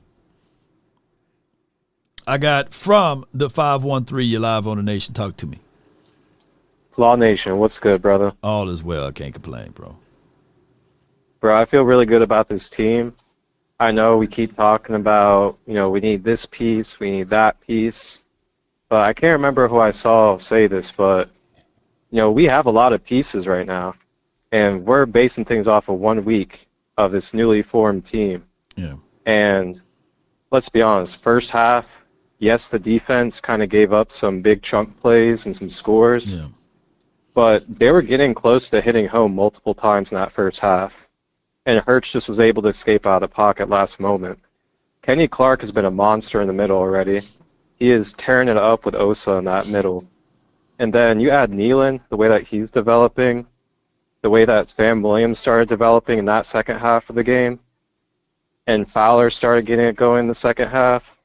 I got from the 513, you're live on the Nation. Talk to me. Law Nation, what's good, brother? All is well. I can't complain, bro. Bro, I feel really good about this team. I know we keep talking about, we need this piece, we need that piece. But I can't remember who I saw say this, but, we have a lot of pieces right now. And we're basing things off of 1 week of this newly formed team. Yeah. And let's be honest, first half, yes, the defense kind of gave up some big chunk plays and some scores. Yeah. But they were getting close to hitting home multiple times in that first half. And Hurts just was able to escape out of the pocket last moment. Kenny Clark has been a monster in the middle already. He is tearing it up with Osa in that middle. And then you add Nealon, the way that he's developing, the way that Sam Williams started developing in that second half of the game, and Fowler started getting it going in the second half,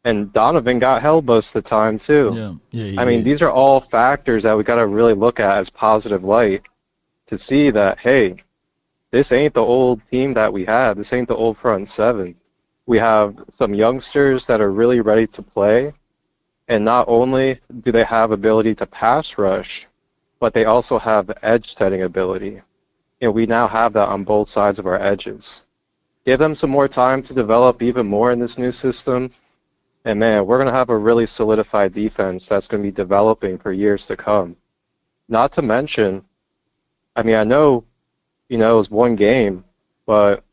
and Donovan got held most of the time too. Yeah, I mean, these are all factors that we got to really look at as positive light to see that, hey, this ain't the old team that we had. This ain't the old front seven. We have some youngsters that are really ready to play, and not only do they have ability to pass rush, but they also have edge-setting ability. And we now have that on both sides of our edges. Give them some more time to develop even more in this new system, and man, we're going to have a really solidified defense that's going to be developing for years to come. Not to mention, I mean, I know, it was one game, but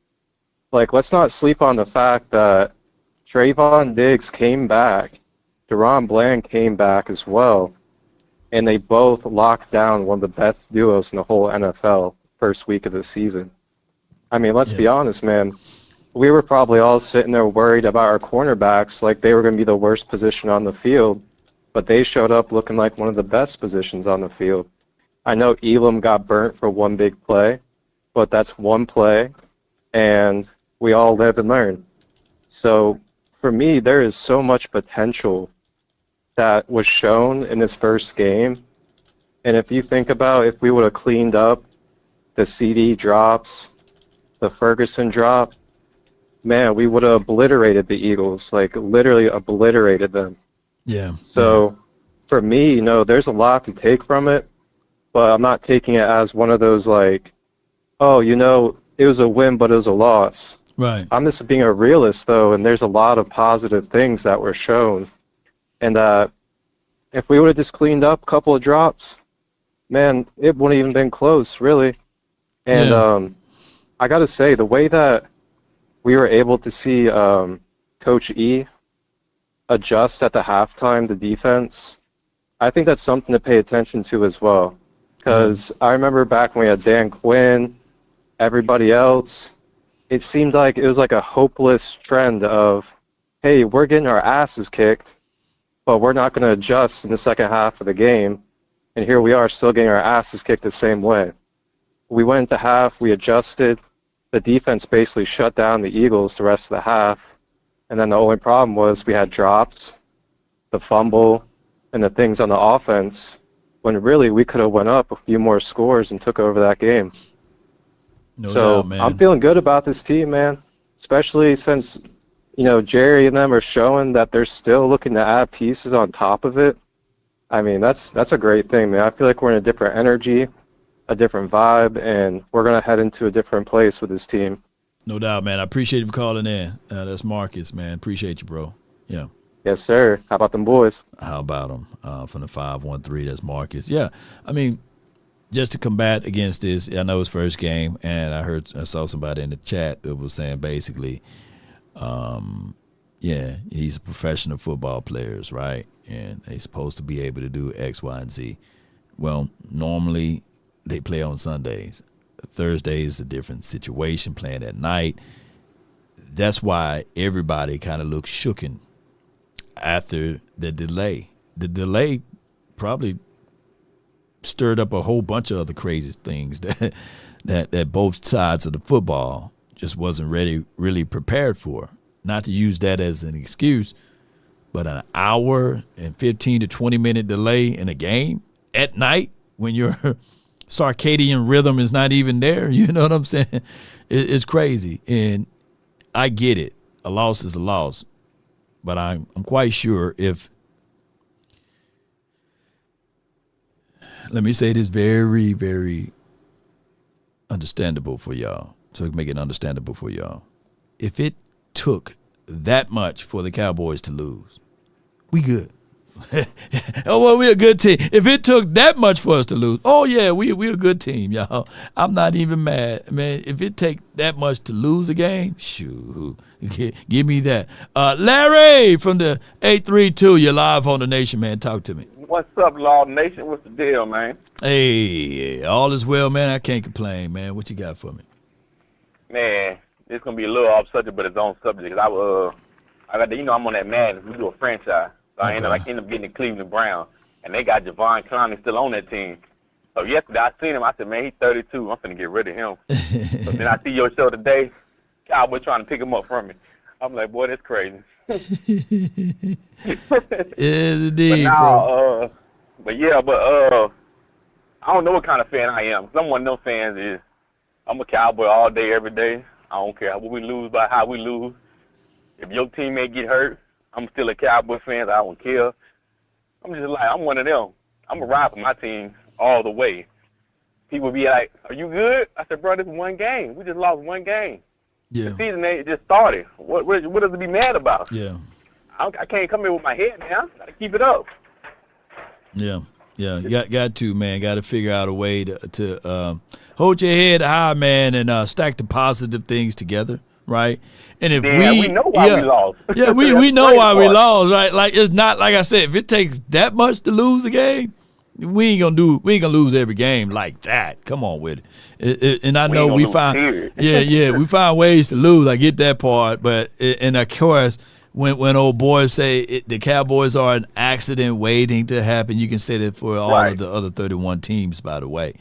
let's not sleep on the fact that Trayvon Diggs came back, Deron Bland came back as well, and they both locked down one of the best duos in the whole NFL first week of the season. I mean, let's be honest, man. We were probably all sitting there worried about our cornerbacks like they were going to be the worst position on the field, but they showed up looking like one of the best positions on the field. I know Elam got burnt for one big play, but that's one play, and we all live and learn. So for me, there is so much potential that was shown in this first game. And if you think about if we would have cleaned up the CD drops, the Ferguson drop, man, we would have obliterated the Eagles, literally obliterated them. Yeah. So for me, there's a lot to take from it, but I'm not taking it as one of those it was a win, but it was a loss. Right. I'm just being a realist, though, and there's a lot of positive things that were shown. And if we would have just cleaned up a couple of drops, man, it wouldn't even been close, really. And I got to say, the way that we were able to see Coach E adjust at the halftime, the defense, I think that's something to pay attention to as well. Because I remember back when we had Dan Quinn, everybody else, it seemed like it was like a hopeless trend of, hey, we're getting our asses kicked, but we're not going to adjust in the second half of the game. And here we are still getting our asses kicked the same way. We went into half, we adjusted. The defense basically shut down the Eagles the rest of the half. And then the only problem was we had drops, the fumble, and the things on the offense, when really we could have went up a few more scores and took over that game. No so doubt, man. I'm feeling good about this team, man, especially since Jerry and them are showing that they're still looking to add pieces on top of it. I mean, that's a great thing, man. I feel like we're in a different energy, a different vibe, and we're going to head into a different place with this team. No doubt, man. I appreciate you for calling in. That's Marcus, man. Appreciate you, bro. Yeah. Yes, sir. How about them boys? How about them? From the 513, that's Marcus. Yeah. I mean, just to combat against this, I know it's first game, and I saw somebody in the chat that was saying basically, yeah, he's a professional football players, right? And they're supposed to be able to do X, Y, and Z. Well, normally they play on Sundays. Thursday is a different situation, playing at night. That's why everybody kind of looks shooken after the delay. The delay probably stirred up a whole bunch of other crazy things that both sides of the football just wasn't really prepared for. Not to use that as an excuse, but an hour and 15 to 20 minute delay in a game at night when your circadian rhythm is not even there, you know what I'm saying? It's crazy, and I get it. A loss is a loss, but I'm quite sure if, let me say this very, very understandable for y'all, to make it understandable for y'all. If it took that much for the Cowboys to lose, we good. Oh, well, we're a good team. If it took that much for us to lose, oh, yeah, we're a good team, y'all. I'm not even mad. Man, if it take that much to lose a game, shoot, give me that. Larry from the 832, you're live on the Nation, man. Talk to me. What's up, Law Nation? What's the deal, man? Hey, all is well, man. I can't complain, man. What you got for me? Man, it's going to be a little off subject, but it's on subject. Cause I got I'm on that Madden. We do a franchise. So I end up getting the Cleveland Browns, and they got Jadeveon Clowney still on that team. So yesterday I seen him. I said, man, he's 32. I'm finna get rid of him. So then I see your show today. Cowboy trying to pick him up from me. I'm like, boy, that's crazy. Yes, indeed, bro. I don't know what kind of fan I am. I'm one of those fans is I'm a Cowboy all day, every day. I don't care what we lose by how we lose. If your teammate get hurt, I'm still a Cowboy fan. I don't care. I'm just like, I'm one of them. I'm going to ride for my team all the way. People be like, are you good? I said, bro, this is one game. We just lost one game. Yeah. The season just started. What is it to be mad about? Yeah. I can't come here with my head down. I got to keep it up. Yeah. Yeah, got to, man. Got to figure out a way to hold your head high, man, and stack the positive things together, right? And if we know why we lost. Yeah, we know why we lost, right? Like, it's not, like I said, if it takes that much to lose a game, we ain't gonna lose every game like that. Come on with it. And I know we find we find ways to lose. I get that part, but and of course, when old boys say the Cowboys are an accident waiting to happen, you can say that for all of the other 31 teams, by the way.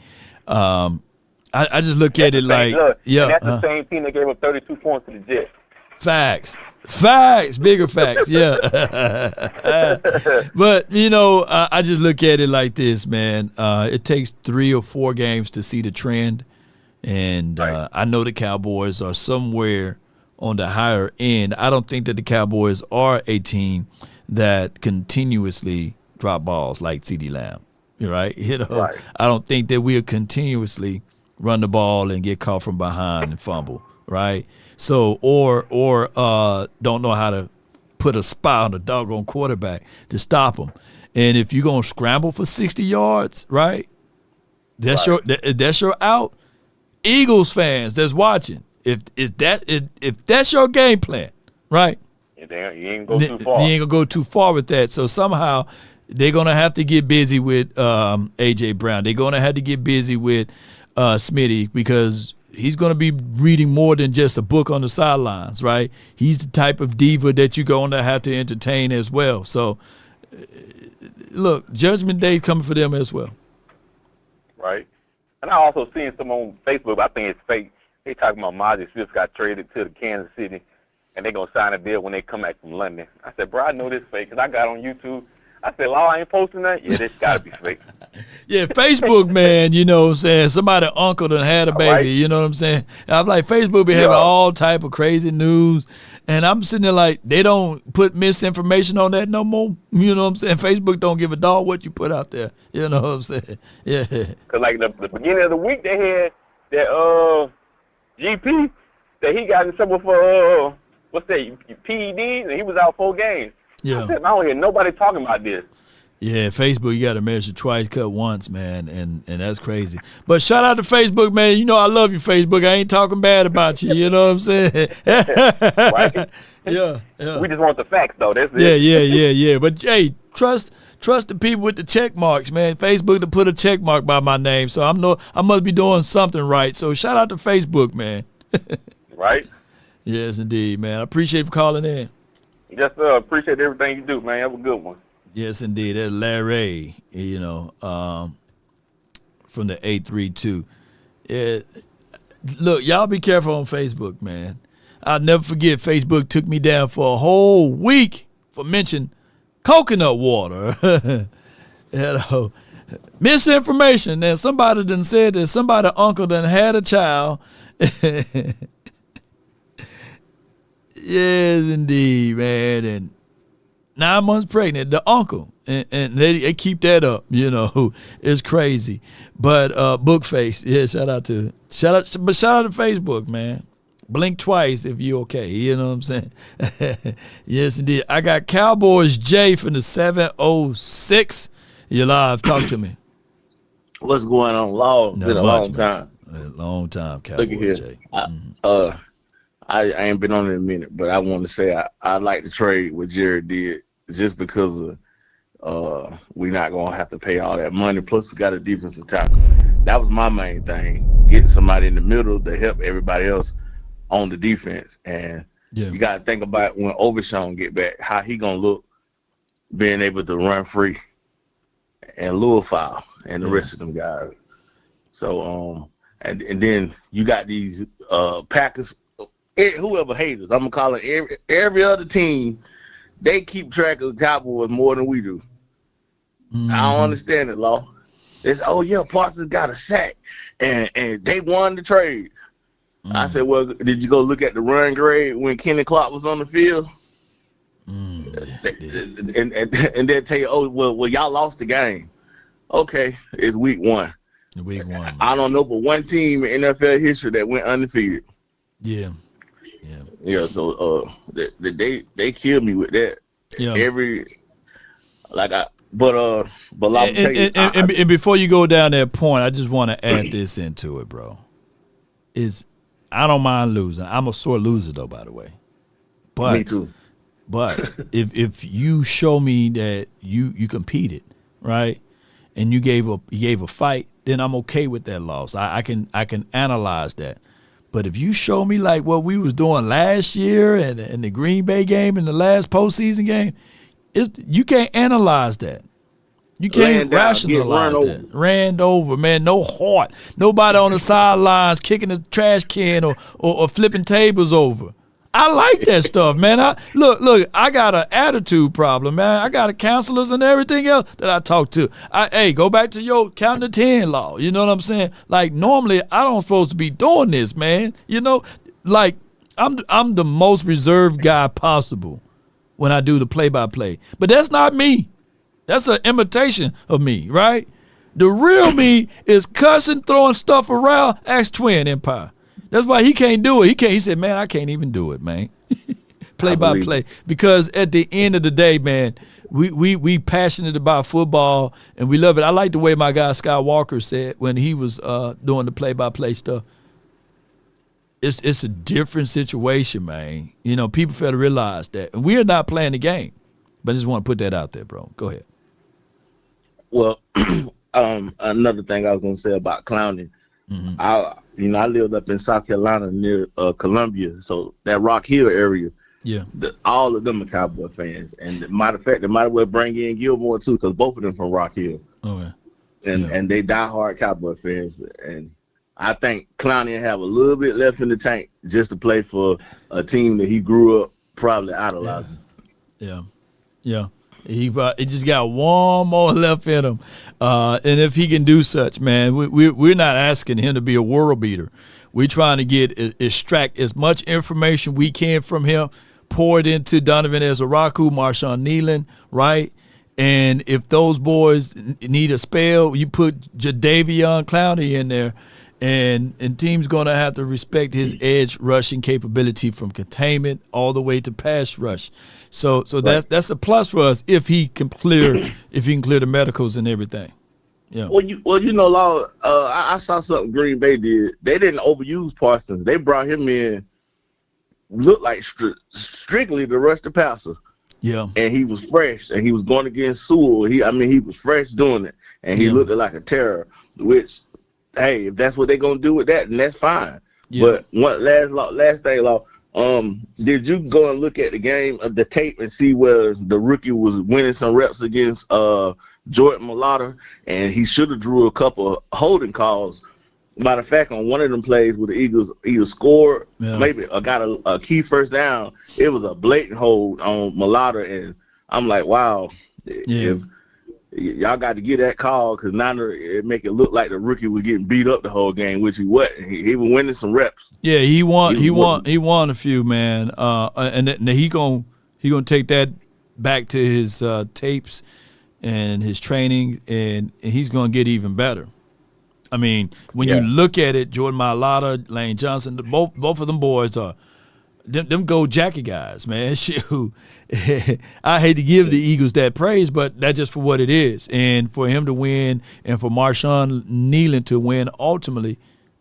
I just look at it like, that's the same team that gave up 32 points to the Jets. Facts, bigger facts, yeah. But, I just look at it like this, man. It takes 3 or 4 games to see the trend. And I know the Cowboys are somewhere on the higher end. I don't think that the Cowboys are a team that continuously drop balls like Ceedee Lamb, right? I don't think that we'll continuously run the ball and get caught from behind and fumble, right? So, or don't know how to put a spy on a doggone quarterback to stop him. And if you're gonna scramble for 60 yards, right? That's your out. Eagles fans that's watching, if that's your game plan, right? You ain't go too far. You ain't gonna go too far with that. So somehow they're gonna have to get busy with AJ Brown. They're gonna have to get busy with Smitty, because he's going to be reading more than just a book on the sidelines, right? He's the type of diva that you're going to have to entertain as well. So, look, Judgment Day coming for them as well. Right. And I also seen some on Facebook, I think it's fake. They talking about Mazi Smith got traded to the Kansas City, and they're going to sign a deal when they come back from London. I said, bro, I know this fake, because I got on YouTube. I said, Law, I ain't posting that? Yeah, this got to be fake. Yeah, Facebook, man, you know what I'm saying? Somebody uncle done had a baby, you know what I'm saying? I'm like, Facebook be having all type of crazy news, and I'm sitting there like, they don't put misinformation on that no more. You know what I'm saying? Facebook don't give a dog what you put out there. You know what I'm saying? Yeah. Because, like, the beginning of the week, they had that GP. that he got in trouble for what's that, PEDs, and he was out 4 games. Yeah. I said, I don't hear nobody talking about this. Yeah, Facebook, you got to measure twice, cut once, man, and that's crazy. But shout out to Facebook, man. You know I love you, Facebook. I ain't talking bad about you. You know what I'm saying? Right? Yeah. We just want the facts, though. That's it. Yeah. But, hey, trust the people with the check marks, man. Facebook to put a check mark by my name, so I must be doing something right. So shout out to Facebook, man. Right? Yes, indeed, man. I appreciate you for calling in. Just appreciate everything you do, man. Have a good one. Yes, indeed. That's Larry, from the 832. Yeah. Look, y'all be careful on Facebook, man. I'll never forget Facebook took me down for a whole week for mentioning coconut water. Misinformation. Now, somebody done said that somebody's uncle done had a child. Yes, indeed, man. And 9 months pregnant, the uncle, and they keep that up, it's crazy. But Bookface, yeah, shout out to Facebook, man. Blink twice if you okay, you know what I'm saying? Yes, indeed. I got Cowboys J from the 706. You live, talk to me. What's going on, Law? Been a long time. A long time, Cowboys Look at here. J. I ain't been on it in a minute, but I want to say I like the trade what Jared did just because of we not gonna have to pay all that money. Plus, we got a defensive tackle. That was my main thing: getting somebody in the middle to help everybody else on the defense. And you got to think about when Overshawn get back, how he gonna look, being able to run free and lure foul and the rest of them guys. So and then you got these Packers. Whoever haters, I'm gonna call it every other team. They keep track of the Cowboys more than we do. I don't understand it, Law. It's Parsons got a sack, and they won the trade. I said, well, did you go look at the run grade when Kenny Clark was on the field? And they'll tell you, well, y'all lost the game. Okay, it's week 1. Week 1. I don't know, but one team in NFL history that went undefeated. Yeah. So they killed me with that. Yeah. And before you go down that point, I just want to add this into it, bro. I don't mind losing. I'm a sore loser though, by the way. But me too. But if you show me that you competed, right, and you gave a fight, then I'm okay with that loss. I can analyze that. But if you show me like what we was doing last year and the Green Bay game and the last postseason game, you can't analyze that. You can't rationalize that. Ran over, man. No heart. Nobody on the sidelines kicking the trash can or flipping tables over. I like that stuff, man. Look, I got an attitude problem, man. I got counselors and everything else that I talk to. Hey, go back to your count to 10 law. You know what I'm saying? Like, normally I don't supposed to be doing this, man. Like I'm the most reserved guy possible when I do the play-by-play. But that's not me. That's an imitation of me, right? The real me is cussing, throwing stuff around. Ask Twin Empire. That's why he can't do it. He said, man, I can't even do it, man. Play by play. Because at the end of the day, man, we passionate about football and we love it. I like the way my guy Scott Walker said when he was doing the play by play stuff. It's a different situation, man. People fail to realize that. And we are not playing the game. But I just want to put that out there, bro. Go ahead. Well, another thing I was gonna say about Clowney. Mm-hmm. I lived up in South Carolina near Columbia, so that Rock Hill area. Yeah. All of them are Cowboy fans, and matter of fact, they might as well bring in Gilmore too, because both of them from Rock Hill. Okay. And they diehard Cowboy fans, and I think Clowney have a little bit left in the tank just to play for a team that he grew up probably idolizing. Yeah. He just got one more left in him, and if he can do such, man, we're not asking him to be a world beater. We're trying to extract as much information we can from him, pour it into Donovan Ezaraku, Marshawn Nealon, right? And if those boys need a spell, you put Jadeveon Clowney in there, And teams going to have to respect his edge rushing capability from containment all the way to pass rush. So that's a plus for us if he can clear the medicals and everything. Yeah. Law. I saw something Green Bay did. They didn't overuse Parsons. They brought him in, looked like strictly to rush the passer. Yeah. And he was fresh, and he was going against Sewell. He was fresh doing it, and he looked like a terror. Which, hey, if that's what they're gonna do with that, then that's fine. Yeah. But one last thing, Law. Did you go and look at the game of the tape and see where the rookie was winning some reps against Jordan Mailata, and he should have drew a couple of holding calls. Matter of fact, on one of them plays where the Eagles either scored, maybe got a key first down, it was a blatant hold on Mailata, and I'm like, wow, if y'all got to get that call, because now it make it look like the rookie was getting beat up the whole game, which he wasn't. He was winning some reps. Yeah, he won a few, man, and he gonna take that back to his tapes and his training, and he's going to get even better. I mean, when you look at it, Jordan Mailata, Lane Johnson, both of them boys are them go Jackie guys, man. Shoot. I hate to give the Eagles that praise, but that's just for what it is. And for him to win and for Marshawn Nealon to win ultimately,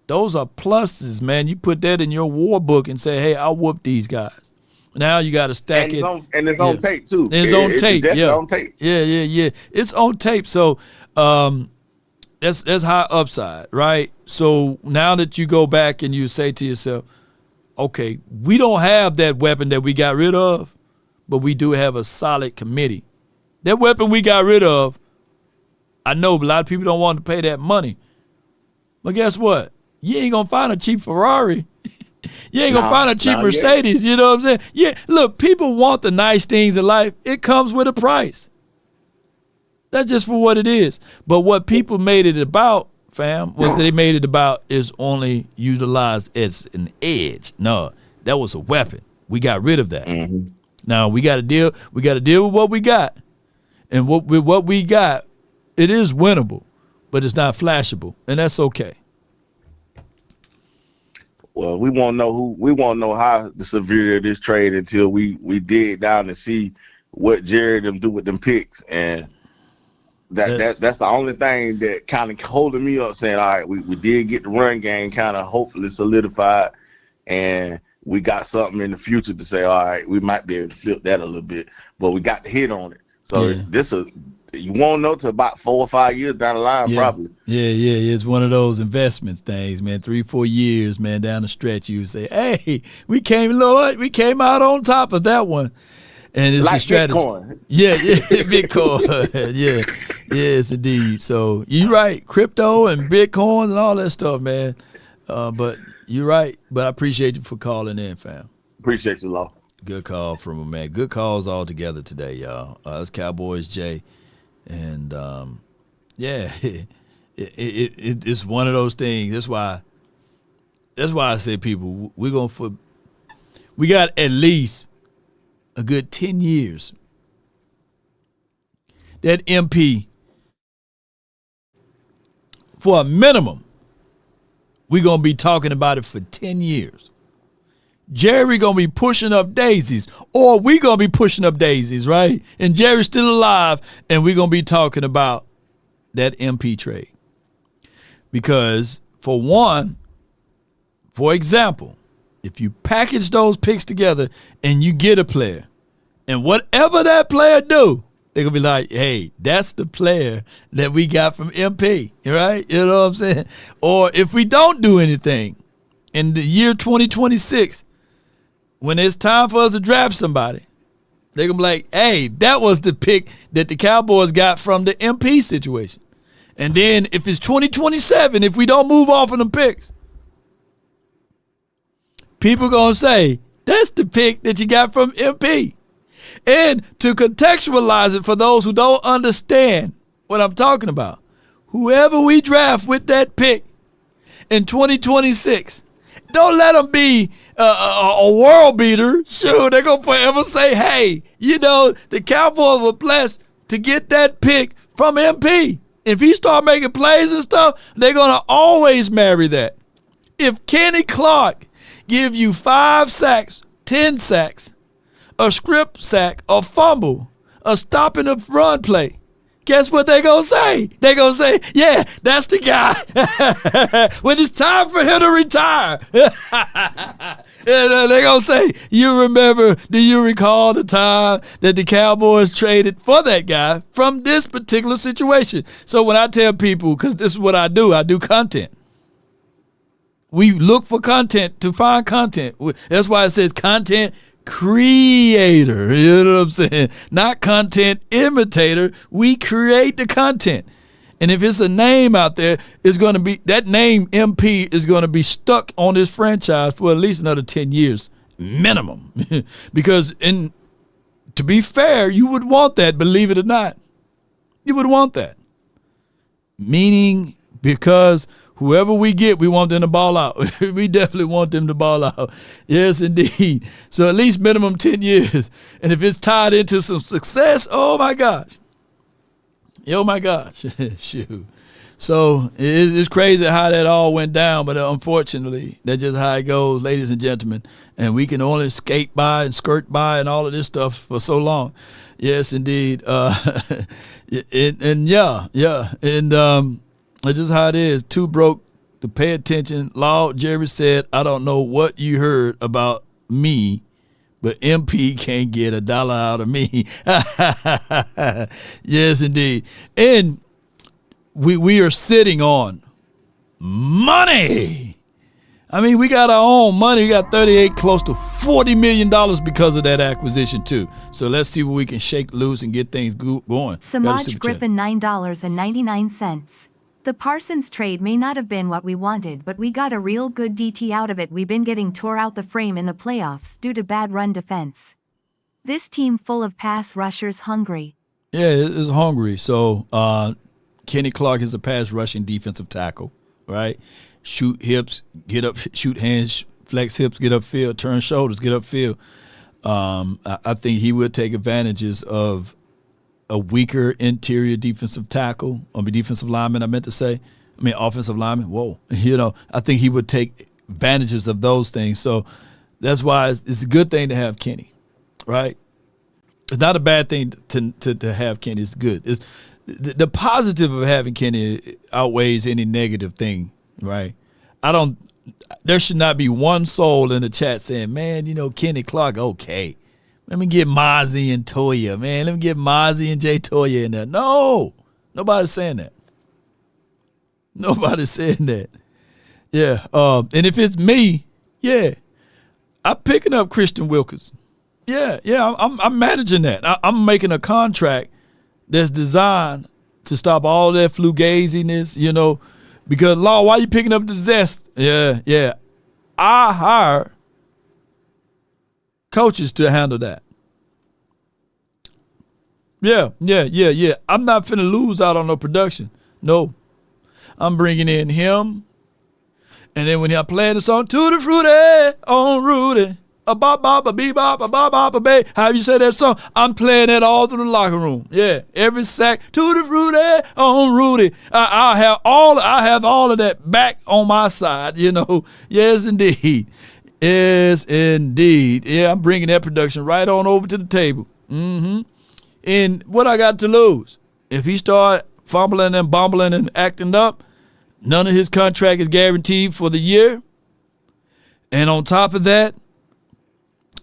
those are pluses, man. You put that in your war book and say, hey, I'll whoop these guys. Now you got to stack it. And it's on tape, too. It's on tape, on tape. Yeah. It's on tape. So that's high upside, right? So now that you go back and you say to yourself, okay, we don't have that weapon that we got rid of, but we do have a solid committee. That weapon we got rid of, I know a lot of people don't want to pay that money. But guess what? You ain't going to find a cheap Ferrari. You ain't going to find a cheap Mercedes, you know what I'm saying? Yeah, look, people want the nice things in life. It comes with a price. That's just for what it is. But what people made it about, fam, was they made it about is only utilized as an edge. No, that was a weapon. We got rid of that. Mm-hmm. Now we got to deal with what we got. And with what we got, it is winnable, but it's not flashable, and that's okay. Well, we won't know how the severity of this trade until we dig down and see what Jerry them do with them picks, and that's the only thing that kind of holding me up, saying, all right, we did get the run game kind of hopefully solidified, and we got something in the future to say, all right, we might be able to flip that a little bit, but we got the hit on it. So you won't know till about 4 or 5 years down the line, probably. Yeah. It's one of those investments things, man. 3-4 years, man, down the stretch, you say, hey, we came out on top of that one. And it's like a strategy. Bitcoin. Yeah, Bitcoin. Yes, indeed. So you're right, crypto and Bitcoin and all that stuff, man. But you're right. But I appreciate you for calling in, fam. Appreciate you, Law. Good call from a man. Good calls all together today, y'all. It's Cowboys Jay, and it's one of those things. That's why I say, people, we got at least a good 10 years. That MP, for a minimum, we're gonna be talking about it for 10 years. Jerry gonna be pushing up daisies, or we gonna be pushing up daisies, right? And Jerry's still alive, and we're gonna be talking about that MP trade. Because for example, if you package those picks together and you get a player, and whatever that player do, they're gonna be like, hey, that's the player that we got from MP, right? You know what I'm saying? Or if we don't do anything in the year 2026, when it's time for us to draft somebody, they're going to be like, hey, that was the pick that the Cowboys got from the MP situation. And then if it's 2027, if we don't move off of them picks, people going to say, that's the pick that you got from MP. And to contextualize it for those who don't understand what I'm talking about, whoever we draft with that pick in 2026, don't let them be a world beater. Sure, they're going to forever say, hey, the Cowboys were blessed to get that pick from MP. If he start making plays and stuff, they're going to always marry that. If Kenny Clark give you 5 sacks, 10 sacks, a strip sack, a fumble, a stop in the run play, guess what they going to say? They going to say, yeah, that's the guy. When it's time for him to retire. And they going to say, do you recall the time that the Cowboys traded for that guy from this particular situation? So when I tell people, because this is what I do content. We look for content to find content. That's why it says content creator. You know what I'm saying? Not content imitator. We create the content. And if it's a name out there, it's going to be, that name MP is going to be stuck on this franchise for at least another 10 years minimum. Because to be fair, you would want that, believe it or not. You would want that. Meaning because whoever we get, we want them to ball out. We definitely want them to ball out. Yes, indeed. So at least minimum 10 years. And if it's tied into some success, oh, my gosh. Oh, my gosh. Shoot. So it's crazy how that all went down, but unfortunately, that's just how it goes, ladies and gentlemen. And we can only skate by and skirt by and all of this stuff for so long. Yes, indeed. And that's just how it is. Too broke to pay attention. Law, Jerry said, I don't know what you heard about me, but MP can't get $1 out of me. Yes, indeed. And we are sitting on money. I mean, we got our own money. We got 38, close to $40 million because of that acquisition, too. So let's see what we can shake loose and get things going. Samaj Griffin, $9.99. The Parsons trade may not have been what we wanted, but we got a real good DT out of it. We've been getting tore out the frame in the playoffs due to bad run defense. This team full of pass rushers hungry. Yeah, it's hungry. So Kenny Clark is a pass rushing defensive tackle, right? Shoot hips, get up, shoot hands, flex hips, get upfield, turn shoulders, get upfield. I think he would take advantages of a weaker interior defensive tackle, or defensive lineman, offensive lineman. Whoa. I think he would take advantages of those things. So that's why it's a good thing to have Kenny, right? It's not a bad thing to have Kenny. It's good. It's the positive of having Kenny outweighs any negative thing, right? There should not be one soul in the chat saying, man, Kenny Clark, okay. Let me get Mazi and Toya, man. Let me get Mazi and Jay Toya in there. No, nobody's saying that. Nobody's saying that. Yeah. And if it's me, yeah, I'm picking up Christian Wilkins. Yeah. I'm managing that. I'm making a contract that's designed to stop all that flugaziness, because Law, why you picking up the zest? Yeah. I hire coaches to handle that. Yeah. I'm not finna lose out on no production. No. I'm bringing in him. And then when I'm playing the song, Tutti Frutti on Rudy, a bop bop, a bebop, a bop bop, a bay, however you say that song, I'm playing that all through the locker room. Yeah. Every sack, Tutti Frutti on Rudy. I have all of that back on my side, Yes, indeed. Yes, indeed. Yeah, I'm bringing that production right on over to the table. Mm-hmm. And what I got to lose? If he start fumbling and bumbling and acting up, none of his contract is guaranteed for the year. And on top of that,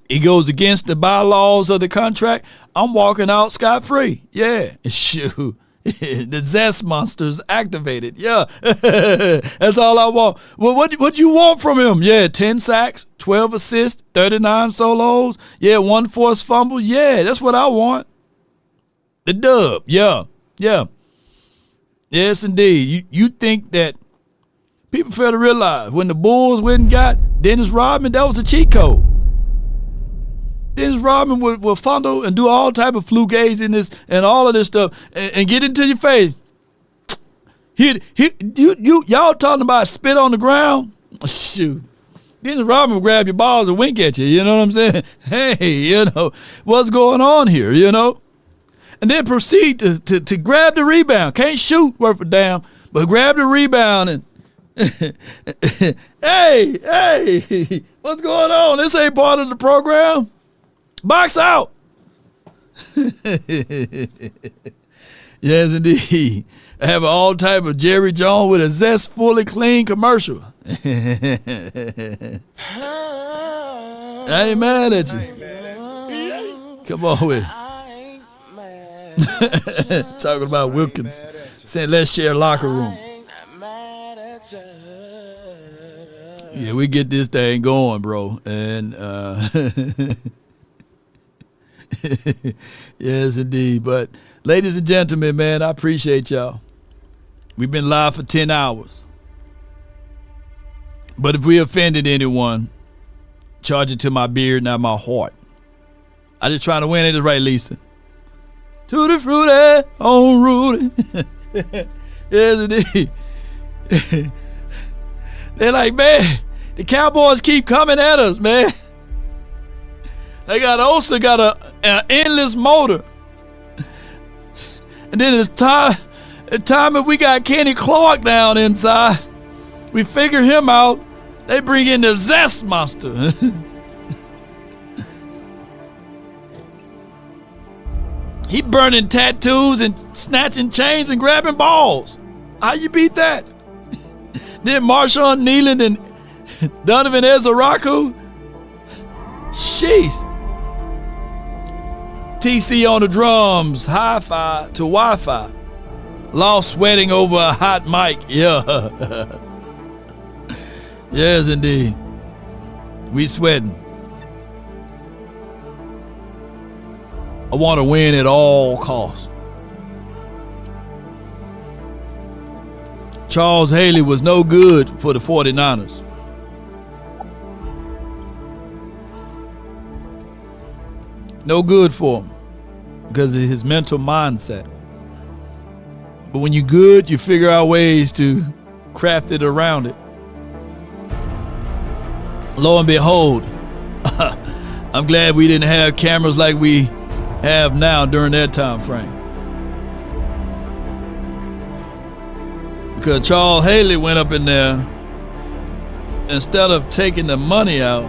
it goes against the bylaws of the contract. I'm walking out scot-free. Yeah, shoot. The zest monster's activated. Yeah, that's all I want. Well, what you want from him? Yeah, 10 sacks, 12 assists, 39 solos. Yeah, 1 forced fumble. Yeah, that's what I want. The dub. Yeah. Yes, indeed. You think that people fail to realize when the Bulls went and got Dennis Rodman, that was a cheat code. Dennis Rodman will fondle and do all type of flugaziness and all of this stuff and get into your face. Y'all talking about spit on the ground? Shoot. Dennis Rodman will grab your balls and wink at you. You know what I'm saying? Hey, what's going on here, and then proceed to grab the rebound. Can't shoot worth a damn, but grab the rebound and hey, what's going on? This ain't part of the program. Box out. Yes, indeed. I have all type of Jerry Jones with a zest fully clean commercial. I ain't mad at you. Come on with it. Talking about Wilkins saying let's share locker room. Yeah, we get this thing going, bro. And yes, indeed. But ladies and gentlemen, man, I appreciate y'all. We've been live for 10 hours. But if we offended anyone, charge it to my beard, not my heart. I just trying to win it, right, Lisa? Tutti frutti on Rudy. Yes, indeed. They're like, man, the Cowboys keep coming at us, man. They also got an endless motor. And then it's time if we got Kenny Clark down inside, we figure him out. They bring in the Zest Monster. He burning tattoos and snatching chains and grabbing balls. How you beat that? Then Marshawn Nealon and Donovan Ezeraku. Sheesh. TC on the drums, hi-fi to Wi-Fi. Law sweating over a hot mic. Yeah. Yes, indeed. We sweating. I want to win at all costs. Charles Haley was no good for the 49ers. No good for him because of his mental mindset. But when you're good, you figure out ways to craft it around it. Lo and behold, I'm glad we didn't have cameras like we have now during that time frame. Because Charles Haley went up in there, instead of taking the money out,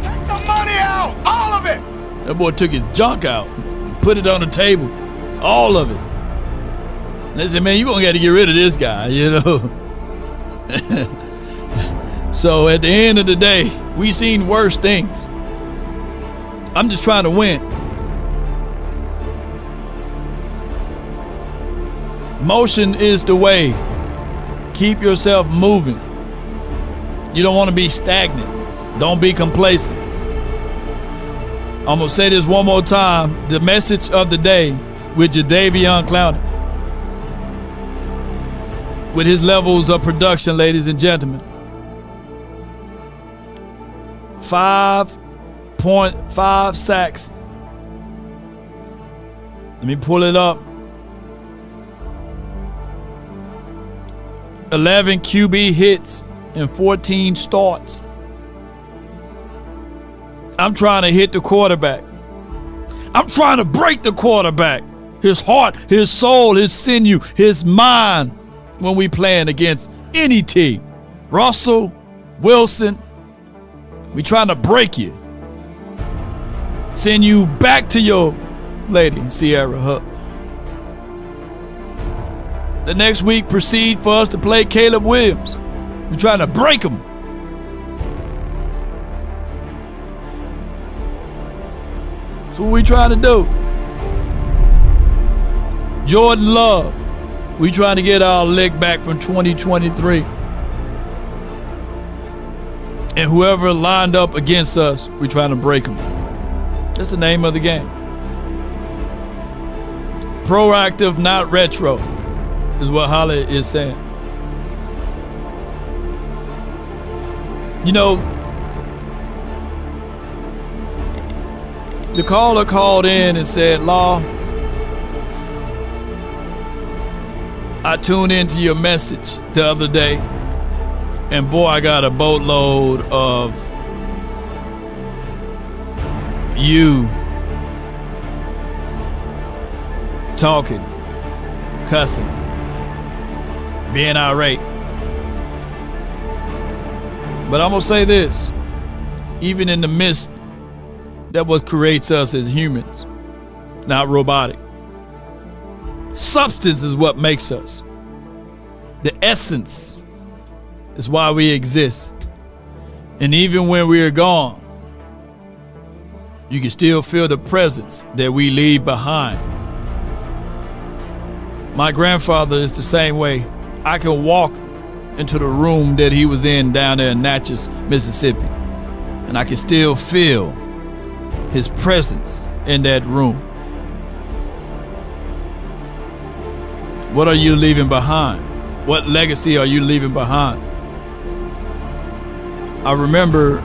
take the money out, all of it. That boy took his junk out and put it on the table, all of it. And they said, man, you're going to have to get rid of this guy, you know. So at the end of the day, we seen worse things. I'm just trying to win. Motion is the way. Keep yourself moving. You don't want to be stagnant. Don't be complacent. I'm going to say this one more time. The message of the day with Jadeveon Clowney. With his levels of production, ladies and gentlemen. 5.5 sacks. Let me pull it up. 11 QB hits and 14 starts. I'm trying to hit the quarterback. I'm trying to break the quarterback. His heart, his soul, his sinew, his mind when we playing against any team. Russell, Wilson, we trying to break you. Send you back to your lady, Sierra Huck. The next week, proceed for us to play Caleb Williams. We're trying to break him. That's what we trying to do. Jordan Love. We trying to get our lick back from 2023. And whoever lined up against us, we trying to break them. That's the name of the game. Proactive, not retro, is what Holly is saying. You know, the caller called in and said, Law, I tuned into your message the other day, and boy, I got a boatload of you talking, cussing, being irate. But I'm going to say this, even in the midst that what creates us as humans, not robotic. Substance is what makes us. The essence is why we exist. And even when we are gone, you can still feel the presence that we leave behind. My grandfather is the same way. I can walk into the room that he was in down there in Natchez, Mississippi, and I can still feel his presence in that room. What are you leaving behind? What legacy are you leaving behind? I remember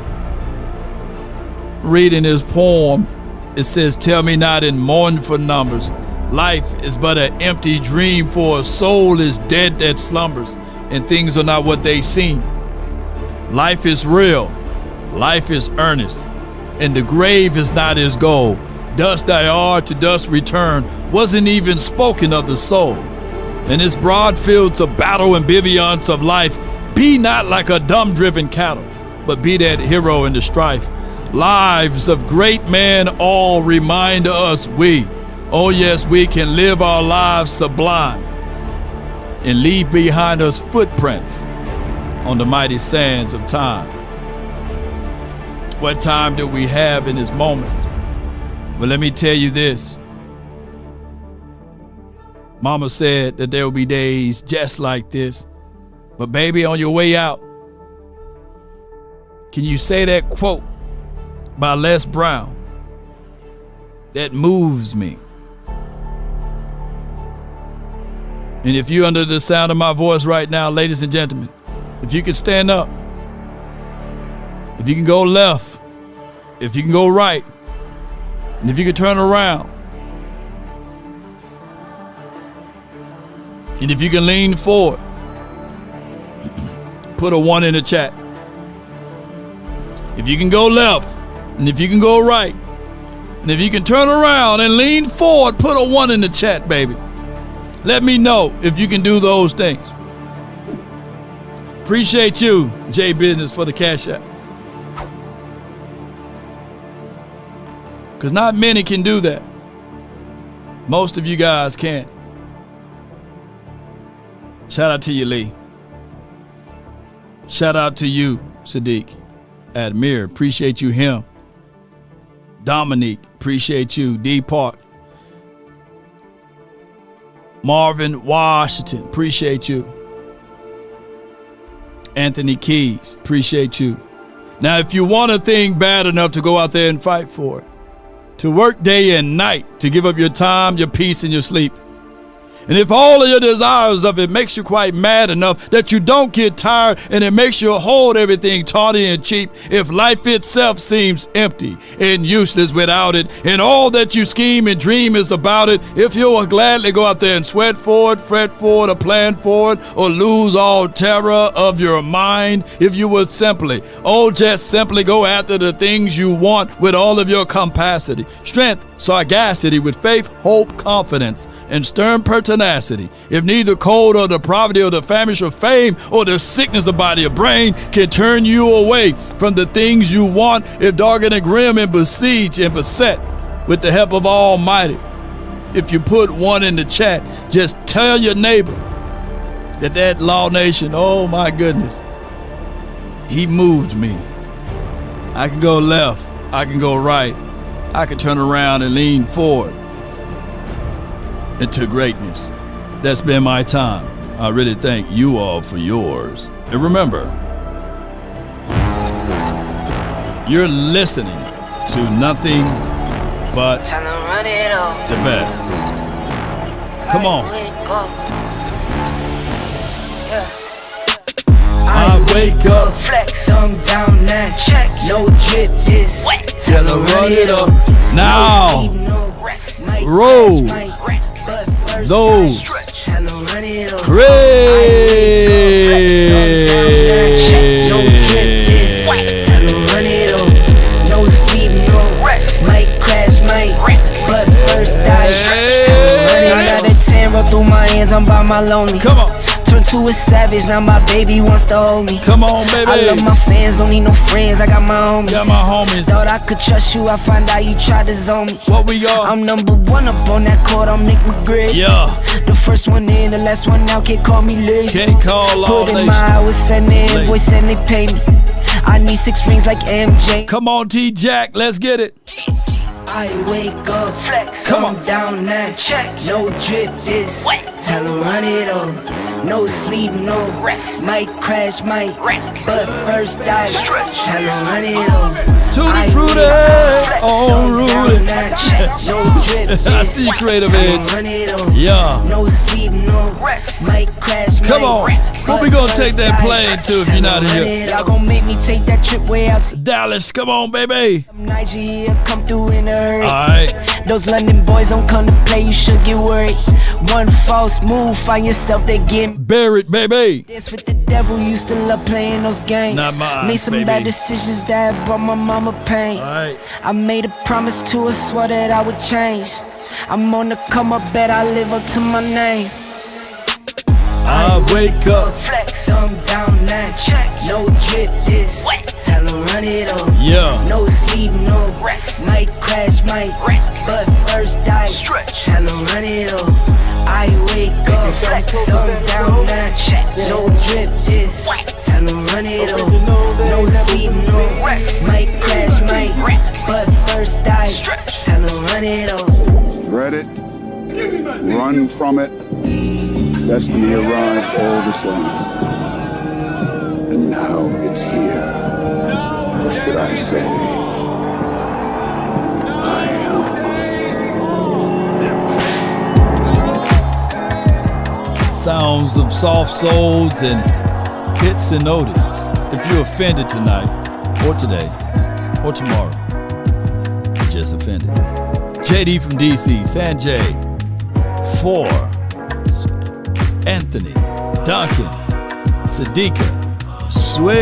reading his poem. It says, "Tell me not in mournful numbers, life is but an empty dream, for a soul is dead that slumbers, and things are not what they seem. Life is real, life is earnest, and the grave is not his goal. Dust I are, to dust return," wasn't even spoken of the soul. In its broad fields of battle and bivouacs of life, be not like a dumb-driven cattle, but be that hero in the strife. Lives of great men all remind us we, oh yes, we can live our lives sublime and leave behind us footprints on the mighty sands of time. What time do we have in this moment? Well, let me tell you this. Mama said that there will be days just like this. But baby, on your way out, can you say that quote by Les Brown that moves me? And if you're under the sound of my voice right now, ladies and gentlemen, if you can stand up, if you can go left, if you can go right, and if you can turn around, and if you can lean forward, put a 1 in the chat. If you can go left, and if you can go right, and if you can turn around and lean forward, put a 1 in the chat, baby. Let me know if you can do those things. Appreciate you, J Business, for the cash app. Because not many can do that. Most of you guys can't. Shout out to you, Lee. Shout out to you, Sadiq. Admir, appreciate you, him. Dominique, appreciate you. D Park. Marvin Washington, appreciate you. Anthony Keys, appreciate you. Now, if you want a thing bad enough to go out there and fight for it, to work day and night, to give up your time, your peace, and your sleep, and if all of your desires of it makes you quite mad enough that you don't get tired and it makes you hold everything tawny and cheap, if life itself seems empty and useless without it, and all that you scheme and dream is about it, if you will gladly go out there and sweat for it, fret for it, or plan for it, or lose all terror of your mind, if you would simply, just simply go after the things you want with all of your capacity, strength, sagacity, with faith, hope, confidence, and stern pertinacity. If neither cold or the poverty or the famish or fame or the sickness of body or brain can turn you away from the things you want, if darkened and grim and besieged and beset with the help of Almighty, if you put 1 in the chat, just tell your neighbor that Law Nation, oh my goodness, he moved me. I can go left, I can go right, I can turn around and lean forward into greatness. That's been my time. I really thank you all for yours. And remember, you're listening to nothing but the best. Come on. I wake up, flex, thumb down now, check, no drip, this wet, till I run it up. Now, roll those no sleep, no rest, might crash, might wreck, but first I stretch, till I run it up. on my lonely. Come on. Turned to a savage, now my baby wants to hold me. Come on, baby. I love my fans, don't need no friends, I got my homies. Got my homies. Thought I could trust you, I find out you tried to zone me. What we got? I'm number one up on that court, I'm Nick McGrady. Yeah. The first one in, the last one out, can't call me lazy. Can't call all Put in my hours, send the invoice and they pay me. I need 6 rings like MJ. Come on, T-Jack, let's get it. I wake up, flex, come on down that check, no drip this, tell her run it on, no sleep, no rest, might crash, might wreck, but first I stretch, tell her run it on. Tutti Frutti, on Rudy. No drip this, I see creative edge. Yeah. No sleep, no rest, might crash, come on. What we gonna take that plane to if you're not here? Y'all gonna make me take that trip way out to Dallas. Come on, baby. Nigeria, come through in a hurry. Alright. Those London boys don't come to play, you should get worried. One false move, find yourself they get buried, baby. This with the devil, used to love playing those games. Not mine, made some baby. bad decisions that brought my mama pain. Alright. I made a promise to her, swore that I would change. I'm on the come up, bet I live up to my name. I wake up, flex, I'm down that check, no drip this, tell her run it on. Yeah. No sleep, no rest, might crash, might wreck, but first I stretch, tell her run it on. I wake up, flex, I'm down that check, no drip this, tell her run it on. No sleep, no rest, might crash, might wreck, but first I stretch, tell her run it on. Dread it, run from it. Destiny arrives all the same. And now it's here. Or should I say, I am. Sounds of soft souls and hits and oldies. If you're offended tonight, or today, or tomorrow, you're just offended. JD from DC, Sanjay, 4. Anthony, Duncan, Sadiqa, Swayze,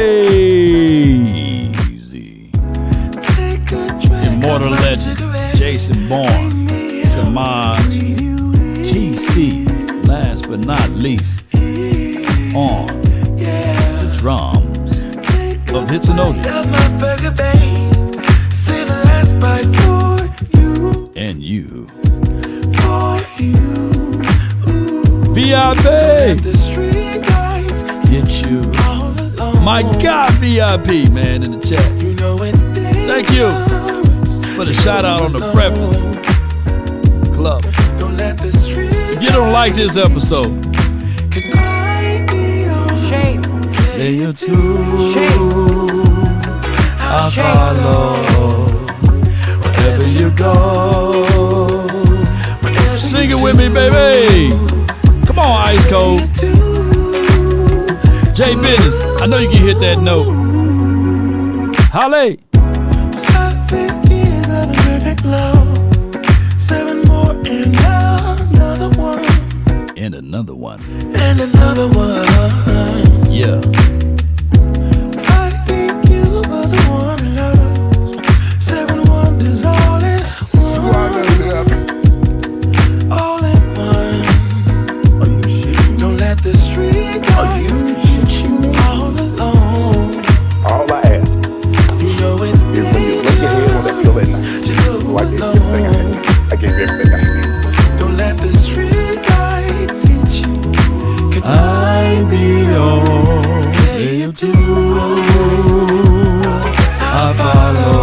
Immortal Legend, Jason Bourne, Samaj, TC, last but not least, on the drums of Hits and Oldies. And you. VIP! Get you. My God, VIP, man, in the chat. Thank you for the shout out on the Breakfast Club. If you don't like this episode, shame. Then you too. I follow wherever you go. Sing it with me, baby. Come on, Ice Cold. Jay Business, I know you can hit that note. Holly. 7 years of the perfect love. 7 more and another one. And another one. And another one. Yeah. Fighting you was the one I love. 7 wonders all in one. All in one. Don't let the street lights hit you all alone. All I ask You know it's is when you look ahead on that field at night, so I gave you everything I had. I gave you everything I had. Don't let the street lights hit you. I be on you too. I follow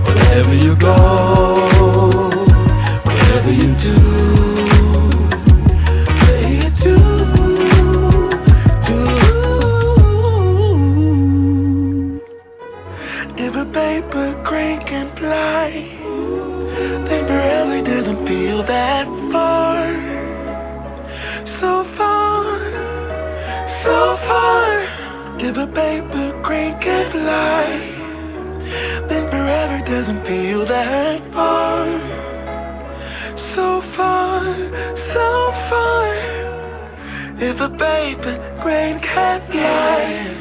wherever you go, whatever you do. Play it too. If a paper crane can fly, then forever doesn't feel that far. So far, so far. If a paper crane can fly, then forever doesn't feel that far. So far, so far. If a paper crane can fly,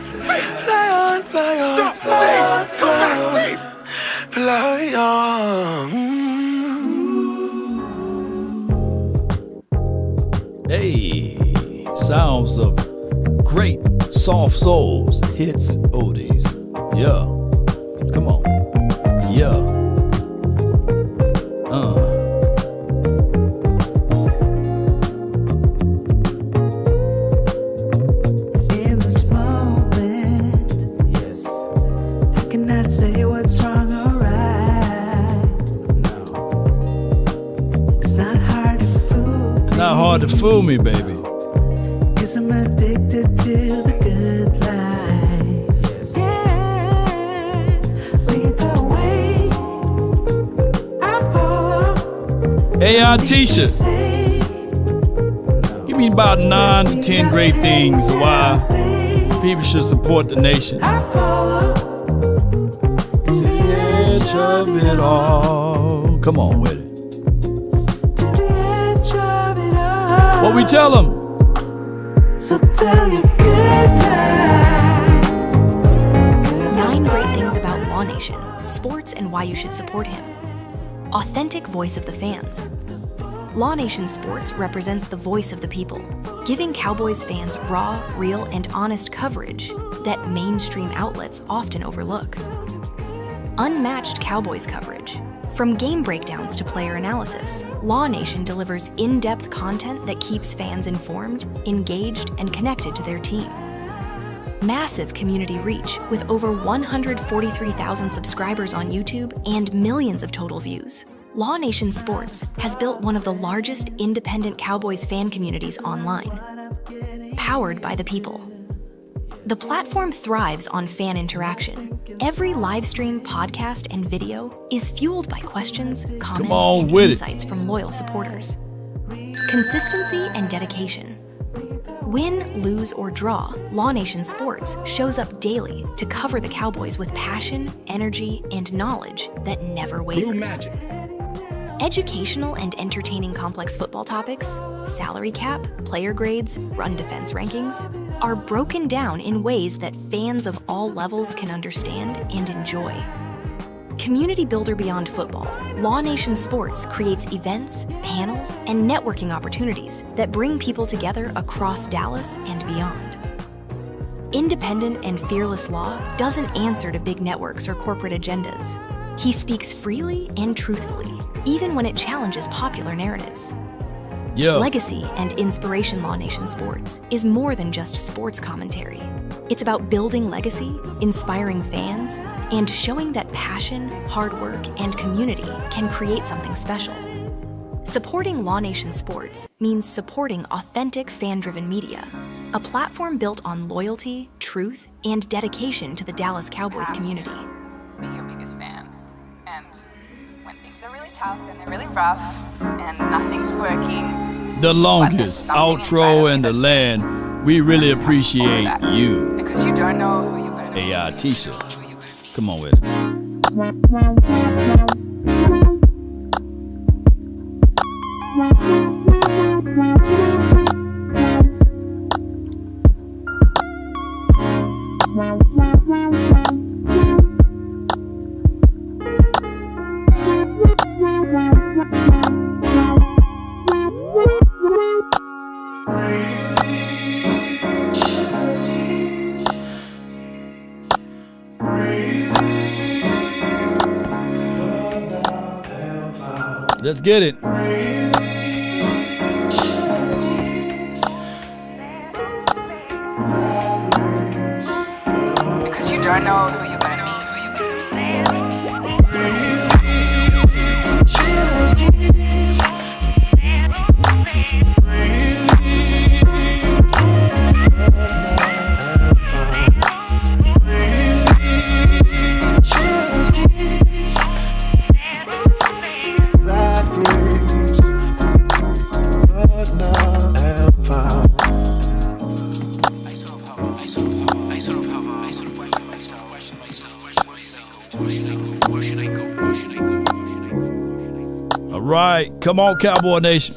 fly on, fly on, fly on, fly on, fly on. Hey, sounds of great soft souls, hits, oldies. Yeah. Come on. Yeah. In this moment, yes, I cannot say what's wrong or right. No, it's not hard to fool. It's not hard to fool me, baby. 'Cause I'm addicted to the good life. Yes. Yeah, lead the way. I follow. Hey, Tisha. Give me about 9 to 10 great things why people should support the nation. I follow. To the edge of it all. Come on with it. To the edge of it all. What we tell them? So tell your good lies. 9 great things about Law Nation, sports, and why you should support him. Authentic voice of the fans. Law Nation Sports represents the voice of the people, giving Cowboys fans raw, real, and honest coverage that mainstream outlets often overlook. Unmatched Cowboys coverage. From game breakdowns to player analysis, Law Nation delivers in-depth content that keeps fans informed, engaged, and connected to their team. Massive community reach with over 143,000 subscribers on YouTube and millions of total views. Law Nation Sports has built one of the largest independent Cowboys fan communities online. Powered by the people. The platform thrives on fan interaction. Every live stream, podcast, and video is fueled by questions, comments, and insights from loyal supporters. Consistency and dedication. Win, lose, or draw, Law Nation Sports shows up daily to cover the Cowboys with passion, energy, and knowledge that never wavers. Educational and entertaining complex football topics, salary cap, player grades, run defense rankings, are broken down in ways that fans of all levels can understand and enjoy. Community builder beyond football, Law Nation Sports creates events, panels, and networking opportunities that bring people together across Dallas and beyond. Independent and fearless Law doesn't answer to big networks or corporate agendas. He speaks freely and truthfully, even when it challenges popular narratives. Yeah. Legacy and inspiration Law Nation Sports is more than just sports commentary. It's about building legacy, inspiring fans, and showing that passion, hard work, and community can create something special. Supporting Law Nation Sports means supporting authentic fan-driven media, a platform built on loyalty, truth, and dedication to the Dallas Cowboys community. Be your biggest fan. And when things are really tough and they're really rough and nothing's working, The longest outro in the land. We really appreciate you. because you don't know who you're going to Hey, Tisha. Come on with it. Let's get it. because you don't know who you're going to meet. All right. Come on, Cowboy Nation.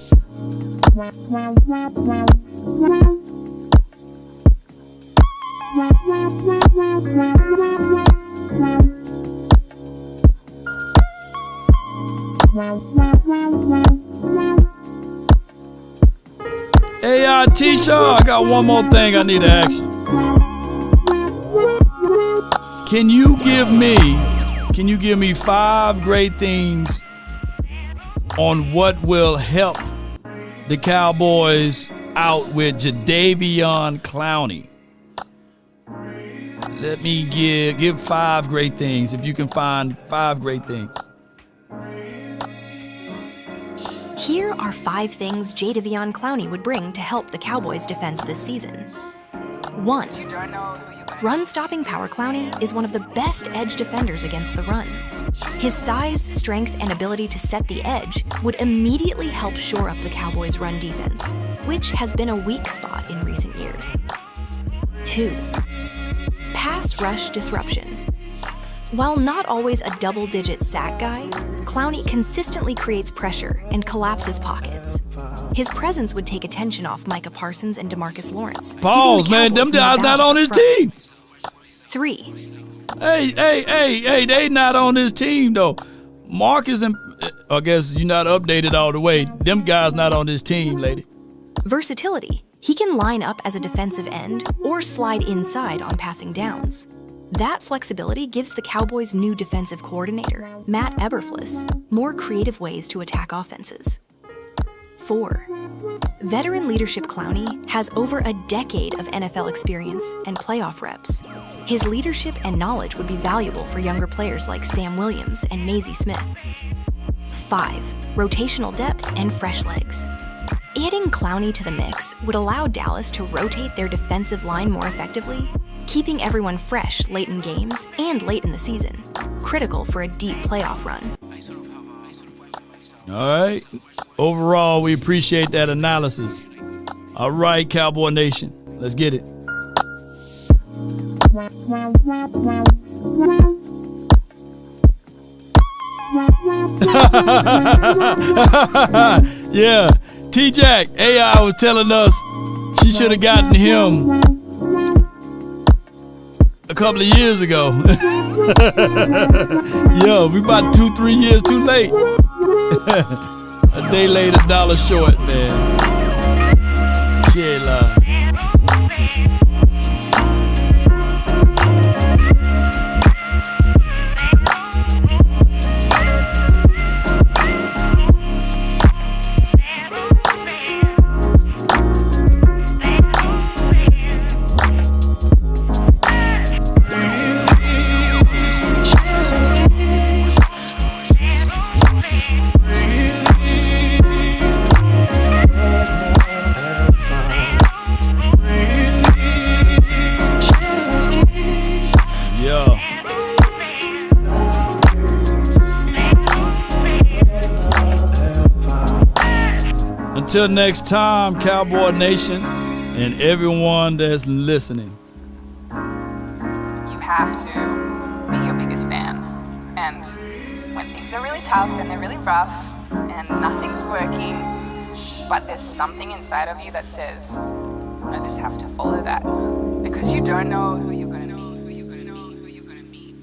Hey, Tisha, I got one more thing I need to ask you. Can you give me 5 great things on what will help the Cowboys out with Jadeveon Clowney? Let me give 5 great things, if you can find 5 great things. Here are 5 things Jadeveon Clowney would bring to help the Cowboys' defense this season. 1. Run-stopping power Clowney is one of the best edge defenders against the run. His size, strength, and ability to set the edge would immediately help shore up the Cowboys' run defense, which has been a weak spot in recent years. 2. Pass rush disruption. While not always a double-digit sack guy, Clowney consistently creates pressure and collapses pockets. His presence would take attention off Micah Parsons and DeMarcus Lawrence. Pause, man. Them guys not on his team. 3. Hey, they not on his team, though. Marcus and, I guess you're not updated all the way. Them guys not on his team, lady. Versatility. He can line up as a defensive end or slide inside on passing downs. That flexibility gives the Cowboys' new defensive coordinator, Matt Eberflus, more creative ways to attack offenses. 4. Veteran leadership Clowney has over a decade of NFL experience and playoff reps. His leadership and knowledge would be valuable for younger players like Sam Williams and Mazi Smith. 5. Rotational depth and fresh legs. Adding Clowney to the mix would allow Dallas to rotate their defensive line more effectively, keeping everyone fresh late in games and late in the season, critical for a deep playoff run. All right. Overall, we appreciate that analysis. All right, Cowboy Nation, let's get it. Yeah, T-Jack, AI was telling us she should have gotten him a couple of years ago. Yo, we about 2-3 years too late. A day late, $1 short, man. She ain't lying. Until next time, Cowboy Nation and everyone that's listening. You have to be your biggest fan. And when things are really tough and they're really rough and nothing's working, but there's something inside of you that says, I just have to follow that. Because you don't know who you're going to meet.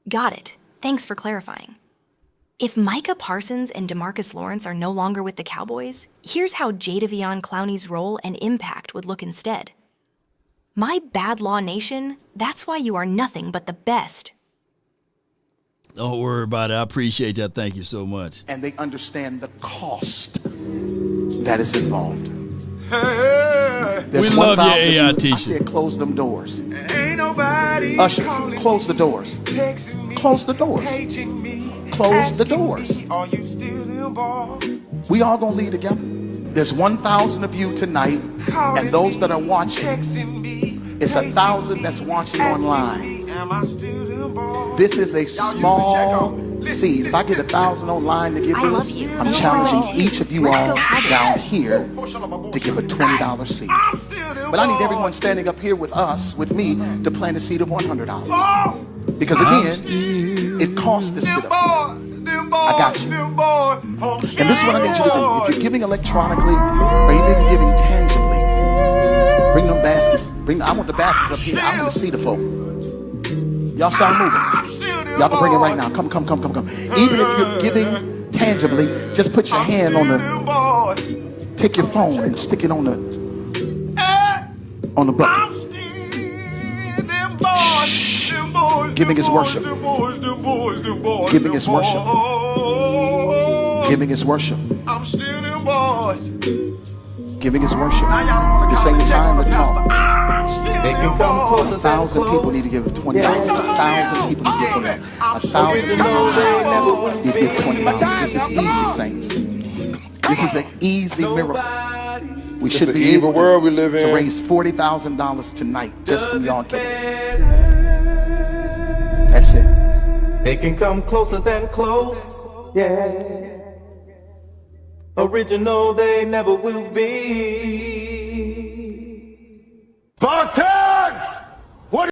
Got it. Thanks for clarifying. If Micah Parsons and DeMarcus Lawrence are no longer with the Cowboys, here's how Jadeveon Clowney's role and impact would look instead. My Bad Law Nation, that's why you are nothing but the best. Don't worry about it. I appreciate that. Thank you so much. And they understand the cost that is involved. We love your AI T-shirt. I said close them doors. Ushers, close the doors. Close the doors. Close the doors. We all gonna lead together. There's 1,000 of you tonight, and those that are watching, it's 1,000 that's watching online. This is a small seed. If I get 1,000 online to give this, I'm challenging each of you all down here to give a $20 seed. But I need everyone standing up here with us, with me, to plant a seed of $100. Because again, it costs to sit up here. I got you. And this is what I need you to do. If you're giving electronically, or even if you're giving tangibly, bring them baskets. I want the baskets up here. I want to see the folk. Y'all start moving. Y'all can bring it right now. Come. Even if you're giving tangibly, just put your hand on the, take your phone and stick it on the button. Giving is worship. Giving is worship. Giving is worship. Giving is worship. This ain't the time to talk. 1,000 people need to give $20. 1,000 people need to give $20. 1,000 people need to give $20. This is easy, saints. This is an easy miracle. We should be able world we live in. to raise $40,000 tonight just from y'all giving. That's it. They can come closer than close, yeah. Original they never will be. Barker!